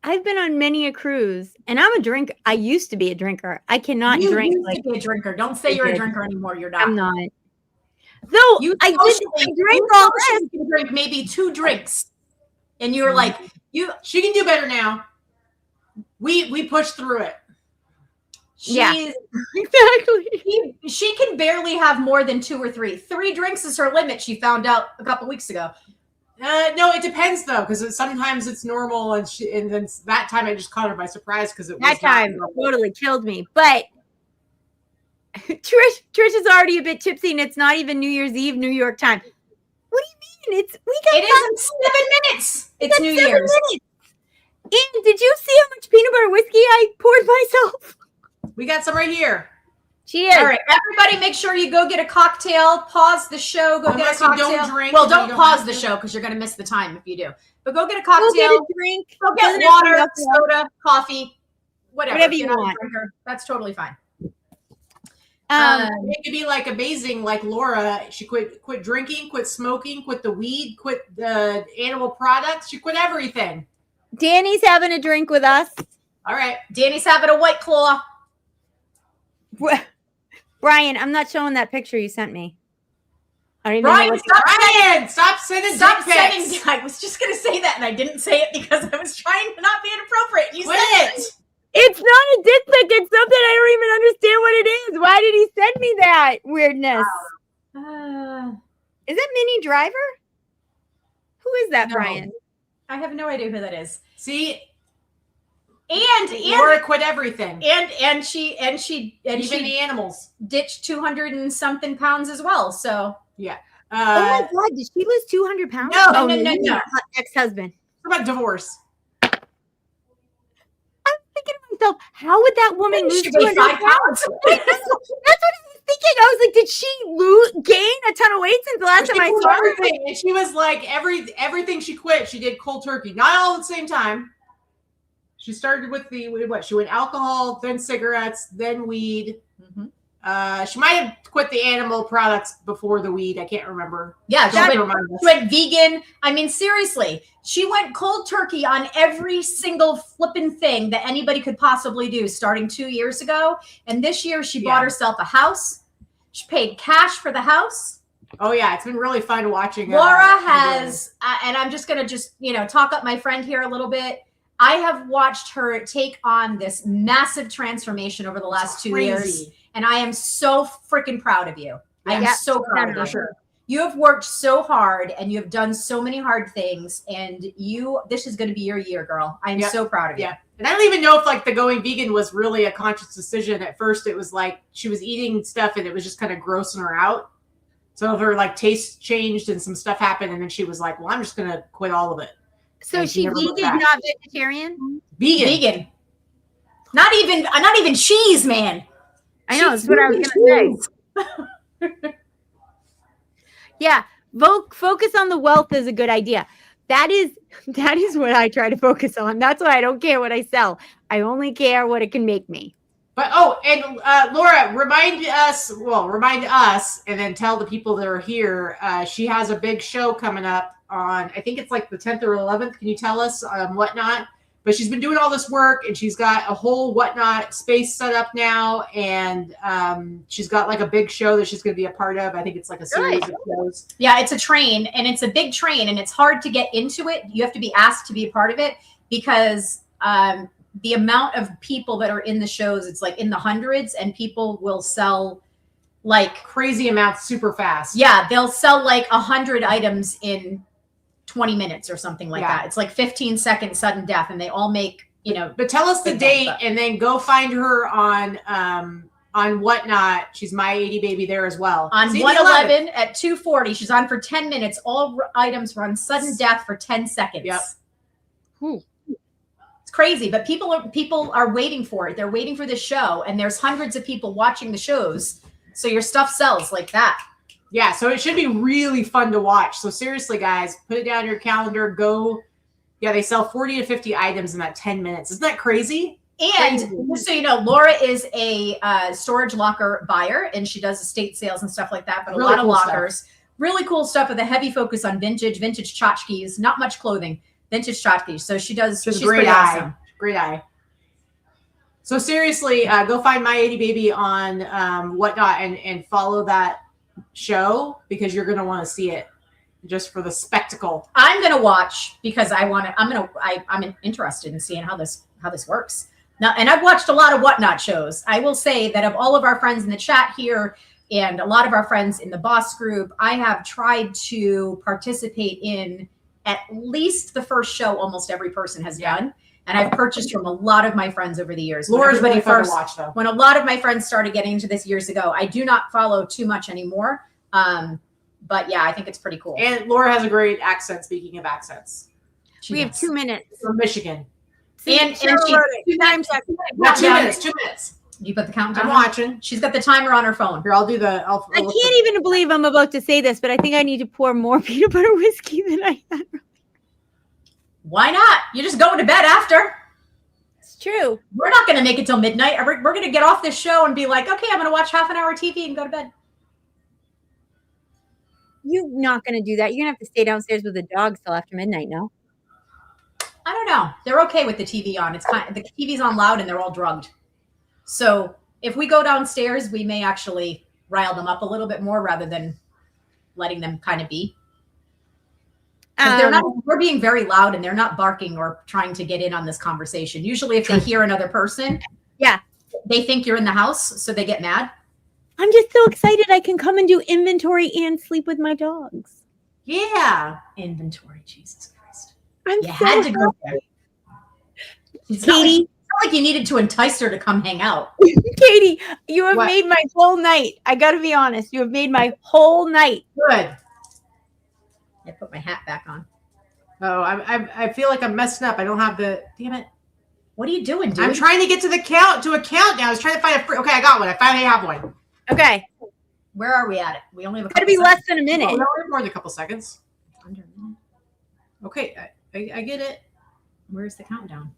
I've been on many a cruise, and I'm a drinker. I used to be a drinker. I cannot drink. You used to be a drinker. Don't say you're a drinker anymore. You're not. I'm not. Though I drank all this. You drink maybe 2 drinks, and you're like, She can do better now. We pushed through it. Exactly. She can barely have more than 2 or 3. 3 drinks is her limit. She found out a couple weeks ago. No, it depends though, because sometimes it's normal, and then that time I just caught her by surprise because that time totally killed me. But Trish is already a bit tipsy, and it's not even New Year's Eve, New York time. What do you mean? It is in 7 minutes. It's New Year's. Minutes. And did you see how much peanut butter whiskey I poured myself? We got some right here. Cheers. All right, everybody, make sure you go get a cocktail. Pause the show. Go get a cocktail. Don't drink. Well, don't pause the show because you're going to miss the time if you do. But go get a cocktail. Go get a drink. Go get water, soda, coffee, whatever you want. That's totally fine. It could be like amazing, like Laura. She quit drinking, quit smoking, quit the weed, quit the animal products. She quit everything. Danny's having a drink with us. All right. Danny's having a White Claw. Brian, I'm not showing that picture you sent me. Brian, stop sending dick pics. I was just going to say that, and I didn't say it because I was trying to not be inappropriate. You Quit said it. It's not a dick pic. It's something I don't even understand what it is. Why did he send me that weirdness? Is that Minnie Driver? Who is that, No. Brian? I have no idea who that is. See, and Laura quit everything, and she even the animals. ditched 200 and something pounds as well. So yeah. Oh my God! Did she lose 200 pounds? No. Ex-husband. What about divorce? I'm thinking to myself, how would that woman lose 200 pounds? That's what I was thinking. I was like, did she gain a ton of weight since the last time I saw her? And she was like, everything she quit, she did cold turkey. Not all at the same time. She started with what? She went alcohol, then cigarettes, then weed. Mm-hmm. She might have quit the animal products before the weed. I can't remember. Yeah, she went vegan. I mean, seriously, she went cold turkey on every single flipping thing that anybody could possibly do starting 2 years ago. And this year she bought herself a house. She paid cash for the house. Oh yeah, it's been really fun watching. Laura has, and I'm just going to talk up my friend here a little bit. I have watched her take on this massive transformation over the last 2 years. And I am so freaking proud of you. I am so proud of you. Sure. You have worked so hard and you have done so many hard things. And this is going to be your year, girl. I am so proud of you. Yeah. And I don't even know if like the going vegan was really a conscious decision. At first, it was like she was eating stuff and it was just kind of grossing her out. So her like taste changed and some stuff happened. And then she was like, well, I'm just going to quit all of it. So she vegan, not vegetarian? Vegan. Not even cheese, man. I know, that's what I was going to say. Yeah, focus on the wealth is a good idea. That is what I try to focus on. That's why I don't care what I sell. I only care what it can make me. But Laura, remind us, and then tell the people that are here. She has a big show coming up on, I think it's like the 10th or 11th. Can you tell us whatnot? But she's been doing all this work, and she's got a whole whatnot space set up now, and she's got like a big show that she's going to be a part of. I think it's like a series of shows. Yeah, it's a train, and it's a big train, and it's hard to get into it. You have to be asked to be a part of it because the amount of people that are in the shows, it's like in the hundreds, and people will sell like crazy amounts super fast. Yeah, they'll sell like 100 items in 20 minutes or something like that. It's like 15-second sudden death, and they all make, But tell us the date and then go find her on Whatnot. She's My 80 Baby there as well. On 111 at 2:40. She's on for 10 minutes. All items run sudden death for 10 seconds. Yep. It's crazy, but people are waiting for it. They're waiting for this show, and there's hundreds of people watching the shows. So your stuff sells like that. Yeah, so it should be really fun to watch. So seriously, guys, put it down your calendar. Go. Yeah, they sell 40 to 50 items in that 10 minutes. Isn't that crazy? And just so you know, Laura is a storage locker buyer, and she does estate sales and stuff like that, but really a lot of lockers. Really cool stuff with a heavy focus on vintage tchotchkes, not much clothing, vintage tchotchkes. So she's great eye. Awesome. Great eye. So seriously, go find My 80 Baby on Whatnot and follow that show because you're going to want to see it just for the spectacle. I'm going to watch because I'm interested in seeing how this works. Now, and I've watched a lot of Whatnot shows. I will say that of all of our friends in the chat here and a lot of our friends in the boss group, I have tried to participate in at least the first show almost every person has done. And I've purchased from a lot of my friends over the years. Laura's really fun to watch, though. When a lot of my friends started getting into this years ago, I do not follow too much anymore. But yeah, I think it's pretty cool. And Laura has a great accent, speaking of accents. We have 2 minutes. From Michigan. And she 2 times. 2 minutes. 2 minutes. You put the countdown. I'm watching. She's got the timer on her phone. Here, I'll do the. I can't even believe I'm about to say this, but I think I need to pour more peanut butter whiskey than I had. Why not? You're just going to bed after. It's true. We're not going to make it till midnight. We're going to get off this show and be like, okay, I'm going to watch half an hour TV and go to bed. You're not going to do that. You're going to have to stay downstairs with the dogs till after midnight, no? I don't know. They're okay with the TV on. The TV's on loud and they're all drugged. So if we go downstairs, we may actually rile them up a little bit more rather than letting them kind of be. We're being very loud and they're not barking or trying to get in on this conversation. Usually if they hear another person, they think you're in the house, so they get mad. I'm just so excited I can come and do inventory and sleep with my dogs. Yeah. Inventory, Jesus Christ. You had to go there. Katie. It's not like you needed to entice her to come hang out. Katie, you have made my whole night. I got to be honest. You have made my whole night. Good. I put my hat back on. Oh, I feel like I'm messing up. I don't have the. Damn it! What are you doing, dude? I'm trying to get to a count now. I was trying to find a. Okay, I got one. I finally have one. Okay. Where are we at it? We only have a. Got to be less than a minute. Oh, no, more than a couple seconds. Under a minute. Okay, I get it. Where's the countdown?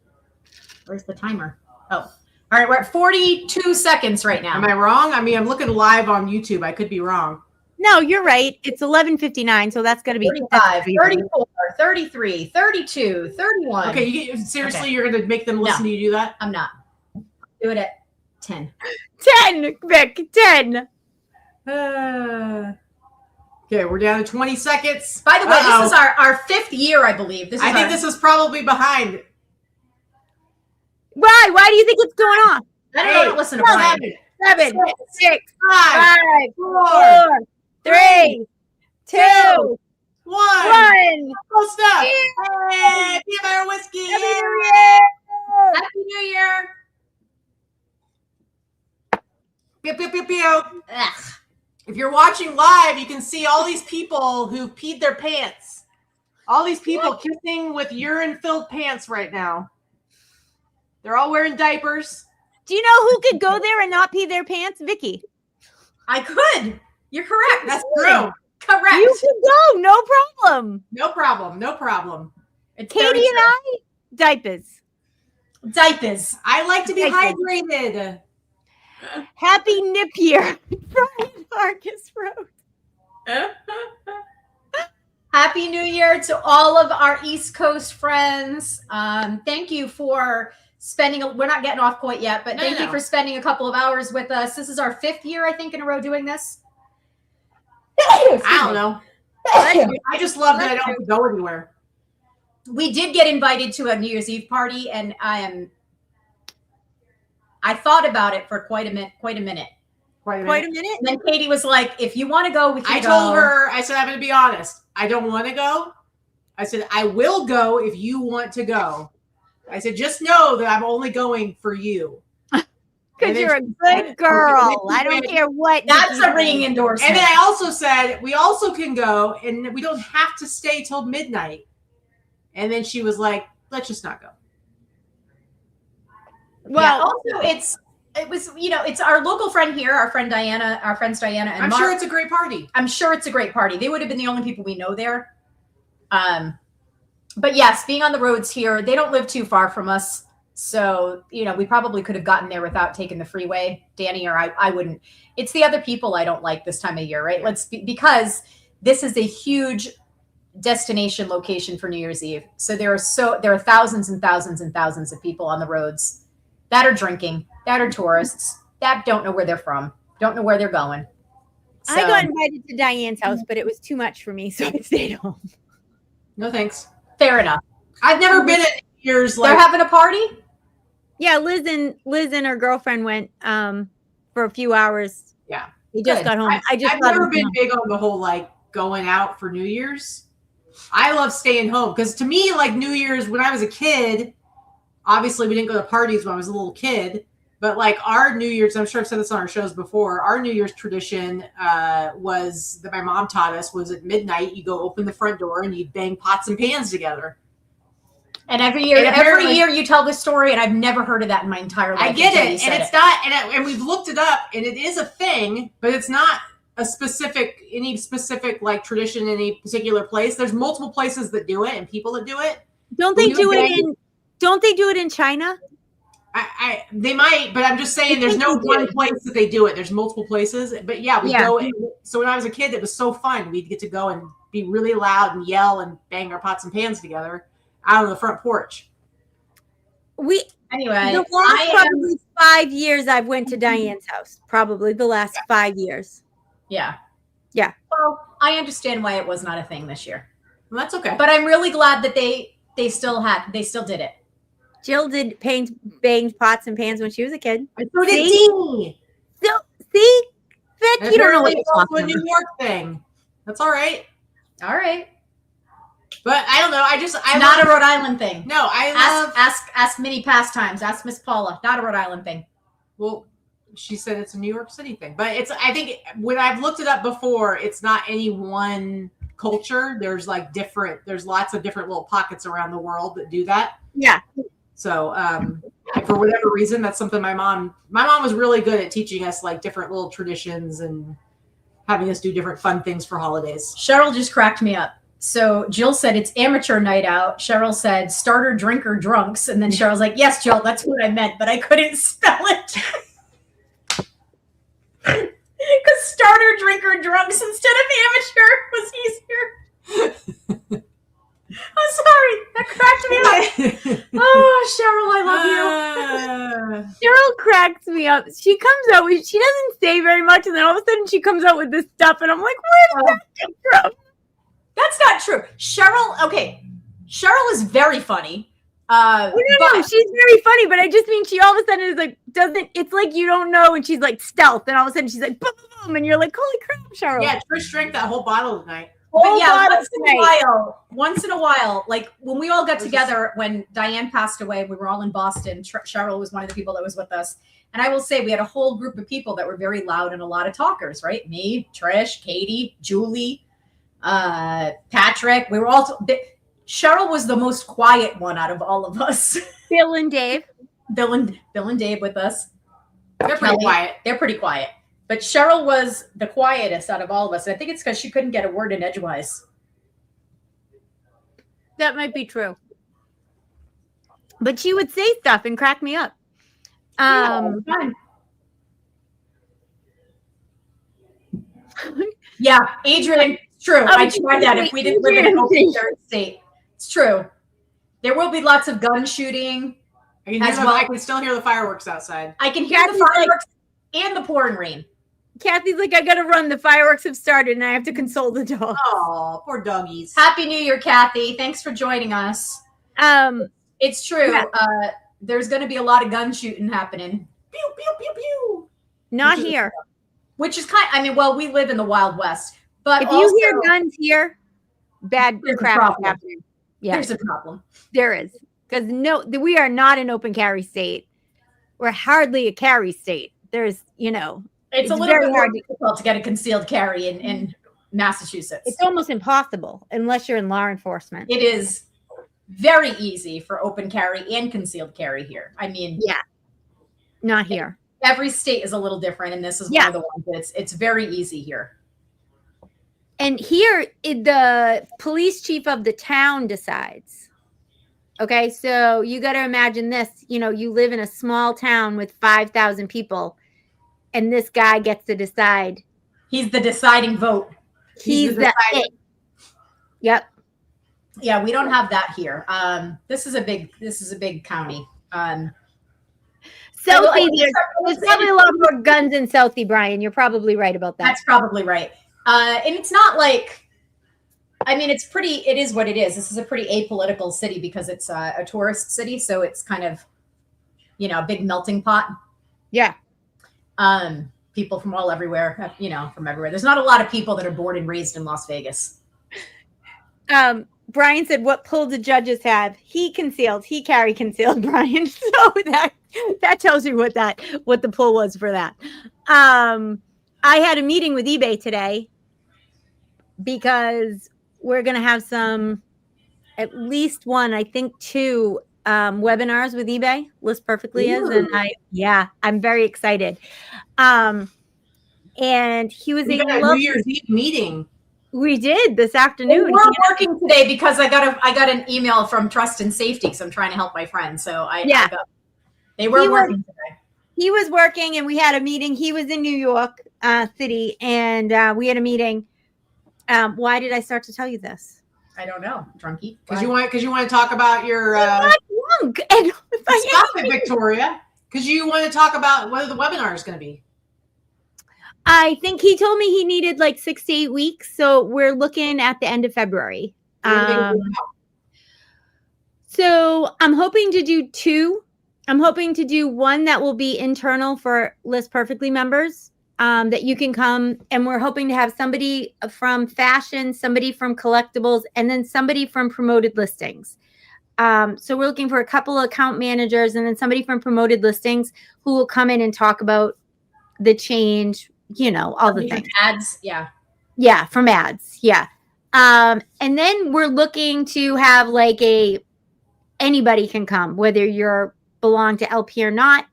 Where's the timer? Oh, all right. We're at 42 seconds right now. Am I wrong? I mean, I'm looking live on YouTube. I could be wrong. No, you're right. It's 11:59, so that's got to be 35, 34, 33, 32, 31. Okay, seriously, Okay. you're going to make them listen to you do that? I'm not. Do it at 10. 10, Vic, 10. Okay, we're down to 20 seconds. By the way, this is our 5th year, I believe. I think this is probably behind. Why? Why do you think it's going off? I don't know. Don't listen to Brian. 7, 6, 5, 5, 4, 3, 2, 1. 1. Close up. Hey, peanut butter whiskey. Happy New Year! Happy New Year. Pew, pew, pew, pew. Ugh. If you're watching live, you can see all these people who peed their pants. All these people kissing with urine-filled pants right now. They're all wearing diapers. Do you know who could go there and not pee their pants? Vicky. I could. You're correct. That's true. Correct. You can go. No problem. No problem. No problem. It's Katie very and true. I, diapers. Diapers. I like to be Diapers. hydrated. Happy Nip Year. Brian Marcus wrote. Happy New Year to all of our East Coast friends. Thank you for spending, we're not getting off quite yet, but thank you for spending a couple of hours with us. This is our 5th year, I think, in a row doing this. I don't know. I just love that I don't have to go anywhere. We did get invited to a New Year's Eve party, and I thought about it for quite a minute. Quite a minute. And then Katie was like, if you want to go, we can go. I told her, I said, I'm going to be honest. I don't want to go. I said, I will go if you want to go. I said, just know that I'm only going for you. Because you're a good girl. I don't care what. That's a ringing endorsement. And then I also said, we also can go and we don't have to stay till midnight. And then she was like, let's just not go. Well, yeah, also it's our local friend here, our friends Diana and I'm Mark. sure it's a great party. I'm sure it's a great party. They would have been the only people we know there. But yes, being on the roads here, they don't live too far from us. So, we probably could have gotten there without taking the freeway, Danny, or I wouldn't. It's the other people I don't like this time of year, right? Because this is a huge destination location for New Year's Eve. So there are thousands and thousands and thousands of people on the roads that are drinking, that are tourists, that don't know where they're from, don't know where they're going. So, I got invited to Diane's house, but it was too much for me, so I stayed home. No thanks. Fair enough. I've never been at New Year's They're having a party? Yeah, Liz and her girlfriend went for a few hours. Yeah. They just got home. I've never been big on the whole going out for New Year's. I love staying home because to me, New Year's when I was a kid, obviously we didn't go to parties when I was a little kid, but our New Year's, I'm sure I've said this on our shows before, our New Year's tradition was that my mom taught us was at midnight, you go open the front door and you bang pots and pans together. And every year you tell this story, and I've never heard of that in my entire life. I get it, and it's not, and we've looked it up, and it is a thing, but it's not any specific tradition in any particular place. There's multiple places that do it and people that do it. Don't they do it in China? They might, but I'm just saying there's no one place that they do it. There's multiple places, but we go. So when I was a kid, it was so fun. We'd get to go and be really loud and yell and bang our pots and pans together out on the front porch. Anyway, the last probably 5 years I've went to Diane's house. Probably the last 5 years. Yeah. Well, I understand why it was not a thing this year. Well, that's okay. But I'm really glad that they still did it. Jill did banged pots and pans when she was a kid. And so did Dee. So, see, Vic, you don't know what it's you're also talking a New York thing. That's all right. All right. But I don't know. Not a Rhode Island thing. No, ask Minnie Pastimes. Ask Miss Paula. Not a Rhode Island thing. Well, she said it's a New York City thing. But I think when I've looked it up before, it's not any one culture. There's there's lots of different little pockets around the world that do that. Yeah. So for whatever reason, that's something my mom was really good at teaching us different little traditions and having us do different fun things for holidays. Cheryl just cracked me up. So Jill said it's amateur night out. Cheryl said starter drinker drunks. And then Cheryl's like, yes, Jill, that's what I meant, but I couldn't spell it. Because starter drinker drunks instead of amateur was easier. I'm sorry. That cracked me up. Oh, Cheryl, I love you. Cheryl cracks me up. She comes out with, she doesn't say very much, and then all of a sudden she comes out with this stuff, and I'm like, where did that come from? That's not true. Cheryl is very funny. No, she's very funny, but I just mean she all of a sudden is like, it's like you don't know, and she's like stealth, and all of a sudden she's like, boom, boom, boom, and you're like, holy crap, Cheryl. Yeah, Trish drank that whole bottle tonight. But yeah, once in a while, like when we all got together, when Diane passed away, we were all in Boston. Cheryl was one of the people that was with us. And I will say we had a whole group of people that were very loud and a lot of talkers, right? Me, Trish, Katy, Julie, Patrick. We were all, Cheryl was the most quiet one out of all of us. Bill and Dave. Bill and Dave with us. They're pretty quiet. They're pretty quiet. But Cheryl was the quietest out of all of us. And I think it's because she couldn't get a word in edgewise. That might be true. But she would say stuff and crack me up. Yeah, Adrian, it's true. I tried that if we didn't live in an open carry state. It's true. There will be lots of gun shooting. I can still hear the fireworks outside. I can hear the fireworks and the pouring rain. Kathy's like, I gotta run. The fireworks have started, and I have to console the dog. Oh, poor doggies. Happy New Year, Kathy. Thanks for joining us. It's true. Yeah. There's going to be a lot of gun shooting happening. Pew, pew, pew, pew. Not here. Which is we live in the Wild West. But if you hear guns here, bad crap is happening. Yeah, there's a problem. There is. Because we are not an open carry state. We're hardly a carry state. There's, it's a little bit more difficult to get a concealed carry in Massachusetts. It's almost impossible unless you're in law enforcement. It is very easy for open carry and concealed carry here. I mean, yeah, not here. Every state is a little different, and this is one of the ones it's very easy here. And here, the police chief of the town decides. Okay, so you got to imagine this. You live in a small town with 5,000 people, and this guy gets to decide. He's the deciding vote. He's the Yep. Yeah, we don't have that here. This is a big county. Southie, there's probably a lot more guns in Southie, Brian. You're probably right about that. That's probably right. And it's not like, it is what it is. This is a pretty apolitical city because it's a tourist city. So it's kind of, a big melting pot. Yeah. People from everywhere. There's not a lot of people that are born and raised in Las Vegas. Brian said, what pull do judges have? He carry concealed, Brian. So that tells you what the pull was for that. I had a meeting with eBay today because we're going to have at least one, I think 2 webinars with eBay. List Perfectly is. And I'm very excited. And he was a New Year's Eve meeting. We did this afternoon. We're working today because I got an email from Trust and Safety, so I'm trying to help my friend. So they were working today. He was working, and we had a meeting. He was in New York City, and we had a meeting. Why did I start to tell you this? I don't know, drunkie. Because you want to talk about your. I'm not drunk. Stop it, Victoria. Because you want to talk about whether the webinar is going to be. I think he told me he needed like 6 to 8 weeks. So we're looking at the end of February. So I'm hoping to do 2. I'm hoping to do one that will be internal for List Perfectly members that you can come. And we're hoping to have somebody from fashion, somebody from collectibles, and then somebody from promoted listings. So we're looking for a couple of account managers and then somebody from promoted listings who will come in and talk about the change, all the things. Ads, yeah. Yeah, from ads, yeah. And then we're looking to have anybody can come, whether you're belong to LP or not.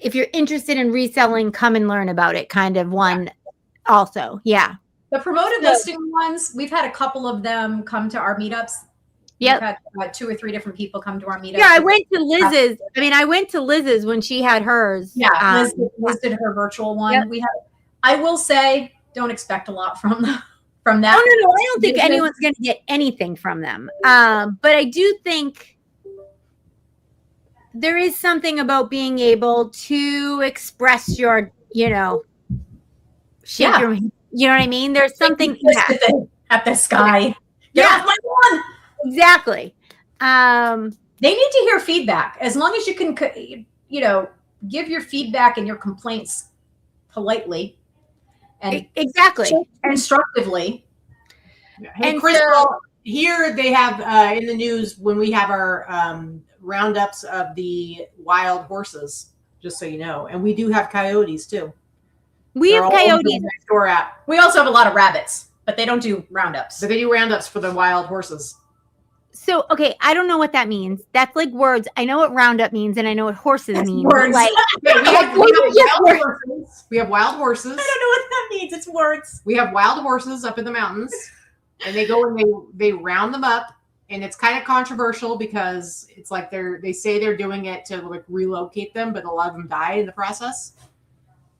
If you're interested in reselling, come and learn about it kind of one also. Yeah. The promoted listing ones, we've had a couple of them come to our meetups. Yep. We've had 2 or 3 different people come to our meetups. Yeah, I went to Liz's. I mean, I went to Liz's when she had hers. Yeah, Liz did her virtual one. Yep. We have. I will say, don't expect a lot from that. Oh, no, I don't think anyone's going to get anything from them. But I do think there is something about being able to express your, you know, shake your, you know what I mean? There's something at the sky. Get off my lawn. Exactly. They need to hear feedback. As long as you can, you know, give your feedback and your complaints politely and instructively. Hey, and Crystal, here they have in the news when we have our roundups of the wild horses, just so you know. And we do have coyotes too. We have coyotes. Next door app. We also have a lot of rabbits, but they don't do roundups. But they do roundups for the wild horses. So, okay, I don't know what that means. That's like words. I know what roundup means, and I know what horses mean. Words. Like, we have wild horses. We have wild horses. I don't know what that means. It's words. We have wild horses up in the mountains, and they go and they round them up, and it's kind of controversial because it's like they say they're doing it to like relocate them, but a lot of them die in the process.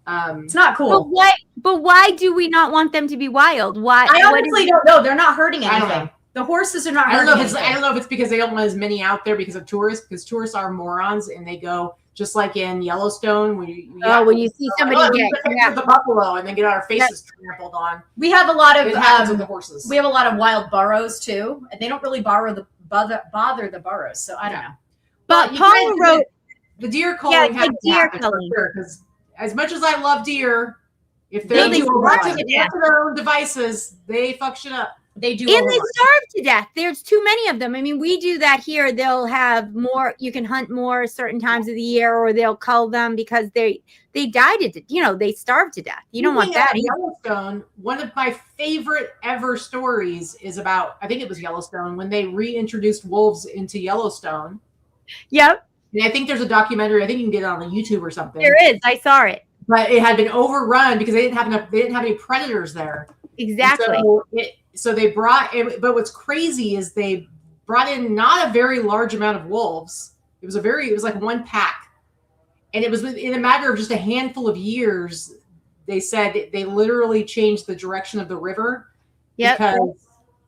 It's not cool. But why do we not want them to be wild? Why? I honestly don't know. They're not hurting anything. The horses are not hurting anything. I don't know if it's because they don't want as many out there because of tourists, because tourists are morons and they go just like in Yellowstone when you see somebody get the buffalo and then get our faces trampled on. We have a lot of with the horses. We have a lot of wild burros too, and they don't really bother the burros. So I don't know. But Paula wrote the deer culling has to happen for sure, because as much as I love deer, if they're left to their own devices, they fuck shit up. They do. And they starve to death. There's too many of them. I mean, we do that here. They'll have more, you can hunt more certain times of the year, or they'll cull them because they died to, you know, they starved to death. You don't want that. Yellowstone, one of my favorite ever stories is about, I think it was Yellowstone, when they reintroduced wolves into Yellowstone. Yep. And I think there's a documentary, I think you can get it on YouTube or something. There is. I saw it. But it had been overrun because they didn't have any predators there. Exactly. So they brought, but what's crazy is they brought in not a very large amount of wolves. It was like one pack. And it was in a matter of just a handful of years, they said they literally changed the direction of the river. Yeah.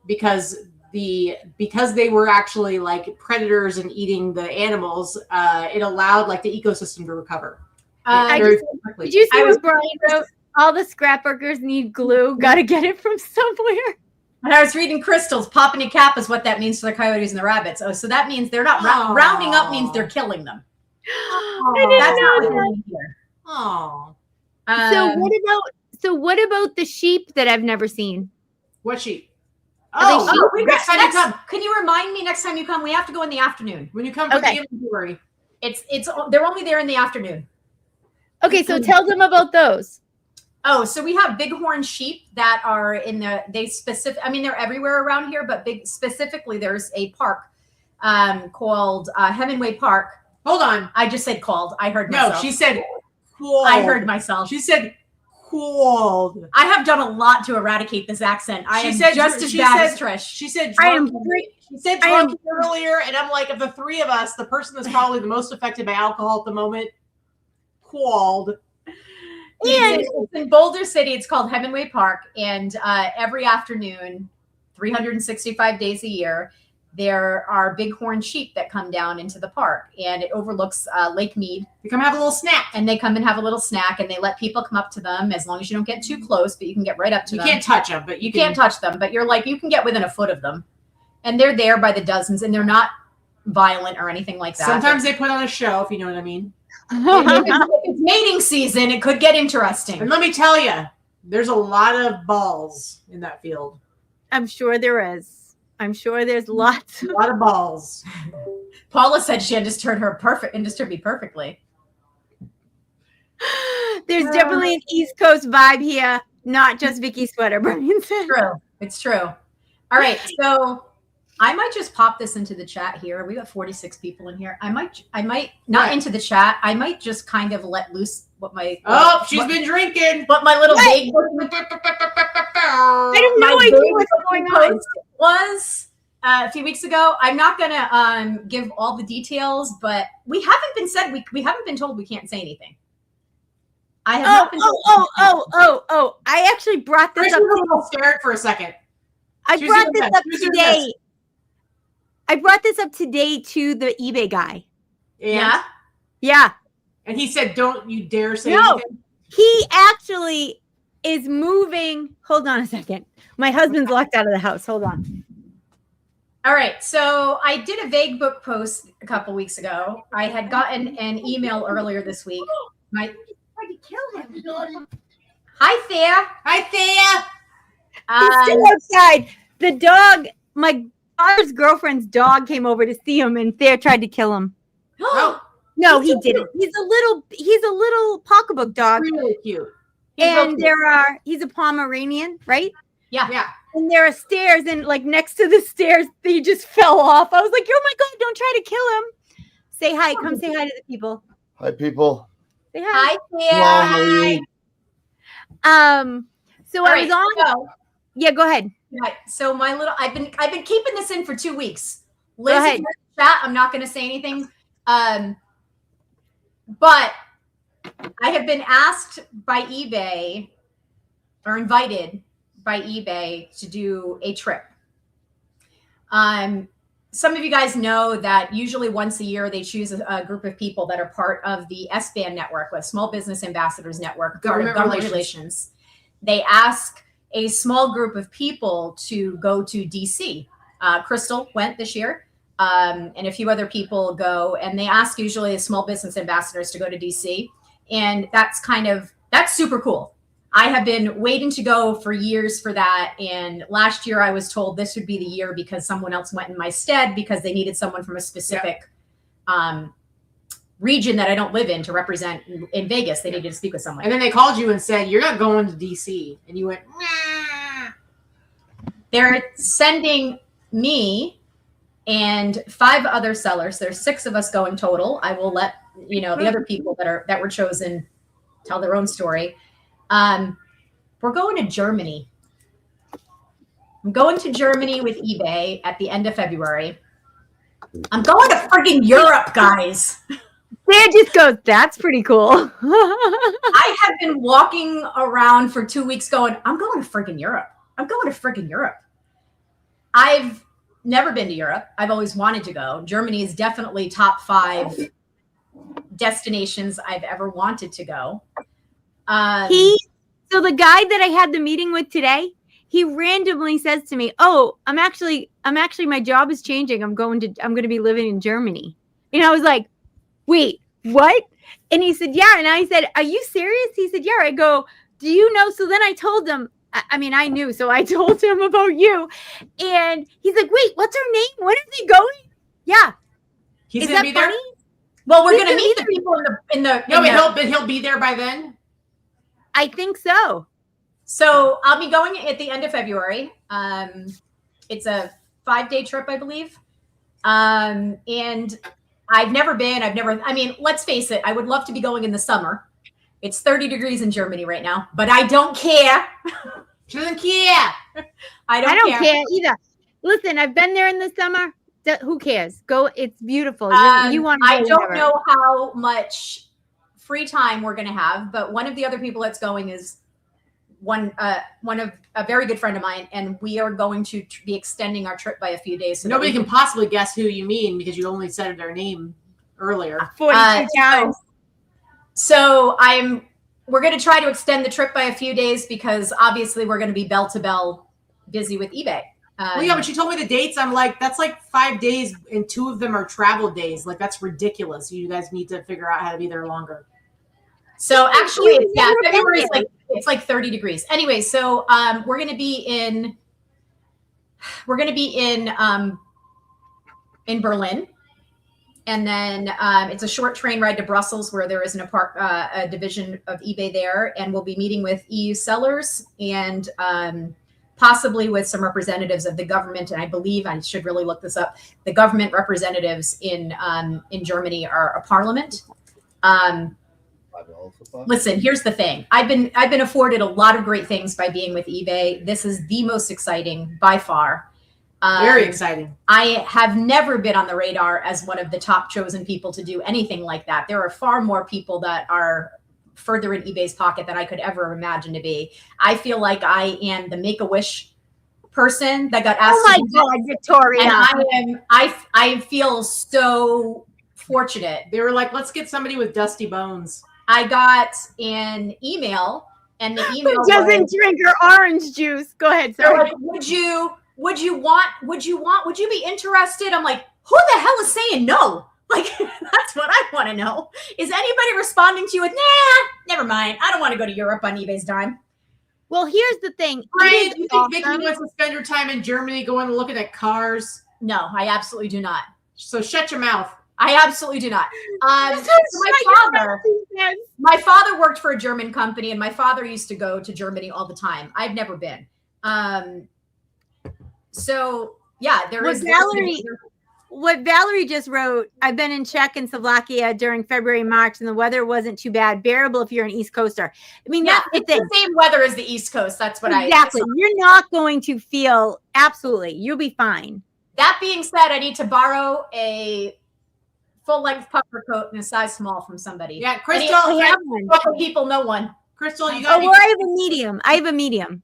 Because they were actually like predators and eating the animals, it allowed like the ecosystem to recover. Did you see what Brian wrote? All the scrapbookers need glue. Got to get it from somewhere. And I was reading Crystal's popping a cap is what that means for the coyotes and the rabbits. Oh, so that means they're not rounding up means they're killing them. That's not here. Oh. So what about the sheep that I've never seen? What sheep? Next time you come. Can you remind me next time you come? We have to go in the afternoon. When you come for the inventory. They're only there in the afternoon. Okay, so tell them about those. Oh, so we have bighorn sheep that are they're everywhere around here, but specifically there's a park called Hemingway Park. Hold on. I just said called. I heard myself. No, she said called. I heard myself. She said called. I have done a lot to eradicate this accent. I am just as bad as Trish. She said drunk. She said drunk earlier, and I'm like, of the three of us, the person that's probably the most affected by alcohol at the moment, called. It's in Boulder City. It's called Hemingway Park. And every afternoon, 365 days a year, there are bighorn sheep that come down into the park. And it overlooks Lake Mead. They come have a little snack. And they come and have a little snack. And they let people come up to them as long as you don't get too close. But you can get right up to them. You can't touch them. But you can't touch them. But you're like, you can get within a foot of them. And they're there by the dozens. And they're not violent or anything like that. Sometimes they put on a show, if you know what I mean. If it's mating season, it could get interesting. And let me tell you, there's a lot of balls in that field. I'm sure there is. I'm sure there's lots. A lot of balls. Paula said she understood me perfectly. There's definitely an East Coast vibe here, not just Vicky Sweater. It's true. All right, so I might just pop this into the chat here. We got 46 people in here. I might not into the chat. I might just kind of let loose what my she's been drinking. What my little baby. I have no My idea big what's going booking on. post was a few weeks ago. I'm not gonna give all the details, but we haven't been told we can't say anything. I have not been told. Oh! I actually brought this Trish up. was a little scared for a second. I She was brought doing this this. up She was doing today. this. I brought this up today to the eBay guy. Yeah. Yeah. And he said, "Don't you dare say No. anything." He actually is moving. Hold on a second. My husband's locked out of the house. Hold on. All right. So I did a vague book post a couple weeks ago. I had gotten an email earlier this week. Tried to kill him. Hi, Thea. Hi, Thea. He's still outside. The dog, my daughter's girlfriend's dog came over to see him, and Thea tried to kill him. Oh, No, he didn't. He's a little pocketbook dog. really cute. And he's a Pomeranian, right? Yeah. And there are stairs, and like next to the stairs, he just fell off. I was like, oh my God, don't try to kill him. Say hi. Come say hi to the people. Hi, people. Say hi. Hi, Thea. So I was on. Yeah, go ahead. Right. So I've been keeping this in for 2 weeks. Go Liz, ahead. if you're in the chat, I'm not going to say anything. But I have been asked by eBay or invited by eBay to do a trip. Some of you guys know that usually once a year they choose a group of people that are part of the SBAN network, a Small Business Ambassadors Network, Government government relations. relations. They ask a small group of people to go to DC. Crystal went this year, and a few other people go, and they ask usually the small business ambassadors to go to DC. And that's super cool. I have been waiting to go for years for that. And last year I was told this would be the year because someone else went in my stead because they needed someone from a specific region that I don't live in to represent in Vegas. They needed to speak with someone. And then they called you and said, "You're not going to DC." And you went, "Nah." They're sending me and 5 other sellers. There's 6 of us going total. I will let the other people that were chosen tell their own story. We're going to Germany. I'm going to Germany with eBay at the end of February. I'm going to freaking Europe, guys. Thea just goes, that's pretty cool. I have been walking around for 2 weeks going, I'm going to freaking Europe. I'm going to freaking Europe. I've never been to Europe. I've always wanted to go. Germany is definitely top 5 destinations I've ever wanted to go. So the guy that I had the meeting with today, he randomly says to me, "Oh, I'm actually my job is changing. I'm going to be living in Germany." And I was like, "Wait, what?" And he said, "Yeah." And I said, "Are you serious?" He said, "Yeah." I go, "Do you know?" So then I told him, I knew. So I told him about you. And he's like, "Wait, what's her name? When are they going?" Yeah. He's Is going that to be there? funny? Well, we're going to meet the people in the. No, but he'll be there by then. I think so. So I'll be going at the end of February. It's a 5-day trip, I believe. And I've never been. Let's face it. I would love to be going in the summer. It's 30 degrees in Germany right now, but I don't care. She doesn't care. I don't care either. Listen, I've been there in the summer. Who cares? Go. It's beautiful. You want? I don't know how much free time we're going to have, but one of the other people that's going is one of a very good friend of mine, and we are going to be extending our trip by a few days. So nobody can possibly guess who you mean because you only said their name earlier. 42 times. So we're going to try to extend the trip by a few days because obviously we're going to be bell to bell busy with eBay. Well, yeah, but she told me the dates. I'm like, that's like 5 days, and 2 of them are travel days. Like, that's ridiculous. You guys need to figure out how to be there longer. So actually, February is it's like 30 degrees. Anyway, so we're going to be in Berlin, and then it's a short train ride to Brussels where there is a division of eBay there, and we'll be meeting with EU sellers and possibly with some representatives of the government. And I believe I should really look this up. The government representatives in Germany are a parliament. Listen, here's the thing. I've been afforded a lot of great things by being with eBay. This is the most exciting by far. Very exciting. I have never been on the radar as one of the top chosen people to do anything like that. There are far more people that are further in eBay's pocket than I could ever imagine to be. I feel like I am the Make-A-Wish person that got asked. Oh my God, Victoria! And I feel so fortunate. They were like, let's get somebody with dusty bones. I got an email, and the email Who doesn't drink her orange juice? Go ahead. They're Sorry. like, would you be interested? I'm like, who the hell is saying no? Like, that's what I want to know. Is anybody responding to you with, nah, never mind. I don't want to go to Europe on eBay's dime. Well, here's the thing. Right? You think Vicky wants to spend her time in Germany going and looking at cars? No, I absolutely do not. So shut your mouth. I absolutely do not. My father worked for a German company, and my father used to go to Germany all the time. I've never been. So yeah, what Valerie just wrote, I've been in Czech and Slovakia during February and March, and the weather wasn't too bad, bearable if you're an East Coaster. I mean, yeah, it's the same weather as the East Coast. That's what exactly. You're not going to feel, absolutely. You'll be fine. That being said, I need to borrow a full-length puffer coat in a size small from somebody. Yeah, Crystal, I have one. People know one. Crystal, you got. Oh, well, I have a medium. I have a medium.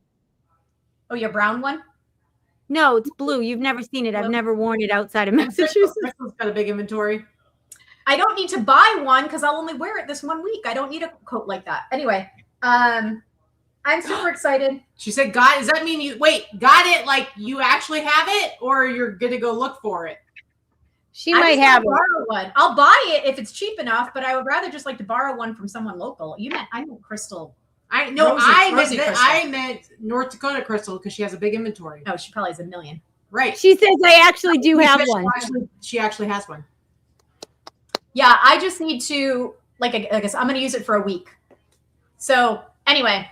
Oh, your brown one? No, it's blue. You've never seen it. I've never worn it outside of Massachusetts. Crystal's got a big inventory. I don't need to buy one because I'll only wear it this 1 week. I don't need a coat like that. Anyway, I'm super excited. She said, "God, does that mean you got it? Like you actually have it, or you're gonna go look for it?" She might have one. I'll buy it if it's cheap enough, but I would rather just like to borrow one from someone local. I meant Crystal. I meant North Dakota Crystal because she has a big inventory. Oh, she probably has a million. Right. She says I actually do have one. She actually has one. Yeah, I just need to I guess I'm going to use it for a week. So anyway,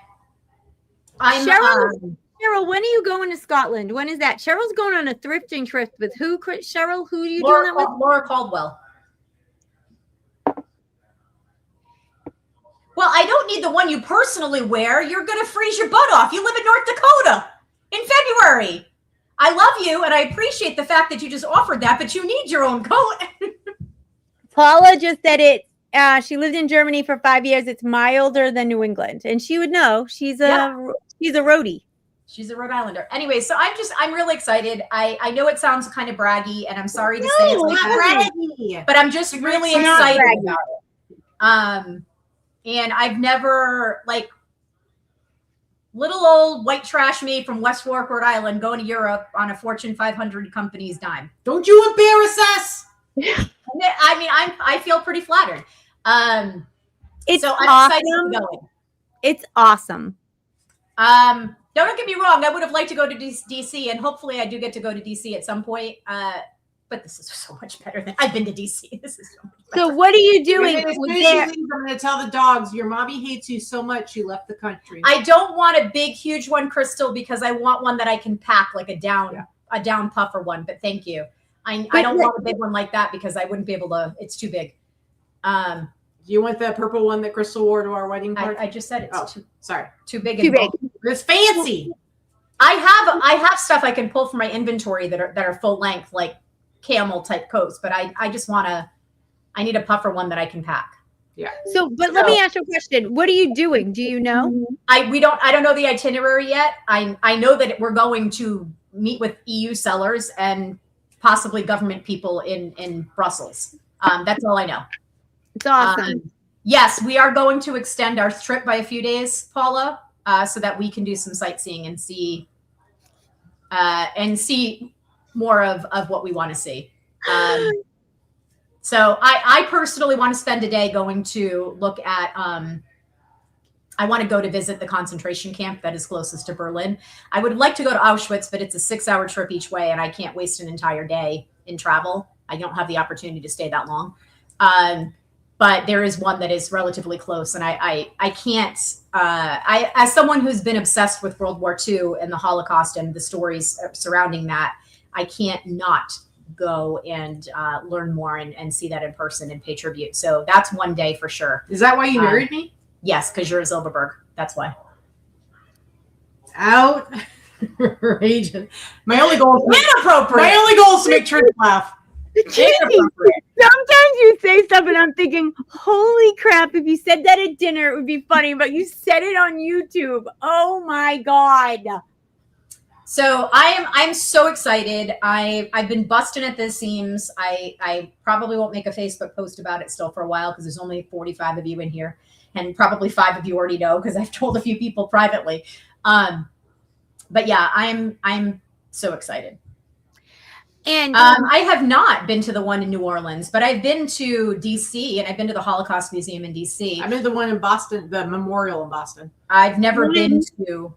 Cheryl, when are you going to Scotland? When is that? Cheryl's going on a thrifting trip with who? Cheryl, who are you doing that with? Laura Caldwell. Well, I don't need the one you personally wear. You're going to freeze your butt off. You live in North Dakota in February. I love you, and I appreciate the fact that you just offered that, but you need your own coat. Paula just said it. She lived in Germany for 5 years. It's milder than New England, and she would know. She's a roadie. She's a Rhode Islander. Anyway, so I'm really excited. I know it sounds kind of braggy, and I'm sorry to say it's like braggy, but I'm just really excited about it. And I've never, little old white trash me from West Warwick, Rhode Island, going to Europe on a Fortune 500 company's dime. Don't you embarrass us. I mean, I feel pretty flattered. I'm awesome. excited to be going. It's awesome. Don't get me wrong. I would have liked to go to DC, and hopefully I do get to go to DC at some point. But this is so much better than I've been to DC. This is so much better. So what are you doing? I'm going to tell the dogs, your mommy hates you so much she left the country. I don't want a big, huge one, Crystal, because I want one that I can pack like a down puffer one. But thank you. I don't want a big one like that because I wouldn't be able to. It's too big. You want the purple one that Crystal wore to our wedding party? I just said it's too big. Too big. It's fancy. I have stuff I can pull from my inventory that are full length, like camel type coats, but I just I need a puffer one that I can pack. Yeah. But let me ask you a question. What are you doing? Do you know? I don't know the itinerary yet. I know that we're going to meet with EU sellers and possibly government people in Brussels. That's all I know. It's awesome. Yes, we are going to extend our trip by a few days, Paula, so that we can do some sightseeing and see more of what we want to see. So I personally want to spend a day going to look at, I want to go to visit the concentration camp that is closest to Berlin. I would like to go to Auschwitz, but it's a 6-hour trip each way, and I can't waste an entire day in travel. I don't have the opportunity to stay that long. But there is one that is relatively close, and I can't, as someone who's been obsessed with World War II and the Holocaust and the stories surrounding that, I can't not go and learn more and see that in person and pay tribute. So that's one day for sure. Is that why you married me? Yes, because you're a Zilberberg. That's why. Outrageous. My only goal is to make Trish laugh. Sometimes you say stuff and I'm thinking, holy crap, if you said that at dinner, it would be funny, but you said it on YouTube. Oh my God. So I'm so excited. I've been busting at the seams. I probably won't make a Facebook post about it still for a while because there's only 45 of you in here, and probably 5 of you already know because I've told a few people privately. But yeah, I'm so excited. And I have not been to the one in New Orleans, but I've been to DC and I've been to the Holocaust Museum in DC. I've been to the one in Boston, the memorial in Boston. I've never been to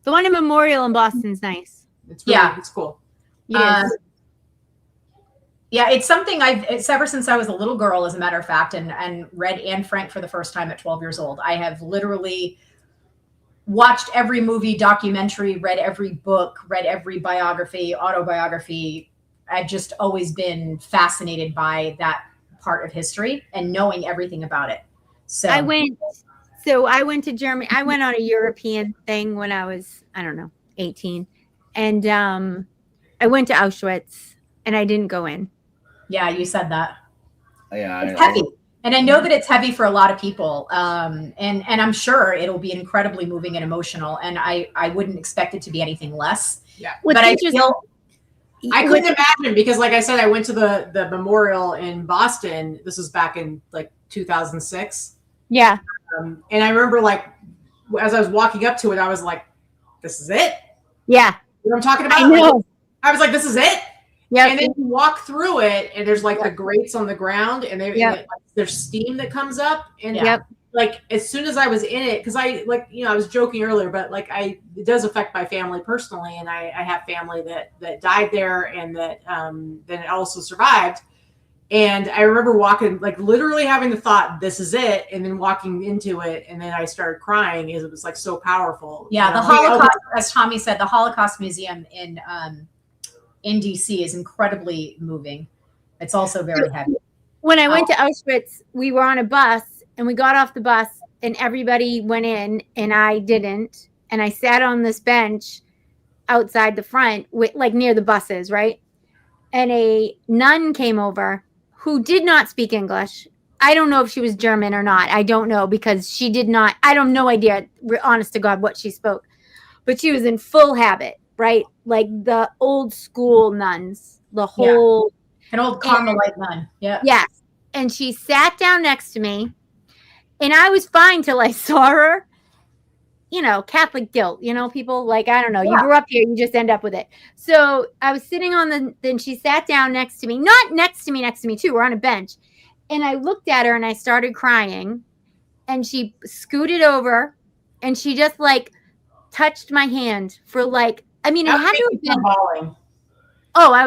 the one in Memorial in Boston's nice. It's really, it's cool. Yes. Yeah, it's something it's ever since I was a little girl, as a matter of fact, and read Anne Frank for the first time at 12 years old. I have literally watched every movie, documentary, read every book, read every biography, autobiography. I've just always been fascinated by that part of history and knowing everything about it. So I went to Germany. I went on a European thing when I was, 18. And I went to Auschwitz and I didn't go in. Yeah, you said that. Yeah, it's heavy. And I know that it's heavy for a lot of people. And I'm sure it'll be incredibly moving and emotional. And I wouldn't expect it to be anything less. Yeah. But I couldn't imagine, because like I said, I went to the memorial in Boston. This was back in like 2006. Yeah. And I remember, like, as I was walking up to it, I was like, this is it? Yeah. You know what I'm talking about? I know. I was like, this is it? Yeah. And then you walk through it and there's like the grates on the ground and there's steam that comes up. And like, as soon as I was in it, because I was joking earlier, but like it does affect my family personally. And I have family that died there and that then also survived. And I remember walking, like literally having the thought, this is it. And then walking into it. And then I started crying because it was like so powerful. Yeah. The Holocaust, as Tommy said, the Holocaust Museum in DC is incredibly moving. It's also very heavy. When I went to Auschwitz, we were on a bus and we got off the bus and everybody went in and I didn't. And I sat on this bench outside the front, like near the buses, right? And a nun came over who did not speak English. I don't know if she was German or not. I don't know, because she did not. I don't no idea, honest to God, what she spoke. But she was in full habit, right? Like the old school nuns, the whole. An old Carmelite nun. Yeah. Yes. And she sat down next to me. And I was fine till I saw her. Catholic guilt, people like, I don't know, you grew up here, you just end up with it. So I was sitting then she sat down next to me, not next to me too. We're on a bench. And I looked at her and I started crying, and she scooted over and she just like touched my hand for like, it had to have been falling. Oh, I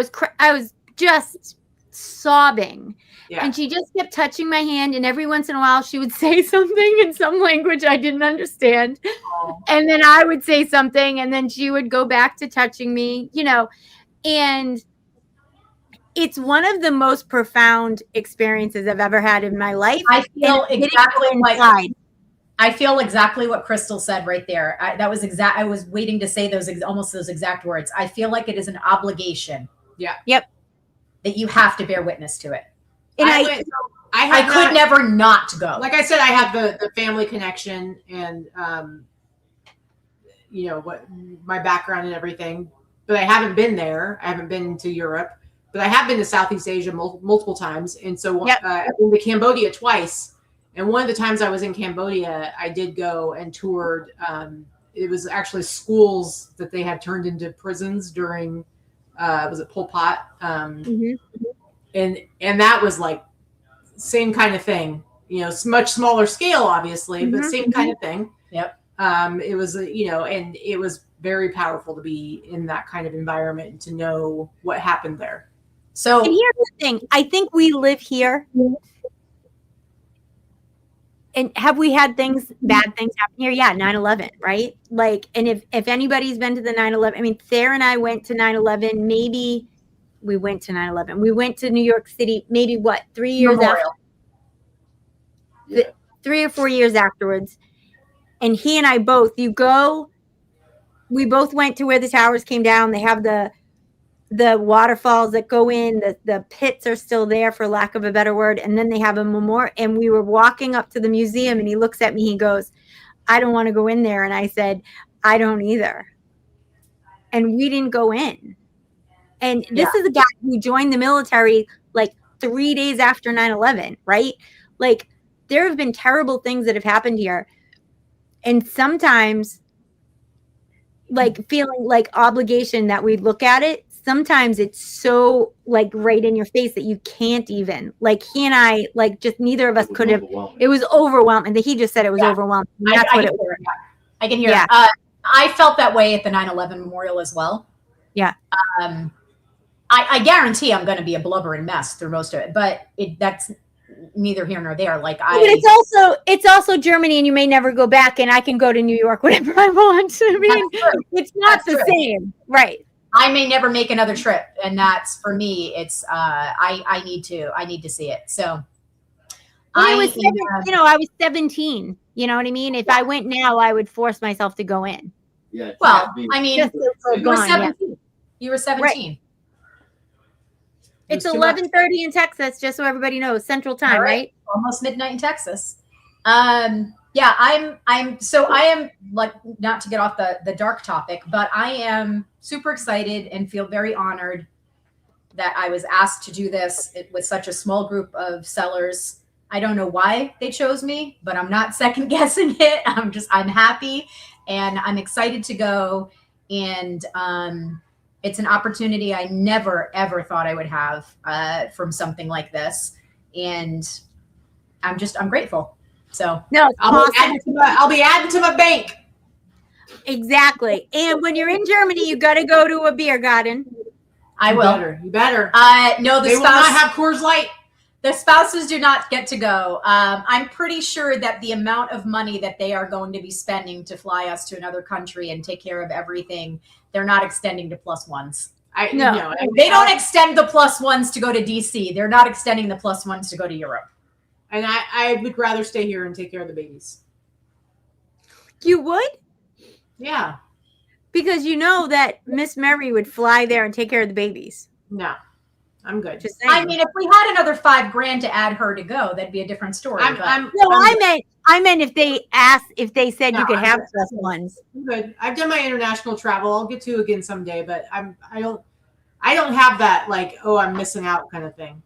was just sobbing. Yeah. And she just kept touching my hand, and every once in a while she would say something in some language I didn't understand. Oh. And then I would say something, and then she would go back to touching me, and it's one of the most profound experiences I've ever had in my life. I feel exactly what Crystal said right there. I was waiting to say almost those exact words. I feel like it is an obligation. Yeah. Yep. That you have to bear witness to it. And I could never not go. Like I said, I have the family connection and, what my background and everything, but I haven't been there. I haven't been to Europe, but I have been to Southeast Asia multiple times. And so I've been to Cambodia twice. And one of the times I was in Cambodia, I did go and toured. It was actually schools that they had turned into prisons during, was it Pol Pot? And that was like same kind of thing, much smaller scale, obviously, but same kind of thing. Yep. It was, and it was very powerful to be in that kind of environment and to know what happened there. So, and here's the thing. I think we live here. And have we had bad things happen here? Yeah, 9/11, right? Like, and if anybody's been to the 9/11, Thayer and I went to 9/11 maybe we went to 9/11. We went to New York City, maybe 3 years after, Yeah. 3 or 4 years afterwards. And he and I both, we both went to where the towers came down. They have the waterfalls that go in, the pits are still there, for lack of a better word. And then they have a memorial. And we were walking up to the museum, and he looks at me, he goes, I don't want to go in there. And I said, I don't either. And we didn't go in. And this is a guy who joined the military like 3 days after 9/11, right? Like, there have been terrible things that have happened here. And sometimes, like, feeling like obligation that we look at it, sometimes it's so like right in your face that you can't even, like, he and I, like, just neither of us could have. It was overwhelming. He just said it was overwhelming. That's what it was. I can hear it. I felt that way at the 9/11 memorial as well. Yeah. I guarantee I'm going to be a blubbering mess through most of it, but that's neither here nor there. Like, but it's also Germany, and you may never go back, and I can go to New York whenever I want. I mean, it's not the same, right? I may never make another trip, and that's, for me, it's I need to see it. So I was 17. You know what I mean? If I went now, I would force myself to go in. Yeah. Well, I mean, you were 17. Yeah. You were 17. Right. It's 11:30 in Texas, just so everybody knows, Central Time, right? Almost midnight in Texas. Yeah, I am, like, not to get off the dark topic, but I am super excited and feel very honored that I was asked to do this with such a small group of sellers. I don't know why they chose me, but I'm not second guessing it. I'm happy, and I'm excited to go. And it's an opportunity I never, ever thought I would have from something like this. And I'm grateful. So no, I'll be adding to my bank. Exactly. And when you're in Germany, you got to go to a beer garden. I will. You better. No, they will not have Coors Light. The spouses do not get to go. I'm pretty sure that the amount of money that they are going to be spending to fly us to another country and take care of everything, they're not extending to plus ones. They don't extend the plus ones to go to DC. They're not extending the plus ones to go to Europe. And I would rather stay here and take care of the babies. You would? Yeah. Because you know that Miss Mary would fly there and take care of the babies. No. I'm good. Just saying. I mean, if we had another $5,000 to add her to go, that'd be a different story. I meant if they said you could have plus ones. I'm good. I've done my international travel. I'll get to again someday, but I don't have that, like, oh, I'm missing out kind of thing.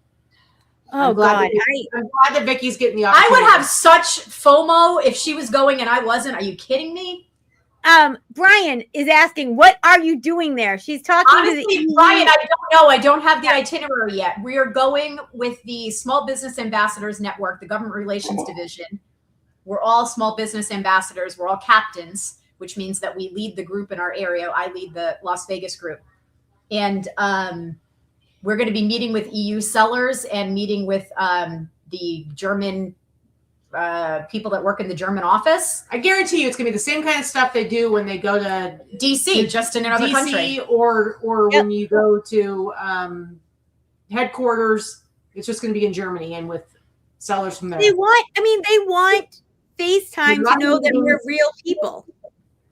Oh, God. I'm glad that Vicki's getting the opportunity. I would have such FOMO if she was going and I wasn't. Are you kidding me? Brian is asking, what are you doing there? She's talking Honestly, to the Brian, I don't know. I don't have the itinerary yet. We are going with the Small Business Ambassadors Network, the Government Relations Division. We're all small business ambassadors. We're all captains, which means that we lead the group in our area. I lead the Las Vegas group. And we're going to be meeting with EU sellers and meeting with the German people that work in the German office. I guarantee you it's going to be the same kind of stuff they do when they go to DC, just in another country. Or when you go to headquarters, it's just going to be in Germany and with sellers from there. They want FaceTime to know that we're real people.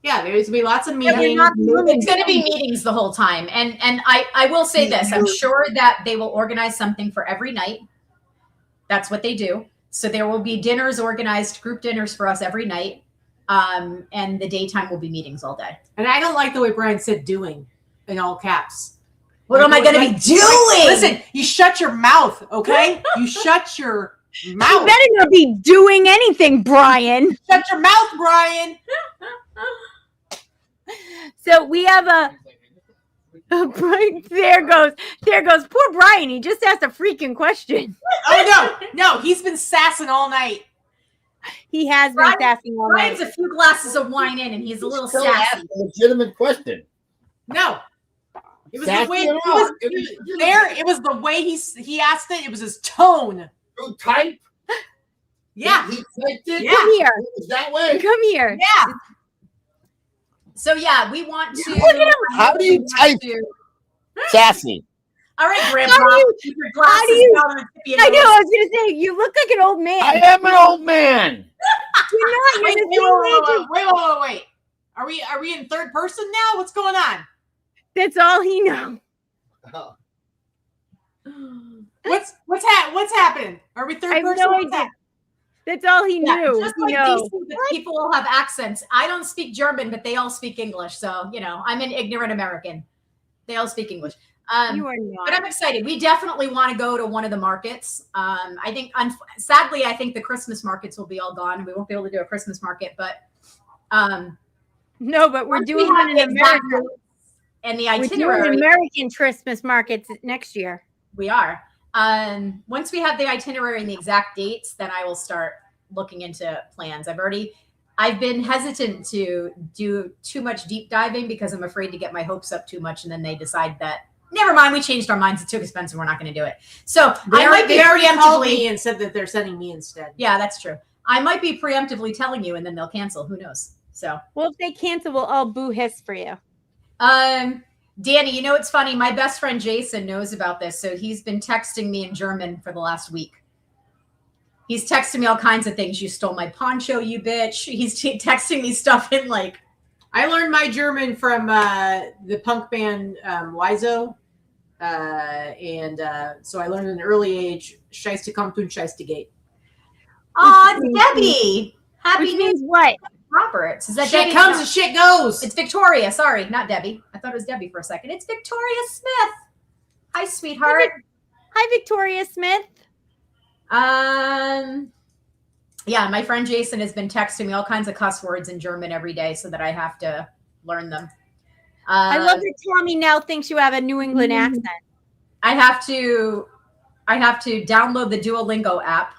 Yeah, there's going to be lots of meetings. It's going to be meetings the whole time. And I will say this, I'm sure that they will organize something for every night. That's what they do. So there will be dinners organized, group dinners for us every night. And the daytime will be meetings all day. And I don't like the way Brian said doing in all caps. What am I going to be doing? Listen, you shut your mouth, okay? You shut your mouth. You better not be doing anything, Brian. Shut your mouth, Brian. So we have Brian, there goes. Poor Brian. He just asked a freaking question. Oh, no. He's been sassing all night. He has been sassing all night. Brian's a few glasses of wine in, and he's a little sassy. Asked a legitimate question. No. It was the way it was the way he asked it. It was his tone. Through type? Yeah. He typed it? Yeah. Come here. It was that way? Come here. Yeah. So, yeah, we want to. Look at him. How do you type sassy? All right, Grandpa. How do you- Keep your glasses you- down and tip your I know. nose. I was going to say, you look like an old man. I am an old man. You're not. Wait, You're wait, the wait, same age. wait. Are we in third person now? What's going on? That's all he knows. Oh, What's happening? Are we third I have person? no What's idea. that? That's all he Yeah, knew. just He like knows. DC, that people all have accents. I don't speak German, but they all speak English. So, I'm an ignorant American. They all speak English. You are But I'm not. excited. We definitely want to go to one of the markets. I think, sadly, I think the Christmas markets will be all gone. We won't be able to do a Christmas market, but No, but we're once we doing have one in the exact America. dates and the We're doing itinerary. American Christmas markets next year. We are. Once we have the itinerary and the exact dates, then I will start looking into plans. I've been hesitant to do too much deep diving because I'm afraid to get my hopes up too much, and then they decide that never mind, we changed our minds, it's too expensive, we're not going to do it. So I might be They already called preemptively. me and said that they're sending me instead. Yeah, that's true. I might be preemptively telling you, and then they'll cancel. Who knows? So, Well, if they cancel, we'll all boo hiss for you. Danny, it's funny. My best friend Jason knows about this, so he's been texting me in German for the last week. He's texting me all kinds of things. You stole my poncho, you bitch. He's texting me stuff in like. I learned my German from the punk band Wizo. So I learned at an early age, Scheisse kommt und Scheisse geht. Oh, it's Debbie. Happy Which New means what? Roberts. Is that Shit Debbie? comes No. and shit goes. It's Victoria. Sorry, not Debbie. I thought it was Debbie for a second. It's Victoria Smith. Hi, sweetheart. Hi, Victoria Smith. Yeah, my friend Jason has been texting me all kinds of cuss words in German every day so that I have to learn them. I love that Tommy now thinks you have a New England accent. I have to download the Duolingo app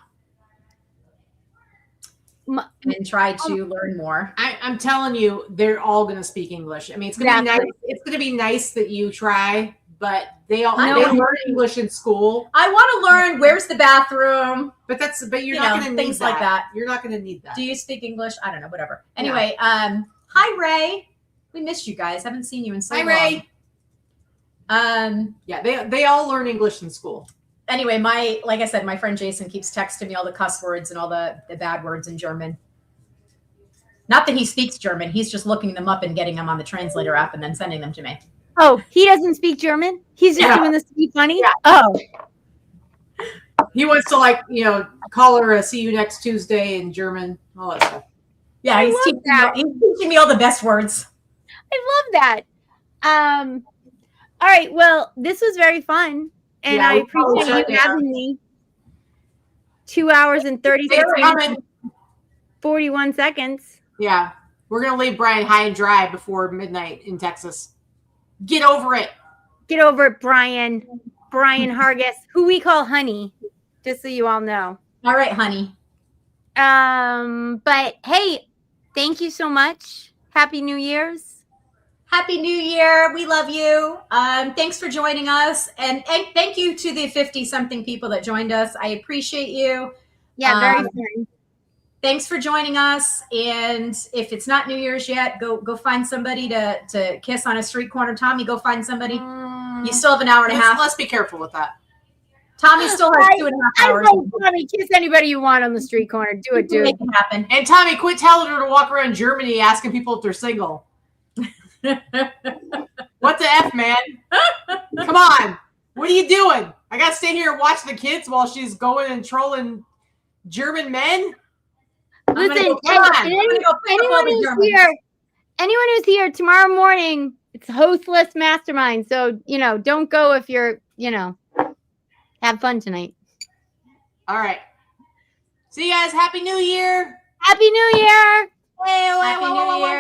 and try to learn more. I'm telling you, they're all going to speak English. I mean, it's going to be Exactly. nice. It's going to be nice that you try, but they I they know. learn English in school. I want to learn where's the bathroom. But you're You not know, going to need things like that. You're not going to need that. Do you speak English? I don't know, whatever. Anyway, hi Ray. We missed you guys. Haven't seen you in so Hi, long. Ray. Um Yeah, they all learn English in school. anyway, like I said, my friend Jason keeps texting me all the cuss words and all the bad words in German. Not that he speaks German. He's just looking them up and getting them on the translator app and then sending them to me. Oh, he doesn't speak German? He's just Yeah. doing this to be funny? Yeah. Oh, He wants to call her a see you next Tuesday in German, all that stuff. Yeah, I he's love teaching, that. he's teaching me all the best words. I love that. All right. Well, this was very fun. And Yeah, I we probably appreciate should, you yeah. having me. 2 hours and 36 They're minutes, coming. 41 seconds. Yeah, we're going to leave Brian high and dry before midnight in Texas. Get over it. Get over it, Brian. Brian Hargis, who we call Honey, just so you all know. All right, honey. But hey, thank you so much. Happy New Year's. Happy New Year. We love you. Thanks for joining us. And thank you to the 50-something people that joined us. I appreciate you. Yeah, very Um, fun. Thanks for joining us. And if it's not New Year's yet, go find somebody to kiss on a street corner. Tommy, go find somebody. You still have an hour and a half. Let's be careful with that. Tommy still has 2.5 I hours. vote Tommy. Kiss anybody you want on the street corner. Do it, dude. Make it happen. And Tommy, quit telling her to walk around Germany asking people if they're single. What the F, man? Come on. What are you doing? I got to stay here and watch the kids while she's going and trolling German men? gonna Listen, go- and I'm gonna go pick up all the Germans. anyone who's here tomorrow morning, it's hostless mastermind. So, don't go if you're, have fun tonight. All right. See you guys. Happy New Year. Happy New Year. Happy New Year.